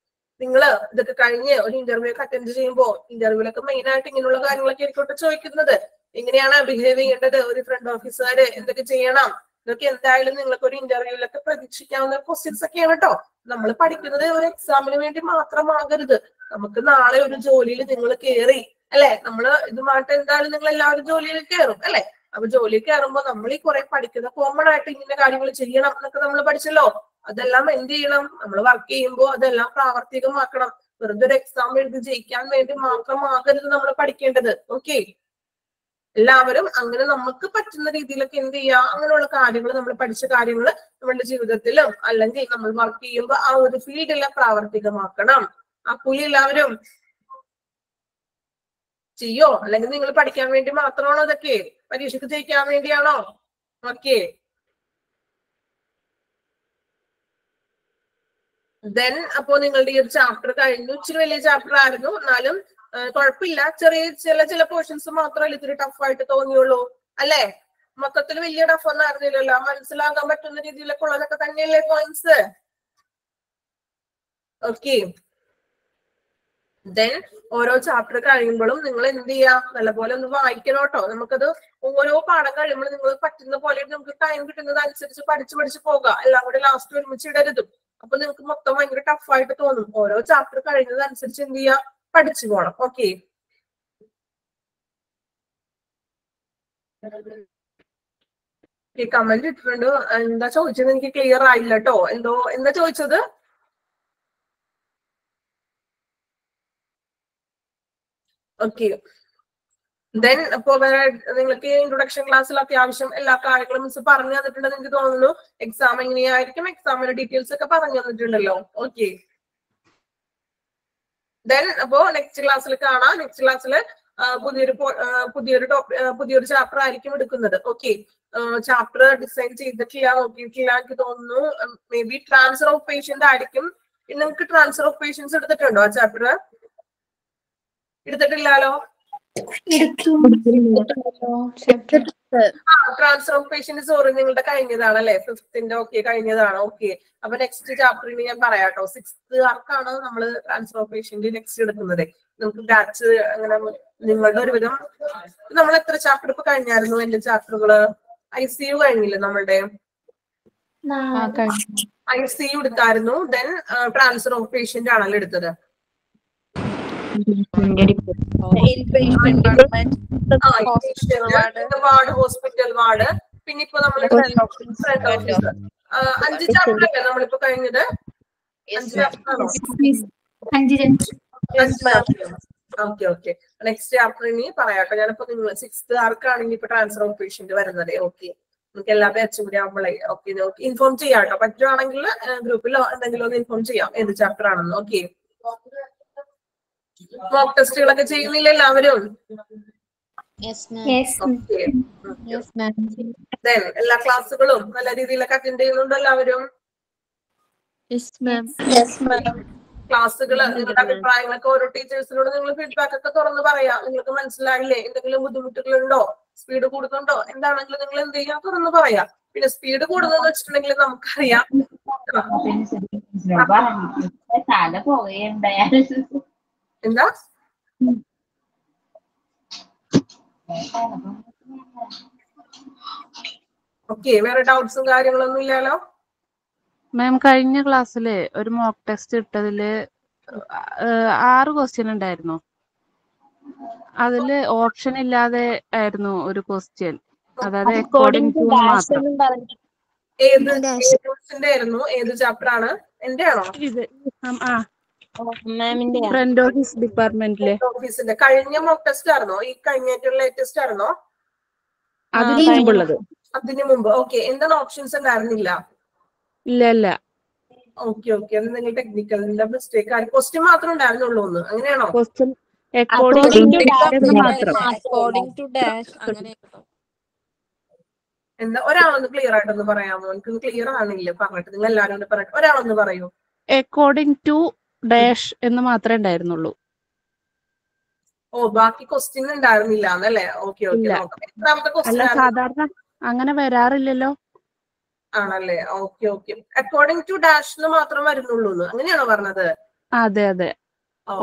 നിങ്ങള് ഇതൊക്കെ കഴിഞ്ഞ് ഒരു ഇന്റർവ്യൂ ഒക്കെ അറ്റൻഡ് ചെയ്യുമ്പോൾ ഇന്റർവ്യൂലൊക്കെ മെയിൻ ആയിട്ട് ഇങ്ങനെയുള്ള കാര്യങ്ങളൊക്കെ ആയിരിക്കോട്ടെ ചോദിക്കുന്നത്. എങ്ങനെയാണ് ബിഹേവ് ചെയ്യേണ്ടത്, ഒരു ഫ്രണ്ട് ഓഫീസർ എന്തൊക്കെ ചെയ്യണം, ഇതൊക്കെ എന്തായാലും നിങ്ങൾക്ക് ഒരു ഇന്റർവ്യൂലൊക്കെ പ്രതീക്ഷിക്കാവുന്ന ക്വസ്റ്റ്യൻസ് ഒക്കെയാണ് കേട്ടോ. നമ്മൾ പഠിക്കുന്നത് ഒരു എക്സാമിന് വേണ്ടി മാത്രമാകരുത്. നമുക്ക് നാളെ ഒരു ജോലിയിൽ നിങ്ങൾ കയറി അല്ലെ? നമ്മള് ഇതുമായിട്ട് എന്തായാലും നിങ്ങൾ എല്ലാവരും ജോലിയിൽ കയറും അല്ലെ? അപ്പൊ ജോലിയിൽ കയറുമ്പോ നമ്മൾ ഈ കുറെ പഠിക്കുന്ന കോമൺ ആയിട്ട് ഇങ്ങനെ കാര്യങ്ങൾ ചെയ്യണം എന്നൊക്കെ നമ്മൾ പഠിച്ചല്ലോ. അതെല്ലാം എന്ത് ചെയ്യണം? നമ്മൾ വർക്ക് ചെയ്യുമ്പോൾ അതെല്ലാം പ്രാവർത്തികമാക്കണം. വെറുതെ ഒരു എക്സാം എഴുതി ജയിക്കാൻ വേണ്ടി മാത്രമാകരുത് നമ്മൾ പഠിക്കേണ്ടത്. ഓക്കെ. എല്ലാവരും അങ്ങനെ നമുക്ക് പറ്റുന്ന രീതിയിലൊക്കെ എന്ത് ചെയ്യുക? അങ്ങനെയുള്ള കാര്യങ്ങൾ, നമ്മൾ പഠിച്ച കാര്യങ്ങൾ നമ്മളുടെ ജീവിതത്തിലും അല്ലെങ്കിൽ നമ്മൾ വർക്ക് ചെയ്യുമ്പോൾ ആ ഒരു ഫീൽഡിലെ പ്രാവർത്തികമാക്കണം. ആ പുലി എല്ലാവരും ചെയ്യോ? അല്ലെങ്കിൽ നിങ്ങൾ പഠിക്കാൻ വേണ്ടി മാത്രമാണോ ഇതൊക്കെ? പരീക്ഷയ്ക്ക് ജയിക്കാൻ വേണ്ടിയാണോ? ഓക്കെ. ദെൻ അപ്പോ നിങ്ങളുടെ ഈ ഒരു ചാപ്റ്റർ കഴിഞ്ഞു. ഇച്ചിരി വലിയ ചാപ്റ്റർ ആയിരുന്നു, എന്നാലും കുഴപ്പമില്ല. ചില പോർഷൻസ് മാത്രമല്ല ഇത്തിരി ടഫായിട്ട് തോന്നിയുള്ളൂ അല്ലെ? മൊത്തത്തിൽ വലിയ ടഫ് ഒന്നും ആയിരുന്നില്ലല്ലോ. മനസ്സിലാക്കാൻ പറ്റുന്ന രീതിയിലൊക്കെ ഉള്ളതൊക്കെ തന്നെയല്ലേ പോയിന്റ്സ്? ഓക്കെ. ദെൻ ഓരോ ചാപ്റ്റർ കഴിയുമ്പോഴും നിങ്ങൾ എന്ത് ചെയ്യാം? നല്ലപോലെ ഒന്ന് വായിക്കണം കേട്ടോ. നമുക്കത് ഓരോ പാഠം കഴിയുമ്പോൾ നിങ്ങൾ പറ്റുന്ന പോലെ നമുക്ക് ടൈം കിട്ടുന്നത് അനുസരിച്ച് പഠിച്ചു പോകാം. എല്ലാം കൂടി ലാസ്റ്റ് ഒരുമിച്ച് ഇടരുതും. അപ്പൊ നിങ്ങൾക്ക് മൊത്തം ഭയങ്കര ടഫായിട്ട് തോന്നും. ഓരോ ചാപ്റ്റർ കഴിയുന്നത് അനുസരിച്ച് എന്ത് ചെയ്യാം? പഠിച്ചു പോണം. ഓക്കെ. കമന്റ് ഇട്ടിട്ടുണ്ട്. എന്താ ചോദിച്ചത് എനിക്ക് ക്ലിയർ ആയില്ല കേട്ടോ. എന്താ ചോദിച്ചത്? ഓക്കെ. ദെൻ ഇപ്പൊ വേറെ നിങ്ങൾക്ക് ഇൻട്രൊഡക്ഷൻ ക്ലാസ്സിൽ അത്യാവശ്യം എല്ലാ കാര്യങ്ങളും മിസ് പറഞ്ഞു തന്നിട്ടുണ്ടെന്ന് എനിക്ക് തോന്നുന്നു. എക്സാം എങ്ങനെയായിരിക്കും, എക്സാമിന്റെ ഡീറ്റെയിൽസ് ഒക്കെ പറഞ്ഞു തന്നിട്ടുണ്ടല്ലോ. ഓക്കെ, ദെൻ അപ്പോ നെക്സ്റ്റ് ക്ലാസ്സിൽ കാണാം. നെക്സ്റ്റ് ക്ലാസ്സിൽ പുതിയൊരു ചാപ്റ്റർ ആയിരിക്കും എടുക്കുന്നത്. ഓക്കെ, ചാപ്റ്റർ ഡിസൈൻ ചെയ്തിട്ടില്ല, നോക്കിയിട്ടില്ല. എനിക്ക് തോന്നുന്നു maybe transfer of patient ആയിരിക്കും. നിങ്ങൾക്ക് ട്രാൻസ്ഫർ ഓഫ് പേഷ്യൻസ് എടുത്തിട്ടുണ്ടോ? ആ ചാപ്റ്റർ എടുത്തിട്ടില്ലല്ലോ. ട്രാൻസ്ഫർ ഓഫ് പേഷ്യന്റ് സോറി നിങ്ങളുടെ കഴിഞ്ഞതാണ് അല്ലെ, 5th ഓക്കെ കഴിഞ്ഞതാണ്. ഓക്കെ, അപ്പൊ നെക്സ്റ്റ് ചാപ്റ്ററിന് ഞാൻ പറയാട്ടോ. 6th ആർക്കാണ് നമ്മൾ ട്രാൻസ്ഫർ ഓഫ് പേഷ്യന്റ് നെക്സ്റ്റ് എടുക്കുന്നത്. നമുക്ക് ബാച്ച് അങ്ങനെ നിങ്ങളുടെ ഒരുവിധം നമ്മൾ എത്ര ചാപ്റ്റർ ഇപ്പൊ കഴിഞ്ഞായിരുന്നു? എന്റെ ചാപ്റ്ററുകള് ICU കഴിഞ്ഞില്ലേ നമ്മളുടെ? ICU എടുത്തായിരുന്നു. ദെൻ ട്രാൻസ്ഫർ ഓഫ് പേഷ്യന്റ് ആണല്ലോ എടുത്തത്. വാർഡ്, ഹോസ്പിറ്റൽ വാർഡ്, പിന്നെ ഇപ്പൊ നമ്മൾ 5 ചാപ്റ്റർ അല്ലേ നമ്മളിപ്പോ കഴിഞ്ഞത്? 5 ചാപ്റ്റർ ആണോ? ഓക്കെ ഓക്കെ, നെക്സ്റ്റ് ചാപ്റ്റർ ഇനി പറയാട്ടോ. ഞാനിപ്പോ നിങ്ങൾ 6th ആർക്കാണെങ്കിൽ ഇപ്പൊ ട്രാൻസ്ഫർ ഓഫ് പേഷ്യന്റ് വരുന്നത്. ഓക്കെ, നമുക്ക് എല്ലാ ബാച്ചും കൂടി ആവുമ്പോഴേ ഓക്കെ ഇൻഫോം ചെയ്യാട്ടോ. പറ്റുവാണെങ്കിൽ ഗ്രൂപ്പിലോ എന്തെങ്കിലും ഒന്ന് ഇൻഫോം ചെയ്യാം ഏത് ചാപ്റ്റർ ആണെന്ന്. ഓക്കെ, മോക്ക് ടെസ്റ്റുകളൊക്കെ ചെയ്യുന്നില്ല എല്ലാവരും? എല്ലാ ക്ലാസ്സുകളും നല്ല രീതിയിലൊക്കെ അറ്റൻഡ് ചെയ്യുന്നുണ്ട് എല്ലാവരും? ക്ലാസ്സുകൾ നിങ്ങളുടെ അഭിപ്രായങ്ങളൊക്കെ ഓരോ ടീച്ചേഴ്സിനോട് നിങ്ങൾ ഫീഡ്ബാക്ക് ഒക്കെ തുറന്ന് പറയാം. നിങ്ങൾക്ക് മനസ്സിലായില്ലേ, എന്തെങ്കിലും ബുദ്ധിമുട്ടുകളുണ്ടോ, സ്പീഡ് കൂടുന്നുണ്ടോ, എന്താണെങ്കിലും നിങ്ങൾ എന്ത് ചെയ്യാം തുറന്ന് പറയാം. പിന്നെ സ്പീഡ് കൂടുന്നതെന്ന് വെച്ചിട്ടുണ്ടെങ്കിൽ നമുക്കറിയാം എന്താ ഓക്കെ, വേറെ ഡൗട്ട്സും കാര്യങ്ങളൊന്നും ഇല്ലല്ലോ? മാം കഴിഞ്ഞ ക്ലാസ്സില് ഒരു മോക്ക് ടെസ്റ്റ് ഇട്ടതില് 6 ക്വസ്റ്റ്യൻ ഉണ്ടായിരുന്നു. അതില് ഓപ്ഷൻ ഇല്ലാതെ ആയിരുന്നു ഒരു ക്വസ്റ്റ്യൻ, അതായത് അക്കോർഡിംഗ് ടു മാത്രം. ഏത് ചാപ്റ്റർ ആണ്? എന്റെ ആണോ? ഫ്രണ്ട് ഓഫീസ് ഡിപ്പാർട്ട്മെന്റിലെ ഓഫീസിന്റെ കഴിഞ്ഞ മോക്ക് ടെസ്റ്റ് ആയിരുന്നോ? ഈ കഴിഞ്ഞ ലേറ്റസ്റ്റ് ആയിരുന്നോ? അതിന് മുമ്പുള്ളത്. അതിന് മുമ്പ്. ഓക്കെ, എന്താണ് ഓപ്ഷൻസ് ഉണ്ടായിരുന്നില്ല? ഇല്ല. ഓക്കെ ഓക്കെ, അത് നിങ്ങൾ ടെക്നിക്കലിന്റെ മിസ്റ്റേക്ക് ആയി. ക്വസ്റ്റ്യൻ മാത്രം ഉണ്ടായിരുന്നുള്ളൂ ഒന്ന്, അങ്ങനെയാണോ? ക്വസ്റ്റ്യൻ അക്കോർഡിംഗ് ടു മാത്രം. എന്താ ഒരാളൊന്ന് ക്ലിയർ ആയിട്ടൊന്ന് പറയാമോ? എനിക്ക് ക്ലിയർ ആണില്ല പറഞ്ഞിട്ട്. നിങ്ങൾ എല്ലാവരും ഒന്ന് പറയട്ടെ, ഒരാളൊന്ന് പറയൂ. അക്കോർഡിംഗ് ടു ഡാഷ് എന്ന് മാത്രമേ ഉണ്ടായിരുന്നുള്ളൂ. ഓ, ബാക്കി ക്വസ്റ്റ്യൻ ഉണ്ടായിരുന്നില്ല എന്നല്ലേ? ഓക്കെ ഓക്കെ, എത്രാമത്തെ ക്വസ്റ്റ്യൻ? സാധാരണ അങ്ങനെ വരാറില്ലല്ലോ. ആണല്ലേ? Okay okay, according to dash എന്ന് മാത്രം വരുന്നുള്ളൂ, അങ്ങനെയാണോ പറഞ്ഞത്? അതെ,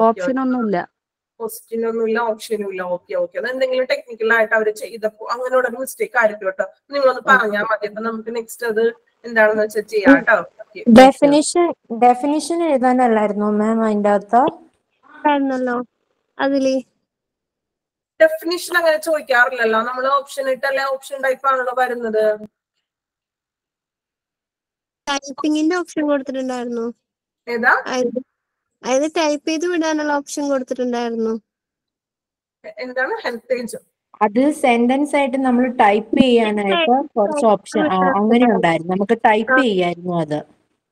ഓപ്ഷൻ ഒന്നുമില്ല. ക്വസ്റ്റ്യൻ ഒന്നുമില്ല, ഓപ്ഷനും ഇല്ല. ഓക്കെ ഓക്കെ, അത് എന്തെങ്കിലും ടെക്നിക്കൽ ആയിട്ട് അവർ ചെയ്തപ്പോ അങ്ങനെയുള്ള മിസ്റ്റേക്ക് ആയിരിക്കും കേട്ടോ. നിങ്ങളൊന്ന് പറഞ്ഞാൽ മതി, അപ്പൊ നമുക്ക് നെക്സ്റ്റ് അത് എന്താണെന്ന് വെച്ചാൽ ചെയ്യാം കേട്ടോ. ഡെഫിനിഷൻ എഴുതാനല്ലായിരുന്നു മാം അതിന്റെ അകത്ത്? അതില് ഡെഫിനിഷൻ അങ്ങനെ ചോദിക്കാറില്ലല്ലോ, നമ്മൾ ഓപ്ഷൻ ഇട്ടല്ലേ, ഓപ്ഷൻ ടൈപ്പ് ആണല്ലോ വരുന്നത്. ടൈപ്പിങ്ങിന്റെ ഓപ്ഷൻ കൊടുത്തിട്ടുണ്ടായിരുന്നു. ഏതാ? അതായത് ടൈപ്പ് ചെയ്ത് വിടാനുള്ള ഓപ്ഷൻ കൊടുത്തിട്ടുണ്ടായിരുന്നു. എന്താണ് ഹെൽത്തേജ്? അത് സെന്റൻസ് ആയിട്ട് നമ്മൾ ടൈപ്പ് ചെയ്യാനായിട്ട് കുറച്ച് ഓപ്ഷൻ അങ്ങനെ ഉണ്ടായിരുന്നു, നമുക്ക് ടൈപ്പ് ചെയ്യായിരുന്നു അത്.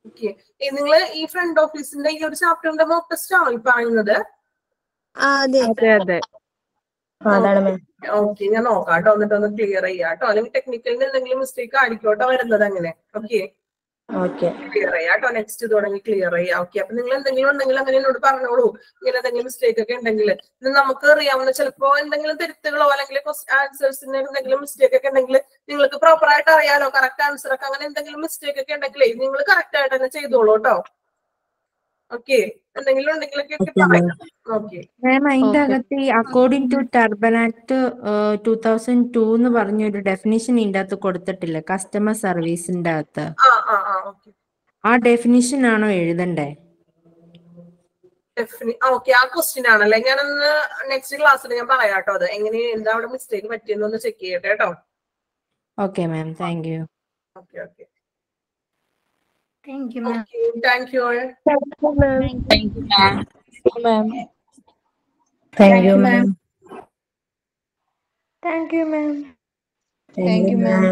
ഓക്കെ, നിങ്ങൾ ഈ ഫ്രണ്ട് ഓഫീസിന്റെ ഈ ഒരു ചാപ്റ്ററിന്റെ മോക്ക് ടെസ്റ്റ് ആണോ ഈ പറയുന്നത്? അതെ. ഓക്കെ, ഞാൻ നോക്കാം കേട്ടോ, എന്നിട്ട് ഒന്ന് ക്ലിയർ ചെയ്യാം കേട്ടോ. അല്ലെങ്കിൽ ടെക്നിക്കലിന് എന്തെങ്കിലും മിസ്റ്റേക്ക് ആയിരിക്കോട്ടോ വരുന്നത് അങ്ങനെ. ഓക്കെ, ക്ലിയർ ചെയ്യാം കേട്ടോ. നെക്സ്റ്റ് തുടങ്ങി ക്ലിയർ ചെയ്യാം. ഓക്കെ, അപ്പൊ നിങ്ങൾ എന്തെങ്കിലും ഉണ്ടെങ്കിൽ അങ്ങനെ എന്നോട് പറഞ്ഞോളൂ. ഇങ്ങനെ എന്തെങ്കിലും മിസ്റ്റേക്ക് ഒക്കെ ഉണ്ടെങ്കിൽ നമുക്ക് അറിയാവുന്ന ചിലപ്പോ എന്തെങ്കിലും തിരുത്തുകളോ അല്ലെങ്കിൽ ആൻസേഴ്സിന് എന്തെങ്കിലും മിസ്റ്റേക്ക് ഒക്കെ ഉണ്ടെങ്കിൽ നിങ്ങൾക്ക് പ്രോപ്പർ ആയിട്ട് അറിയാലോ കറക്റ്റ് ആൻസർ ഒക്കെ. അങ്ങനെ എന്തെങ്കിലും മിസ്റ്റേക്ക് ഒക്കെ ഉണ്ടെങ്കിലേ നിങ്ങൾ കറക്റ്റ് ആയിട്ട് തന്നെ ചെയ്തോളൂ കേട്ടോ. ഓക്കെ, എന്തെങ്കിലും ഉണ്ടെങ്കിലൊക്കെ പറയാം. ഓക്കെ മാം, അതിന്റെ അകത്ത് ഈ അക്കോർഡിംഗ് ടു ടർബൻ ആക്ട് 2002 എന്ന് പറഞ്ഞൊരു ഡെഫിനിഷൻ ഇതിന്റെ അകത്ത് കൊടുത്തിട്ടില്ല കസ്റ്റമർ സർവീസിന്റെ അകത്ത്. ആ ഡെഫിനിഷൻ ആണോ എഴുതണ്ടേ? ഓക്കെ, ആ ക്വസ്റ്റ്യൻ ആണല്ലേ. ഞാനൊന്ന് നെക്സ്റ്റ് ക്ലാസ്സിൽ ഞാൻ പറയാം കേട്ടോ, അത് എങ്ങനെ എന്താ അവിടെ മിസ്റ്റേക്ക് പറ്റിയെന്നൊന്ന് ചെക്ക് ചെയ്യട്ടെ കേട്ടോ. Okay ma'am, thank you. Okay okay, thank you ma'am. Thank you all. Thank you ma'am. Thank you ma'am. Thank you ma'am.